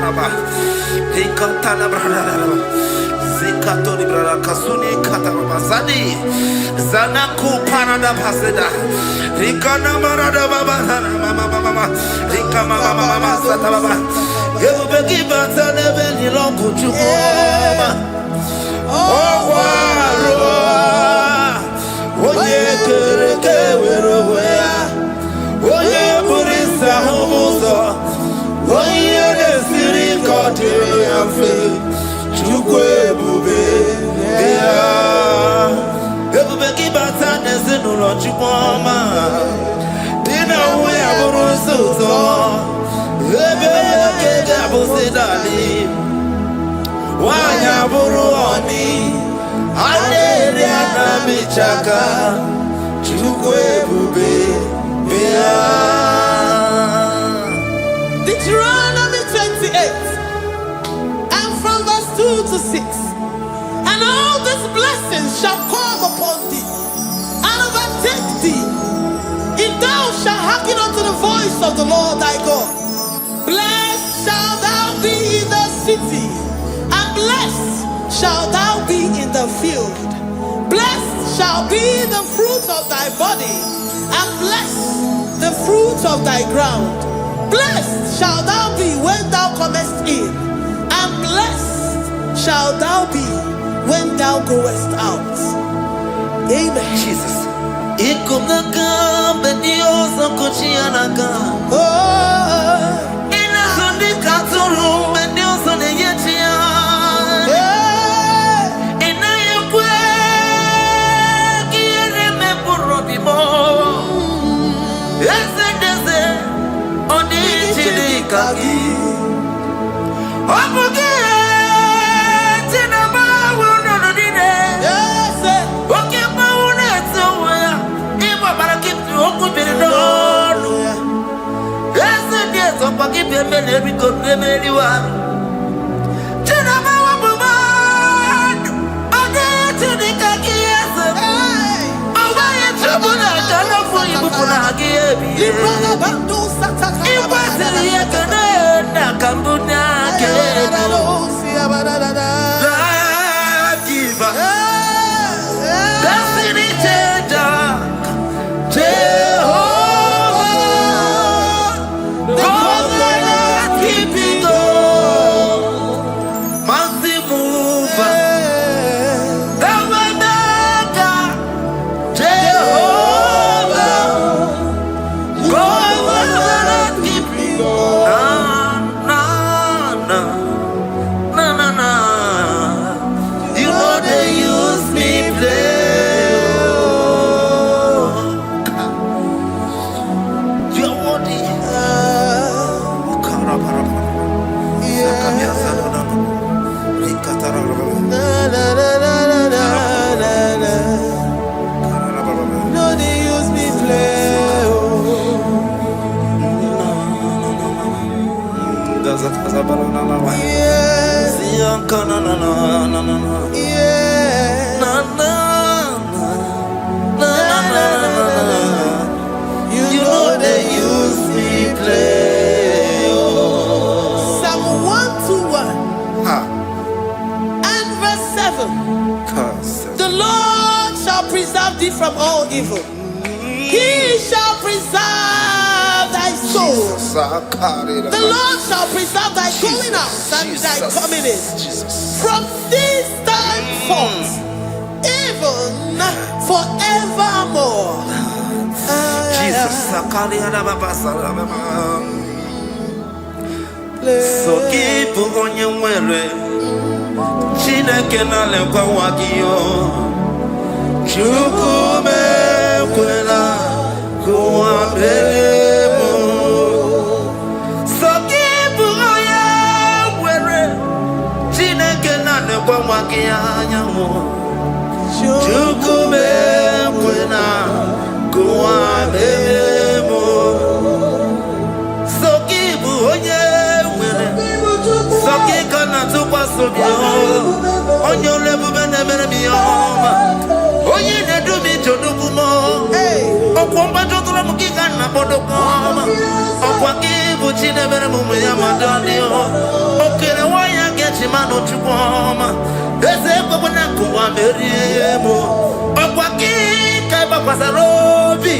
Kanaba, Hikatana Brada, Zikatori Brada, Kasuni Kataba, Zadi, Zanaku Panada Paseda, Rikana Marada Baba, Mama, Rikama Mama Satababa, Yubeki Batana Beni Longu Chukoma, Oh, Oye Kereke Weroya, Oye Burisa Homosa, Oye Nesiri Kote Afe, Chukwe Bube, Ebubeki Batana Zenuro Chukoma, Dina Wea Burusuto, Ebeke Jabusidali, Wanya Buruoni. Aleria Bichaka Chukwe Bube Deuteronomy 28 and from verse 2 to 6. And all these blessings shall come upon thee and overtake thee if thou shalt hearken unto the voice of the Lord thy God. Blessed shalt thou be in the city, and blessed shall thou be in the field. Blessed shall be the fruit of thy body, and blessed the fruit of thy ground. Blessed shall thou be when thou comest in, and blessed shall thou be when thou goest out. Amen. Jesus. From all evil, he shall preserve thy soul. The Lord shall preserve thy going out and thy coming in from this time forth, even forevermore. Jesus. So keep on your way. Chineke na lekwa wakio. Chukume kwela kuambelemo Sokibu oya were Chineke na nekwa wakia nyamo Chukume kwela kuambelemo Sokibu oya were Sokika na tukwa sobio Onyo lebu bene bene biyoma Oye ne do me to do kumo. Okwamba to tula mukika na bodo koma. Okwaki Puchine Benamu Yamadani. Okay, why I get him out of Chupoma? There's a Bonaku, I'm very able. Okwaki, Kaiba Pasarobi.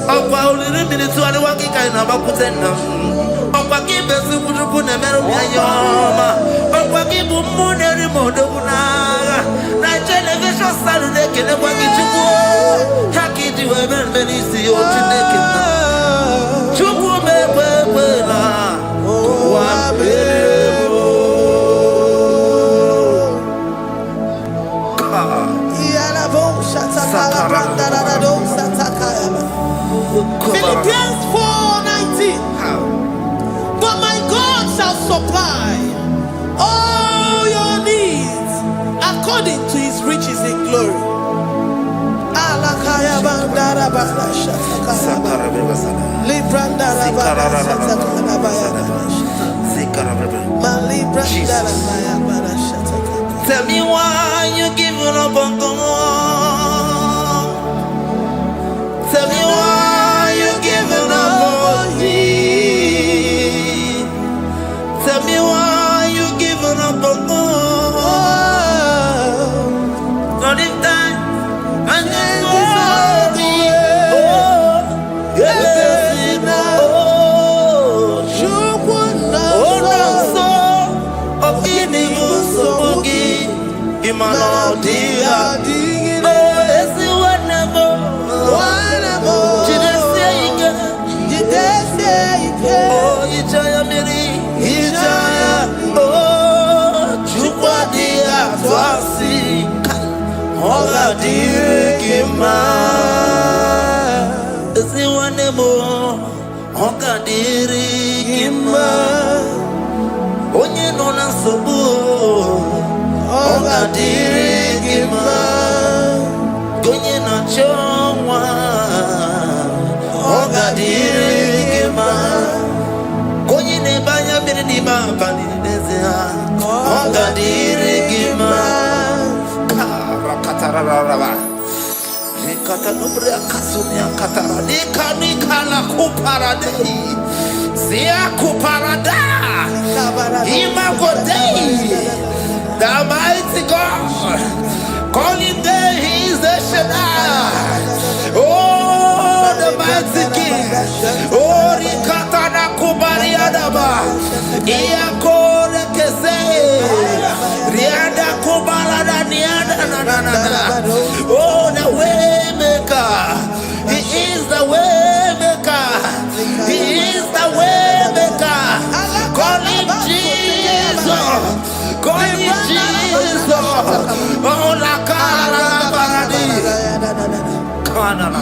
Okwa minutes to Alawaki Kainaba Putena. Okwaki Besupuna Meroyama. Okwaki Bumuneri Modona. Nigeria Vision Saturday can never get to go. Haki to heaven, many see you today. Chukume Webela. Philippians 4:19. But my God shall supply all your needs according to his riches in glory. Tell me why you giving up on God. Tell me why you giving up on me. Tell me why you giving up on God. Not in time and then worry. Oh, yes, oh, so of inimuso bogi imanodia. Oga dirigima, si wanemo. Oga dirigima, onye nona sobu. Oga dirigima, gonye na chomwa. Oga dirigima, gonye ne banya birinima bani nezea. Oga dirigima. Nikata nubria kasumia katara nikala kuparadei sia kuparada imagodei. The mighty God, calling there he is the Shaddai. Oh, the mighty King. Oh, nikata na kubariadaba iakore kese riada kubalada niada na. Oh, the way maker. He is the way maker. He is the way maker. Call him Jesus. Call him Jesus. Oh, la cara baradi. Kana na.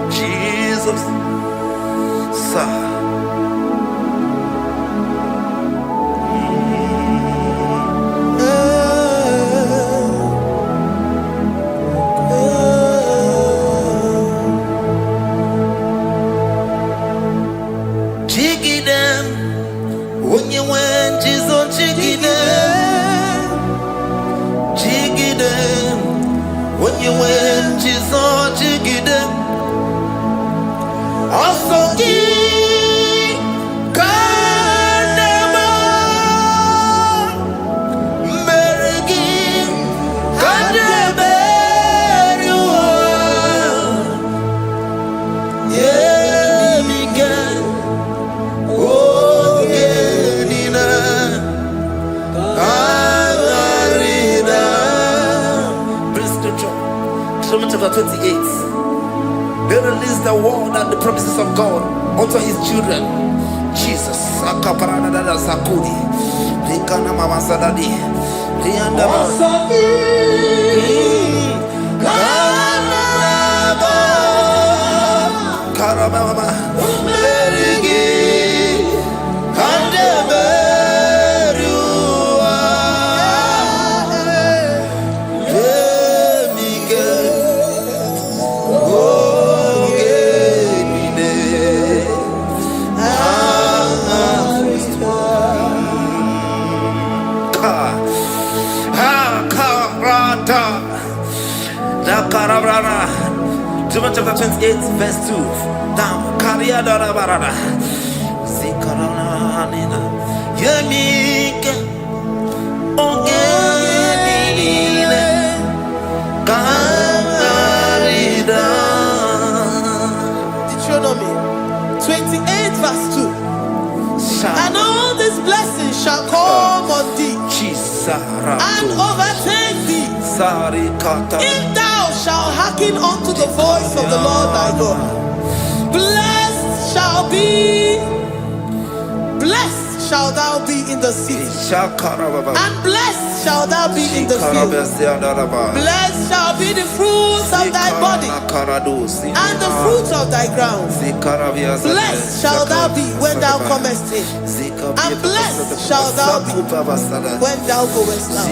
Jesus. Sa. You win, Jesus, jiggy them. Also, chapter 28. They release the word and the promises of God unto his children. Jesus. Sakudi. Rikana mama sadadi. Rianda Karababa. Deuteronomy chapter 28, verse 2. Down. Karia dara barada. Zikarana nina. Yemika. Ongenine. Karida. Deuteronomy 28, verse 2. And all these blessings shall come on thee and overtake thee if thou shalt hearken unto the voice of the Lord thy God. Blessed shall thou be in the city, and blessed shall thou be in the field. Blessed shall be the fruits of thy body and the fruits of thy ground. Blessed shall thou be when thou comest in, and blessed shall thou be when thou goest out.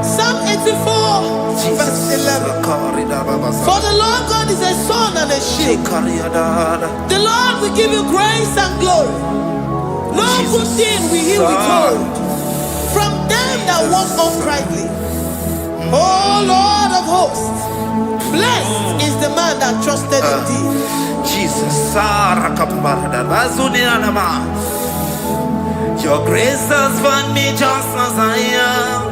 Psalm 84, verse 11. For the Lord God is a sun and a shield. The Lord will give you grace and glory. No good thing will he withhold from them that walk uprightly. O Lord of hosts, blessed is the man that trusted in thee. Jesus, your grace has found me just as I am.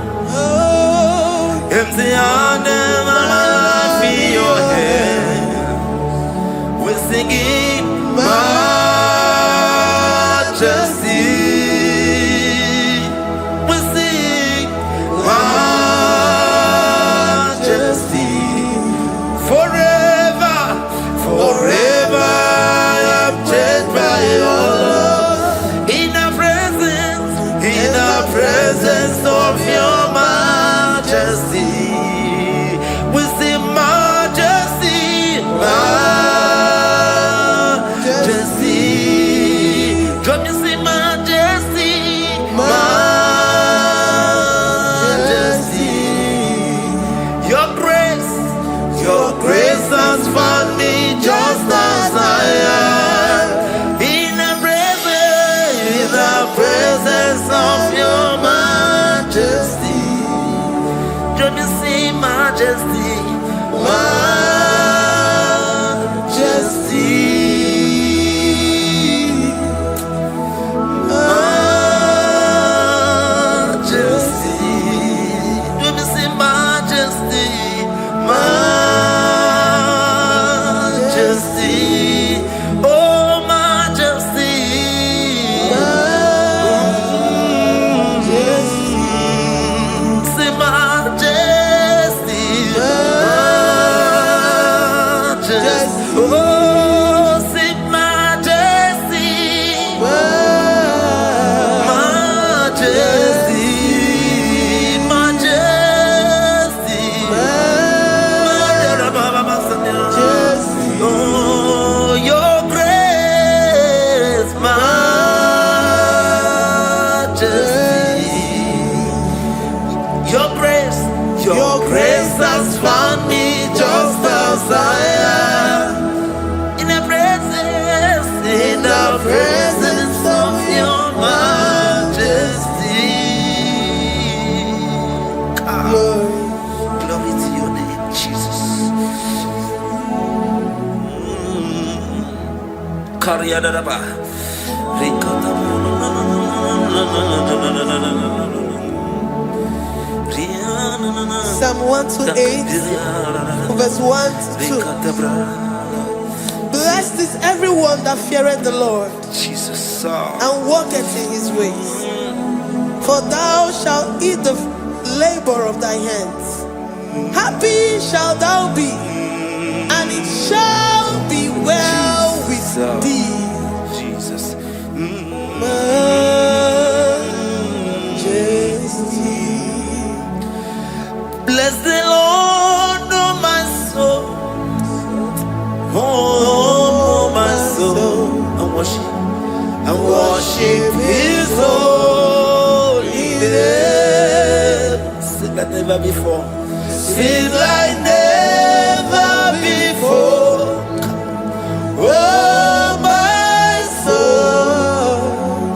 Empty handed, my life in your hand. We're singing majesty. We sing majesty. Forever, forever I'm changed by your love. In the presence of your majesty, we see majesty, majesty. Don't you see majesty, majesty? Your grace has found me just as I am. In the presence of your majesty, don't you see majesty, majesty, majesty, don't you see majesty, majesty, oh majesty. Your grace has found me just as I am. In the presence of your majesty. Glory to your name, Jesus. Psalm 128, verse 1 to 2. Blessed is everyone that feareth the Lord, Jesus, and walketh in his ways. For thou shalt eat the labor of thy hands. Happy shalt thou be, and it shall be well with thee. Jesus. Majesty. Bless the Lord, oh my soul. Oh, my soul. And worship his holy name. Sing like never before. Sing like never before. Oh, my soul.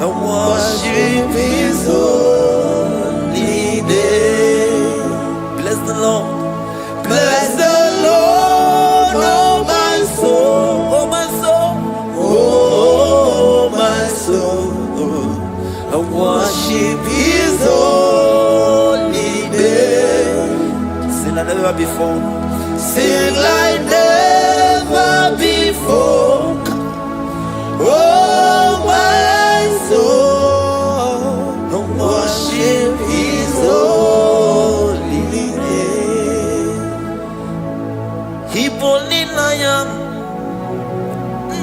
And worship his holy name. Bless the Lord. Bless the Lord, oh my soul, oh my soul, oh my soul. I worship his holy name. Sing like never before. Sing like never before. Oh my soul, I worship his holy name. Hipoli nayam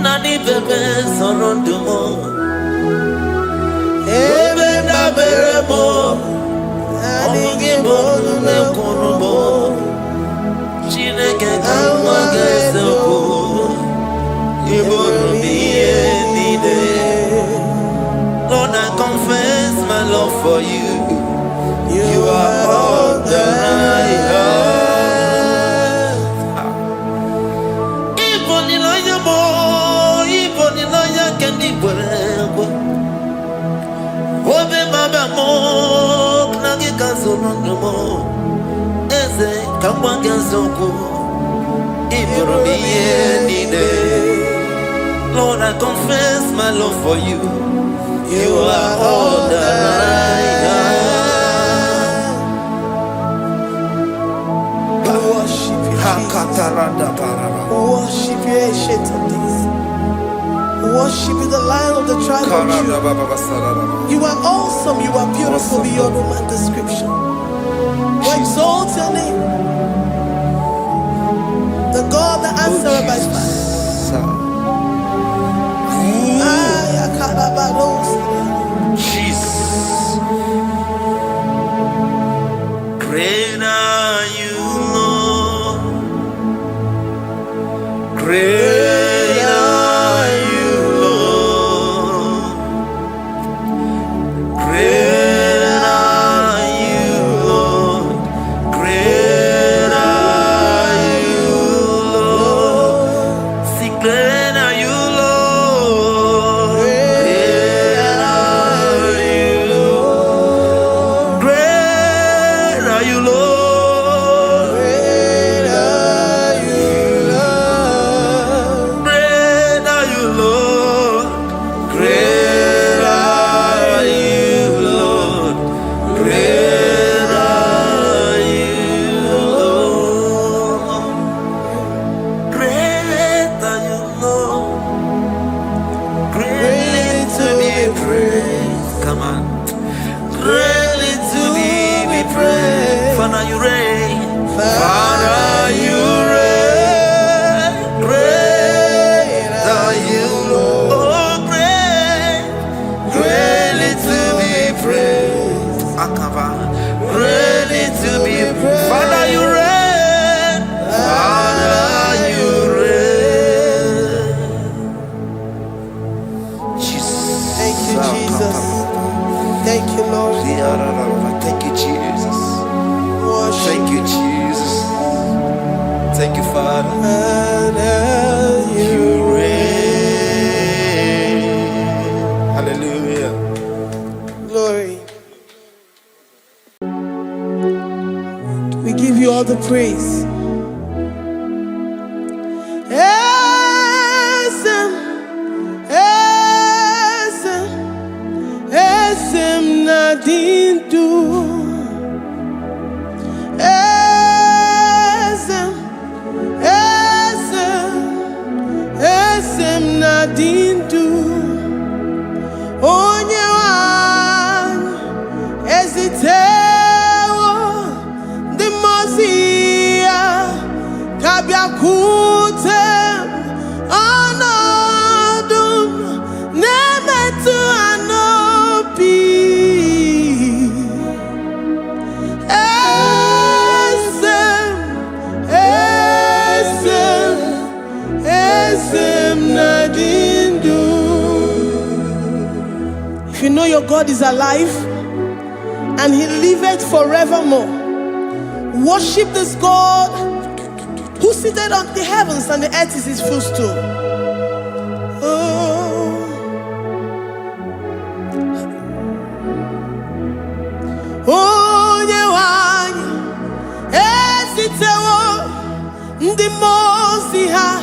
nani bebe sorondumo ebe na beremo omugi bonu ne kunumo chineke kama geseko ibonu miye nide. Lord, I confess my love for you. You are all that I have. Lord, I confess my love for you. You are all that I have. Worship you, Jesus. Worship you, ancient of days. Worship you, the Lion of the tribe of Judah. You are awesome. You are beautiful beyond human description. We exalt your name, the God that answered by fire. Jesus. Great are you, Lord. Great are you, Lord. Great are you, Lord. Great are you, Lord. Sing great are you, Lord. Great are you, Lord. Great are you, Lord. Great are you, Lord. Great are you, Lord. Great are you, Lord. Great are you, Lord. Great are you, Lord. Greatly to be praised. Come on. Greatly to be praised. Father, you reign. Father, you reign. Great are you, Lord. Oh, great. Greatly to be praised. Akaba. Greatly to be praised. Father, you reign. Father, you reign. Jesus. Thank you, Jesus. Thank you, Lord. Thank you, Jesus. Worship Thank you, Thank you, Father. And You reign. Hallelujah. Glory. We give you all the praise. Esem nadindu. Esem nadindu. Onyewan ezitewo dimozia kabiakute anadum nemetu anopi esem nadindu. If you know your God is alive and he liveth forevermore, worship this God who seated on the heavens and the earth is his footstool. Oh, Nyewani, esitewo ndi mozi ha,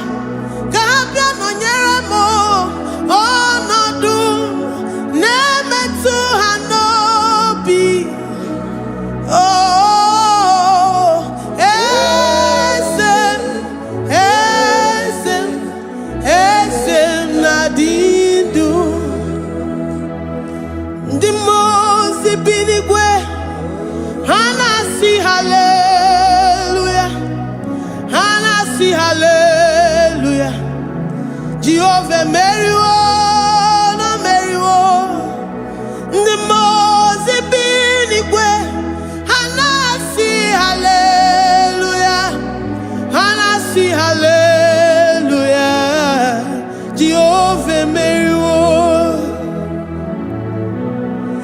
kabia no nyeremo, onodu nemetu hanobi. Oh, esem nadindu. Ndi mozi binigwe, hanasi hallelujah, hanasi hallelujah. Jehovah meriwo, no meriwo. Ndi mozi binigwe, hanasi hallelujah, hanasi hallelujah. Jehovah meriwo.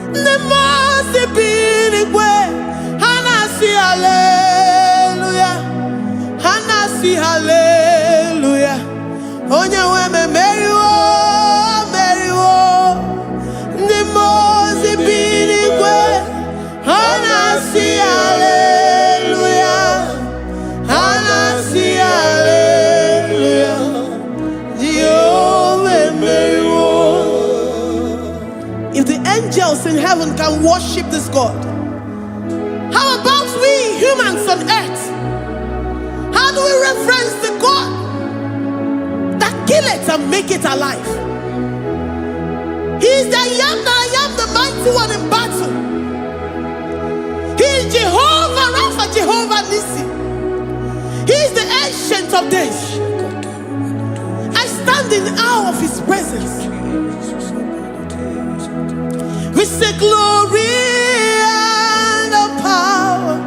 Ndi mozi binigwe, hanasi hallelujah, hanasi hallelujah. Onye weme meriwo, meriwo. Ndi mozi binigwe, hanasi hallelujah, hanasi hallelujah. Jehovah meriwo. If the angels in heaven can worship this God, how about we humans on earth? How do we reference the God that kill it and make it alive? He is the I am, the mighty one in battle. He is Jehovah Rapha, Jehovah Nissi. He is the ancient of days. I stand in awe of his presence. We say glory and the power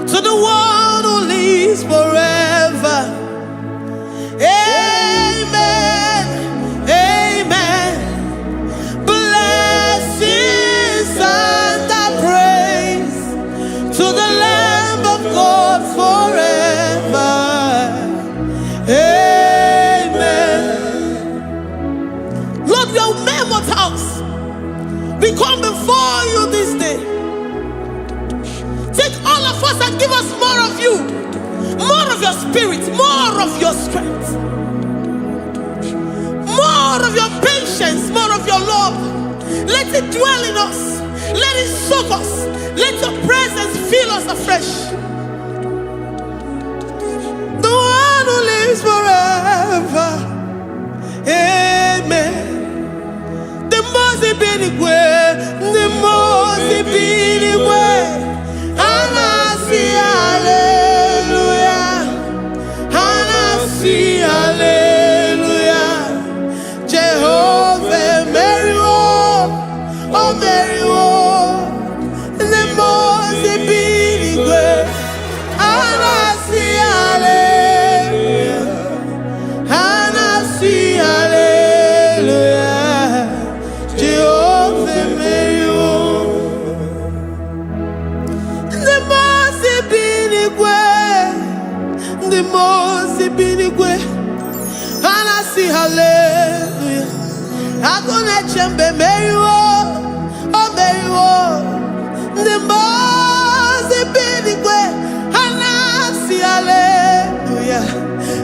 to the one who lives forever. Amen, amen. Blessings and the praise to the Lamb of God forever. Amen. Lord, your mammoth house, we come before you this day. Take all of us and give us more of you, more of your spirit, more of your strength, more of your patience, more of your love. Let it dwell in us. Let it soak us. Let your presence fill us afresh. The one who lives forever. Amen. The most benigwe, the most benigwe. Hanasi hallelujah, hanasi hallelujah. Jehovah meriwo, oh meriwo. The most benigwe, hanasi hallelujah, hanasi hallelujah. Jehovah meriwo. The the most binigwe. And I see hallelujah. I gonna chambe meriwo, oh meriwo. The most binigwe. And I see hallelujah.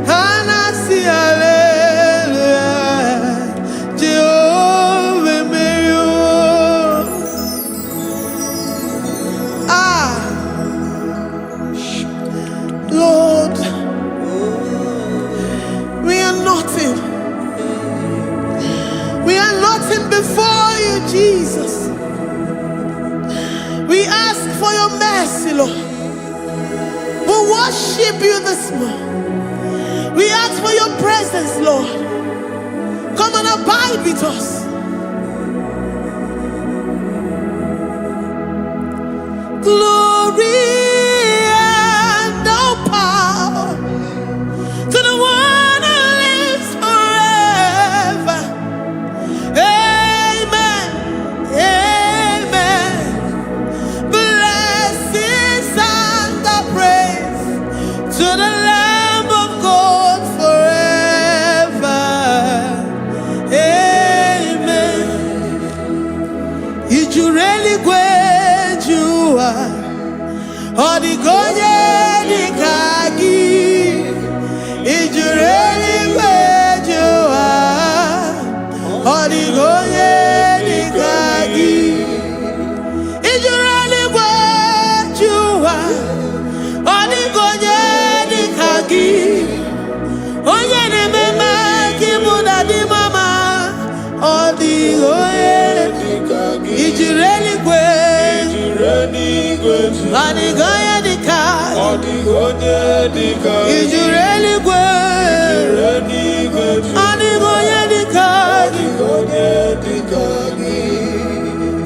And I see hallelujah. Jehovah meriwo. Lord, we are nothing. We are nothing before you, Jesus. We ask for your mercy, Lord. We worship you this morning. We ask for your presence, Lord. Come and abide with us. Glory.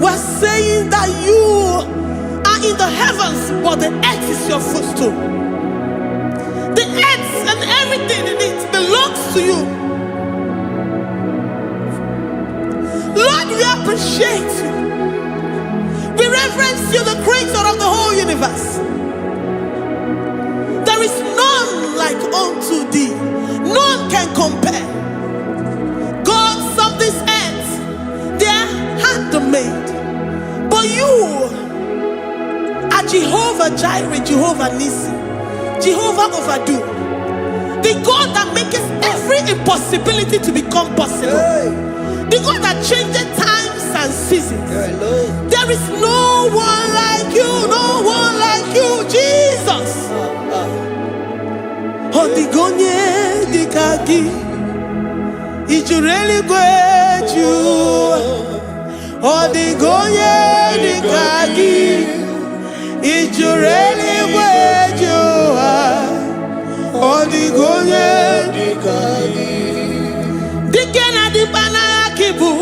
We're saying that you are in the heavens, but the earth is your footstool. The earth and everything in it belongs to you. Lord, we appreciate you. We reverence you, the creator of the whole universe. There is none like unto thee. None can compare. Gods of this earth, they are handmade. But you are Jehovah Jireh, Jehovah Nissi, Jehovah Overdo. The God that makes every impossibility to become possible. The God that changes times and seasons. There is no one like you, no one like you, Jesus. Odigonye dikagi, ijureli gweju. Odigonye dikagi, ijureli gweju. Odigonye dikagi. Dikena dipana kibu,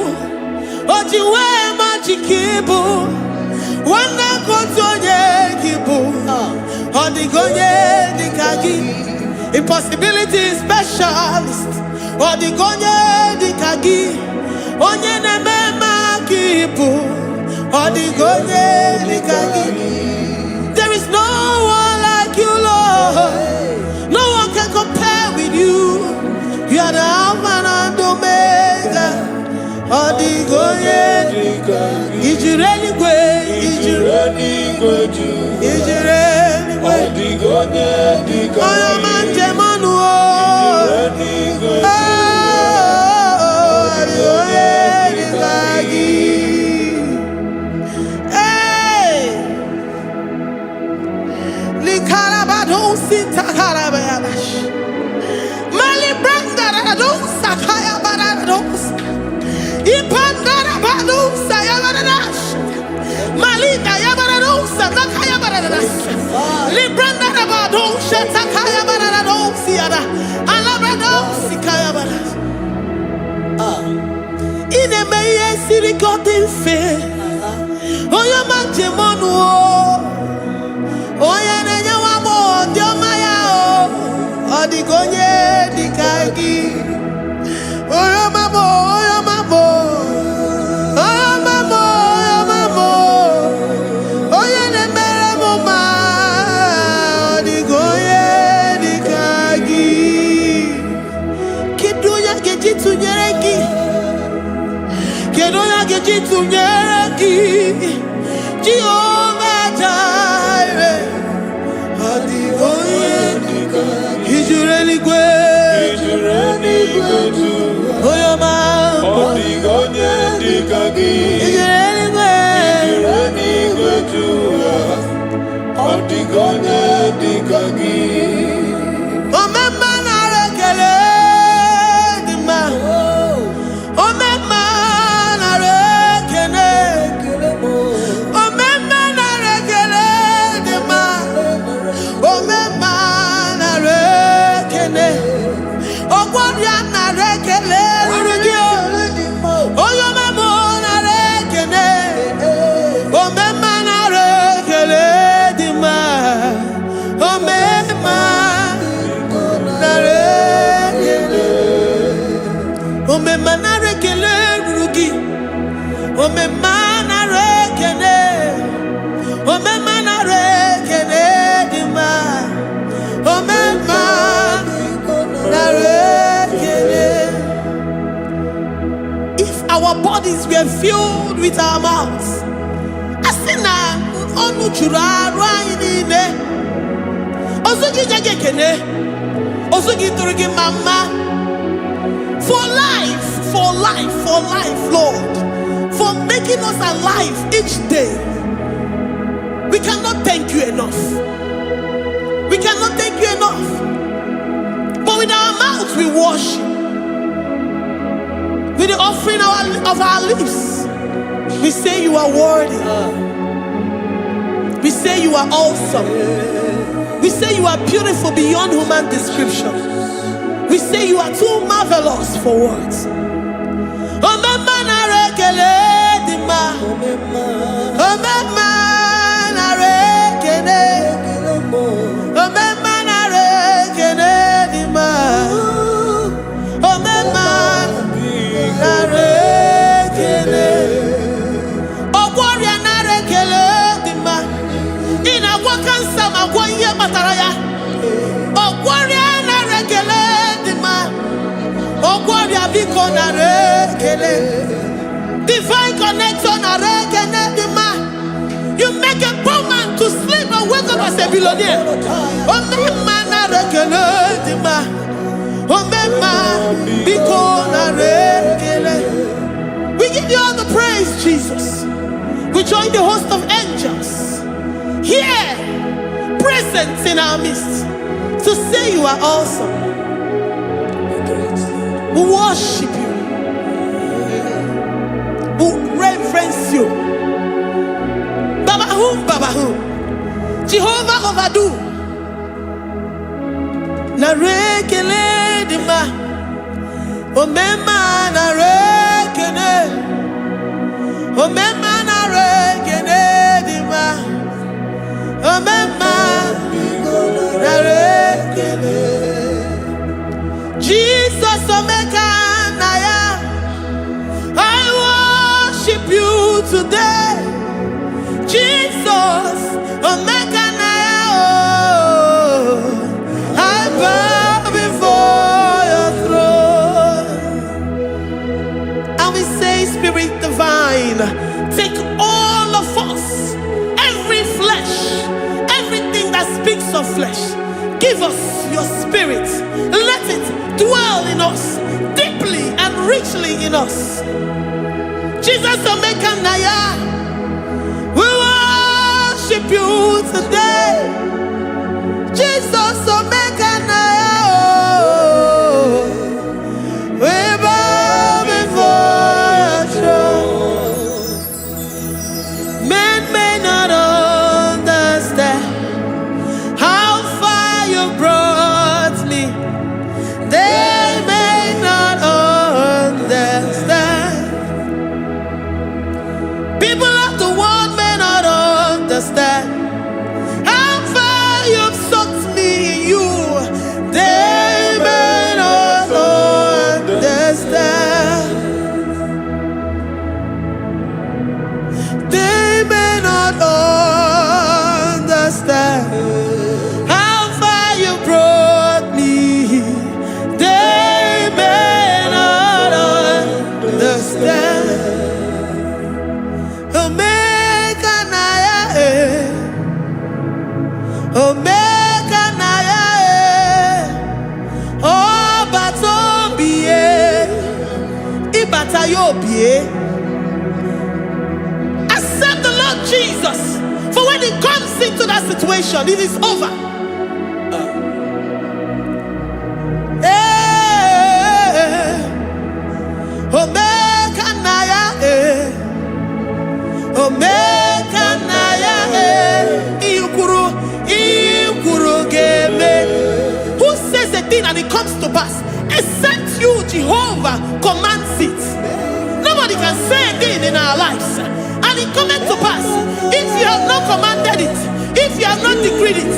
ojiwe majikibu. Wana kotonye kibu, odigonye dikagi. Impossibility specialist. Odigonye dikagi. Onye nemema kibu. Odigonye dikagi. There is no one like you, Lord. No one can compare with you. You are the Alpha and Omega. Odigonye dikagi. Ijureli gwe. Ijureli gwe. Ijureli gwe. Odigonye dikagi. If our bodies were filled with our mouths, asina onu chura rainine osugi jagekene osugi turugi mama for life, Lord, for making us alive each day. We cannot thank you enough. We cannot thank you enough. But with our mouths we worship. With the offering of our lips, we say you are worthy. We say you are awesome. We say you are beautiful beyond human description. We say you are too marvelous for words. Divine connection. You make a poor man to sleep and wake up as a billionaire. We give you all the praise, Jesus. We join the host of angels here, present in our midst, to say you are awesome. We worship you. We reverence you. Baba Jehovah overdo. Na rekele dima. Omema na rekele. Omema na rekele dima. Omema na rekele. Jesus omeka na ya. I worship you today. Jesus, omeka na ya. I bow before your throne. And we say, Spirit divine, take all of us, every flesh, everything that speaks of flesh. Give us your spirit. Let it dwell in us, deeply and richly in us. Jesus, omeka na ya. We worship you today. Jesus, omeka na ya. We bow before your throne. Men may not understand how far you brought me. They may not understand. People of the world may not understand how far Accept the Lord Jesus. For when He comes into that situation, it is over. Omega Naya, Omega Naya, Ikuru Game. Who says a thing and it comes to pass? Except you, Jehovah, commands it. Nobody can say a thing in our lives and it comes to pass if you have not commanded it, if you have not decreed it.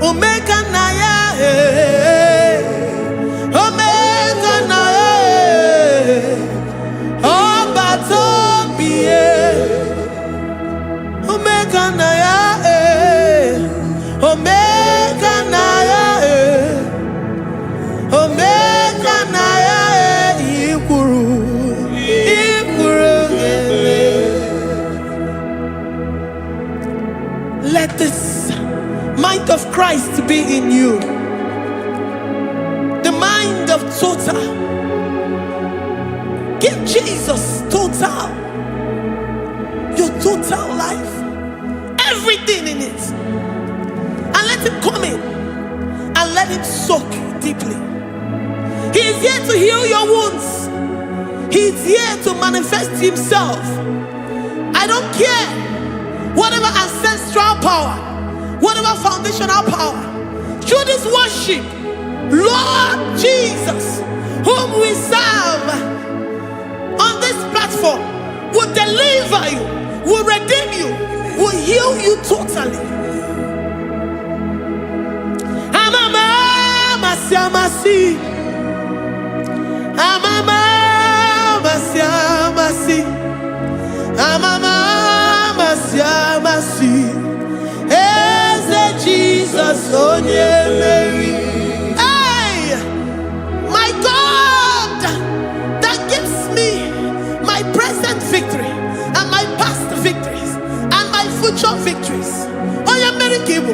Omega Naya, Omega Naya, Obatobie, Omega Naya, Omega Naya, Omega Naya, Ikuru. Let this mind of Christ be in you. The mind of total. Give Jesus total. Your total life. Everything in it. And let Him come in. And let Him soak deeply. He is here to heal your wounds. He is here to manifest Himself. I don't care. Whatever ancestral power, whatever foundational power, through this worship, Lord Jesus, whom we serve on this platform, will deliver you, will redeem you, will heal you totally. Amama Siamasi, Amama Siamasi, Amama Siamasi, Eze Jesus onye Mary. Hey, my God, that gives me my present victory and my past victories and my future victories. Onye Mary Kibu.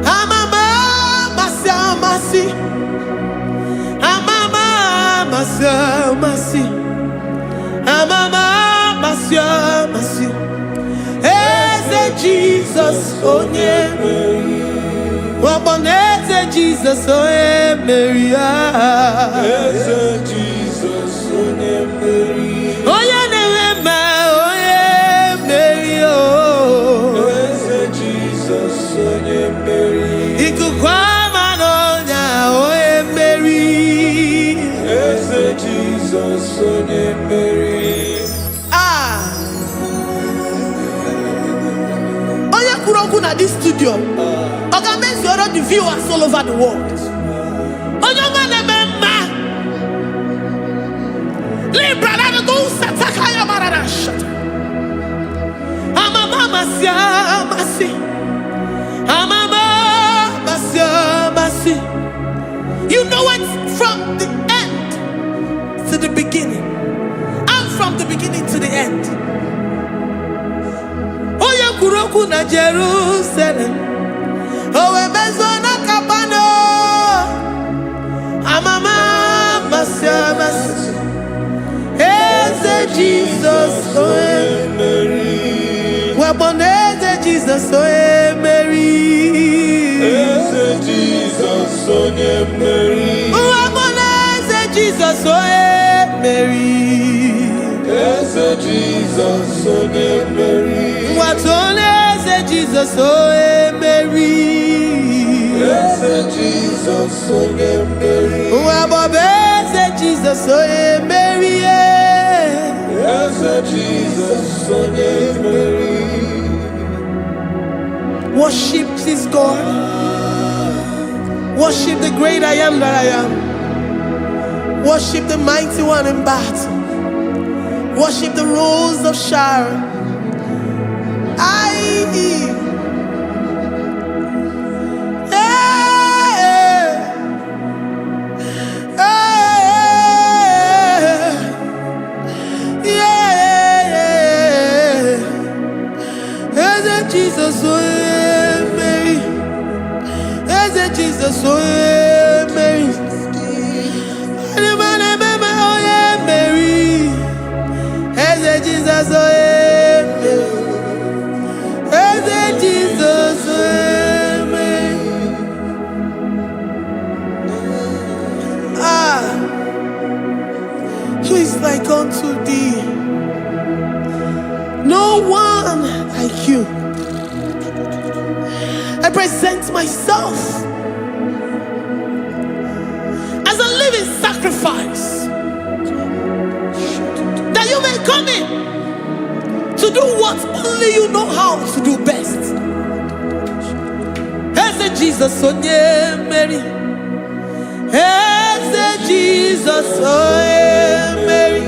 Amama Siamasi, Amama Siamasi. Amama Masia Masi, Eze Jesus onye Mary, Waboneze Jesus onye Mary, Eze Jesus onye Mary, Oye Nehema onye Mary, Eze Jesus onye Mary, Ikukwama nonya onye Mary, Eze Jesus onye Mary. At this studio, organize the viewers all over the world. You know it from the end to the beginning, and from the beginning to the end. Kuroku na Jerusalem, Owebezona Kapano, Amama Masiamas, Eze Jesus oe Mary, Waboneze Jesus oe Mary, Eze Jesus oe Mary, Waboneze Jesus oe Mary, Eze Jesus oe Mary. What only Jesus oe Mary, yes Jesus oe Mary. Wabobeze Jesus oe Mary, yes Jesus oe Mary. Worship this God. Worship the great I am that I am. Worship the mighty one in battle. Worship the rose of Sharon. Jesus, Mary, Jesus, oh yeah, Mary. Oh yeah, Mary. Hey, Jesus, oh yeah, Mary. Hey, Jesus, oh yeah, Mary. Who is like unto thee? No one like you. I present myself as a living sacrifice, that you may come in to do what only you know how to do best. Hey, Jesus, oh yeah, Mary. Hey, Jesus, oh yeah, Mary.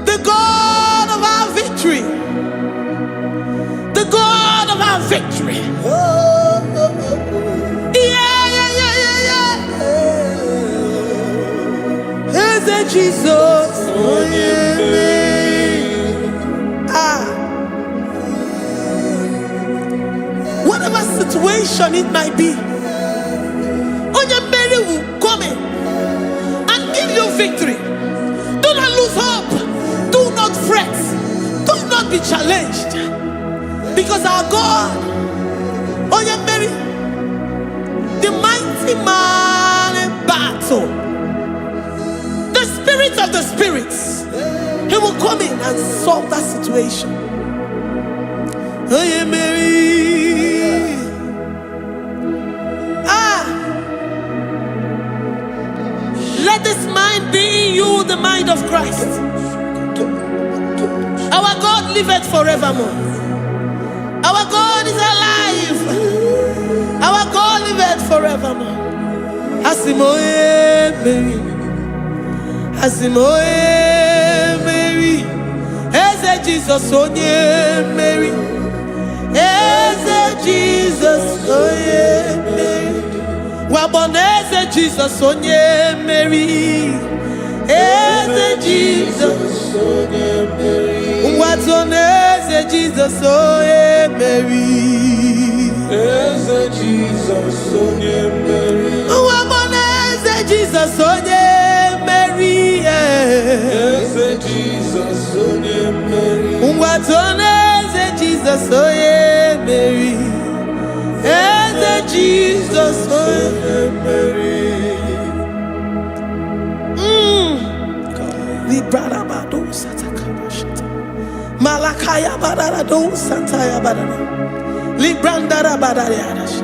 The God of our victory. The God of our victory. Hey, Jesus, oh yeah, Mary. Whatever situation it might be, Mary will come in and give you victory. Do not lose hope. Do not fret. Do not be challenged. Because our God, Mary, the mighty man in battle, the spirit of the spirits, he will come in and solve that situation. Mary. Let this mind be in you, the mind of Christ. Our God liveth forevermore. Our God is alive. Our God liveth forevermore. Asimoye Mary. Asimoye Mary. Eze Jesus onye Mary. Eze Jesus onye Mary. Waboneze Jesus onye Mary. Eze Jesus onye Mary. Watoneze Jesus onye Mary. Eze Jesus onye Mary. Waboneze Jesus onye Mary. Eze Jesus onye Mary. Watoneze Jesus onye Mary. Eze Jesus onye Mary. Librada bado satakabashita. Malakaya badara do sataya badara. Librandara badara yadash.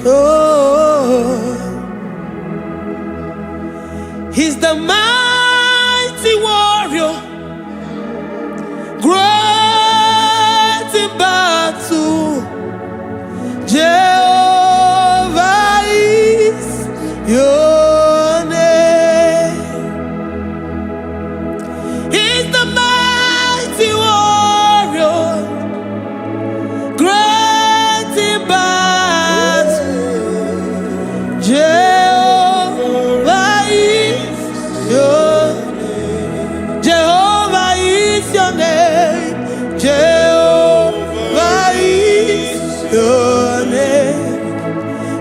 Oh, he's the mighty warrior, great in battle. Jehovah is your name. He's the mighty warrior, great in battle. Jehovah is your name. Jehovah is your name. Jehovah is your name.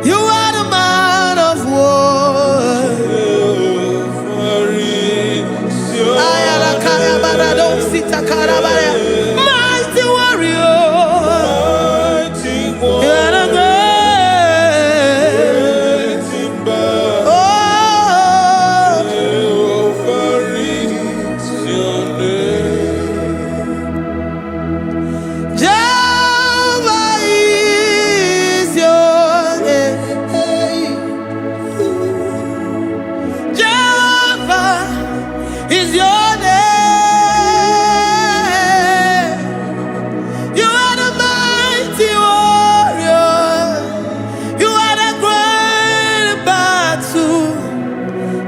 You are the man of war. Mighty warrior. You are the great. Oh, Jehovah is your name. Jehovah is your name. You are the mighty warrior. You are the great battle.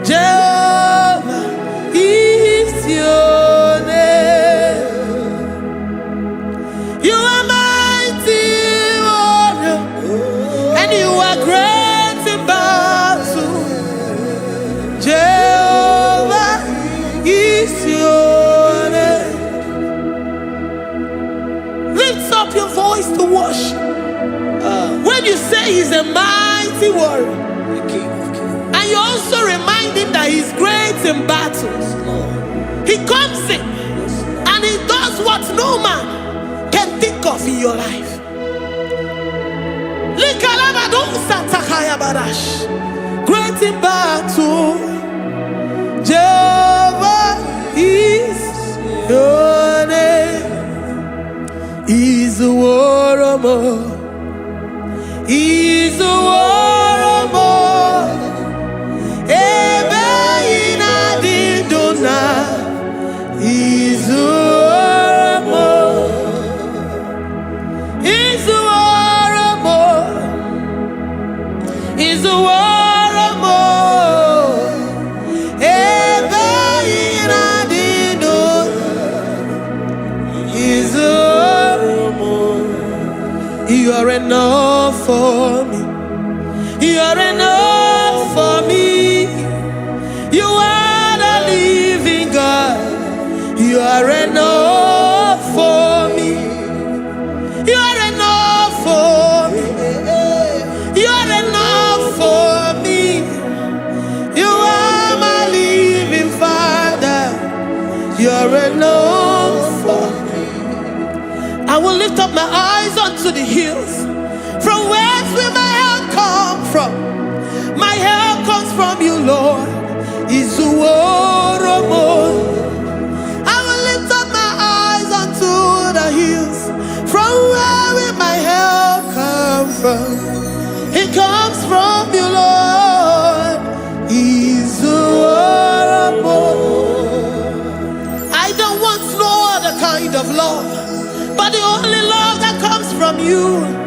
Jehovah is your name. You are mighty warrior, and you are great in battle. Jehovah is love in your life. Great in battle, Jehovah is your name. He's a warrior, he's a warrior. Ebe ina didona, he's a warrior, he's a warrior, he's a warrior. You are enough for me. You are enough for me. You are the living God. You are enough for me. You are enough for me. You are enough for me. You are my living Father. You are enough for me. I will lift up my eyes unto the hills. From whence will my help come from? My help comes from you, Lord. Is the word of God. I will lift up my eyes unto the hills. From where will my help come from? It comes from you, Lord. Is the word of God. I don't want no other kind of love, but the only love that comes from you.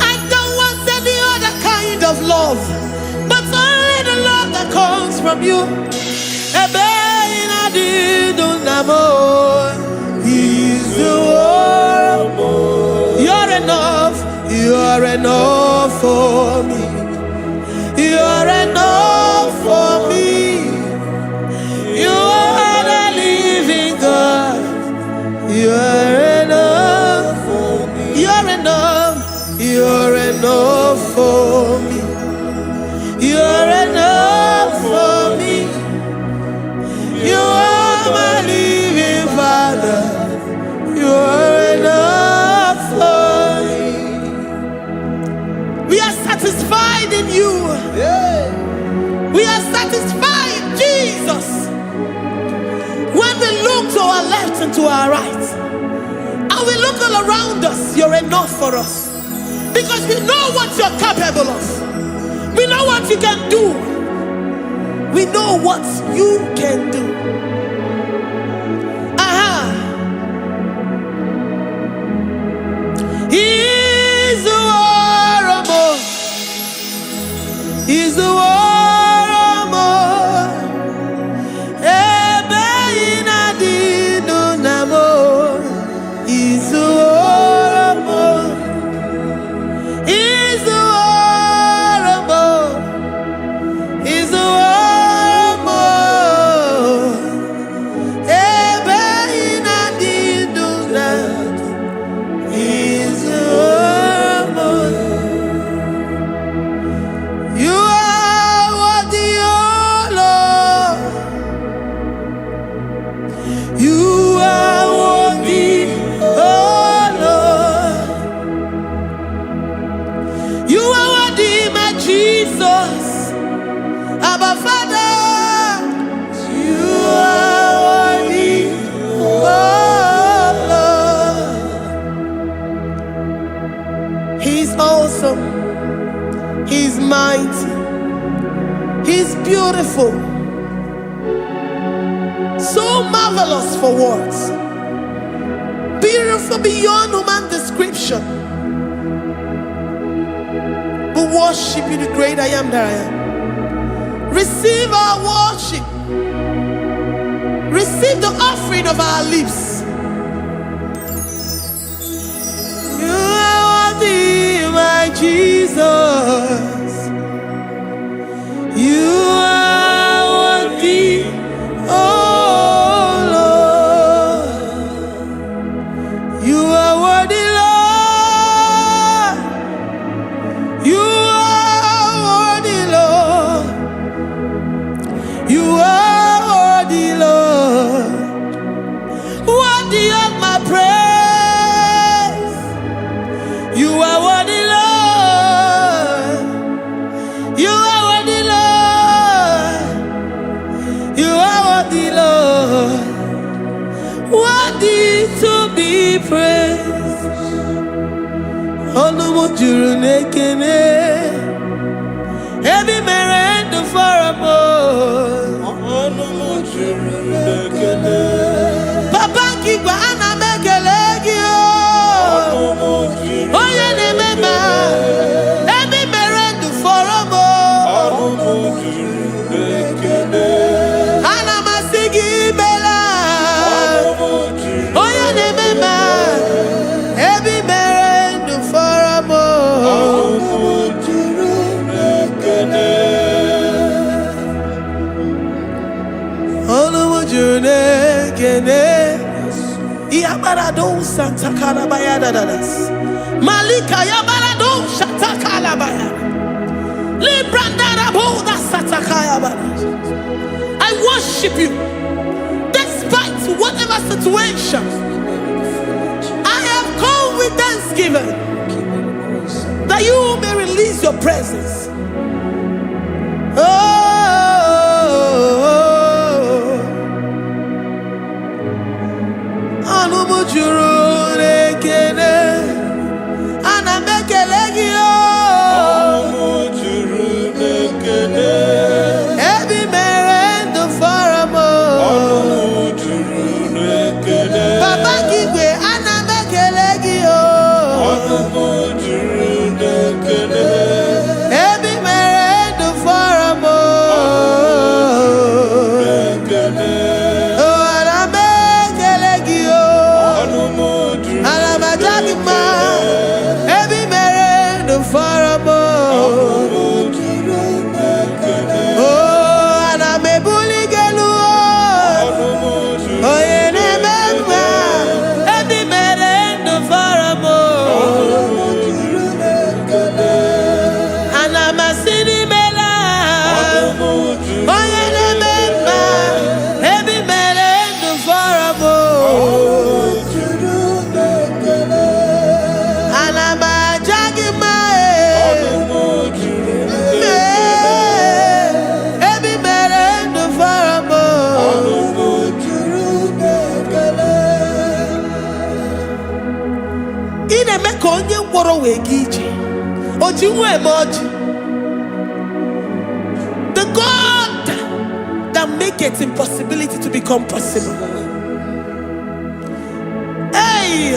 I don't want any other kind of love, but only the love that comes from you. You're enough, you're enough for me. You're enough for me. You are the living God. You're enough for me. You're enough. You're enough for me. You're enough for me. You are my living Father. You're enough for me. We are satisfied in you. We are satisfied, Jesus. When we look to our left and to our right, and we look all around us, you're enough for us. Because we know what you're capable of. We know what you can do. We know what you can do. He's the warrior. He's the warrior. He's mighty. He's beautiful. So marvelous for words. Beautiful beyond human description. We worship you, the great I am that I am. Receive our worship. Receive the offering of our lips. You are worthy, my Jesus. You are worthy, oh Lord. You are worthy, Lord. You are worthy, Lord. You are Onumu juru nekene. Every man the farabo. Onumu juru nekene. Papa kigwa ana mekelegi o. Onumu juru. Oye ne mema. Every man the farabo. Onumu juru nekene. Ana masigi bela. Onumu juru. Oye ne mema. Every man the farabo. Onumu juru nekene. Onumu juru nekene. Yabarado Santa Calabaya dadas. Malika Yabarado Shatakalabaya. Librandara Boda Satakaya badas. I worship you despite whatever situation. I have come with thanksgiving that you may release your presence. Onumu juru nekene. Ana mekelegi o. Onumu juru nekene. Every man the faramo. Onumu juru nekene. Papa kigwe ana mekelegi o. Onumu juru nekene. Every man the faramo. Nekene. The God that makes impossibility to become possible. Hey,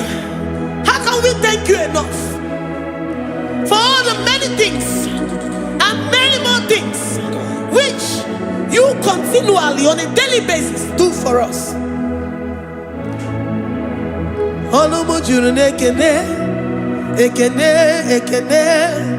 how can we thank you enough for all the many things and many more things which you continually on a daily basis do for us? Onumu juru nekene. Ekene, ekene.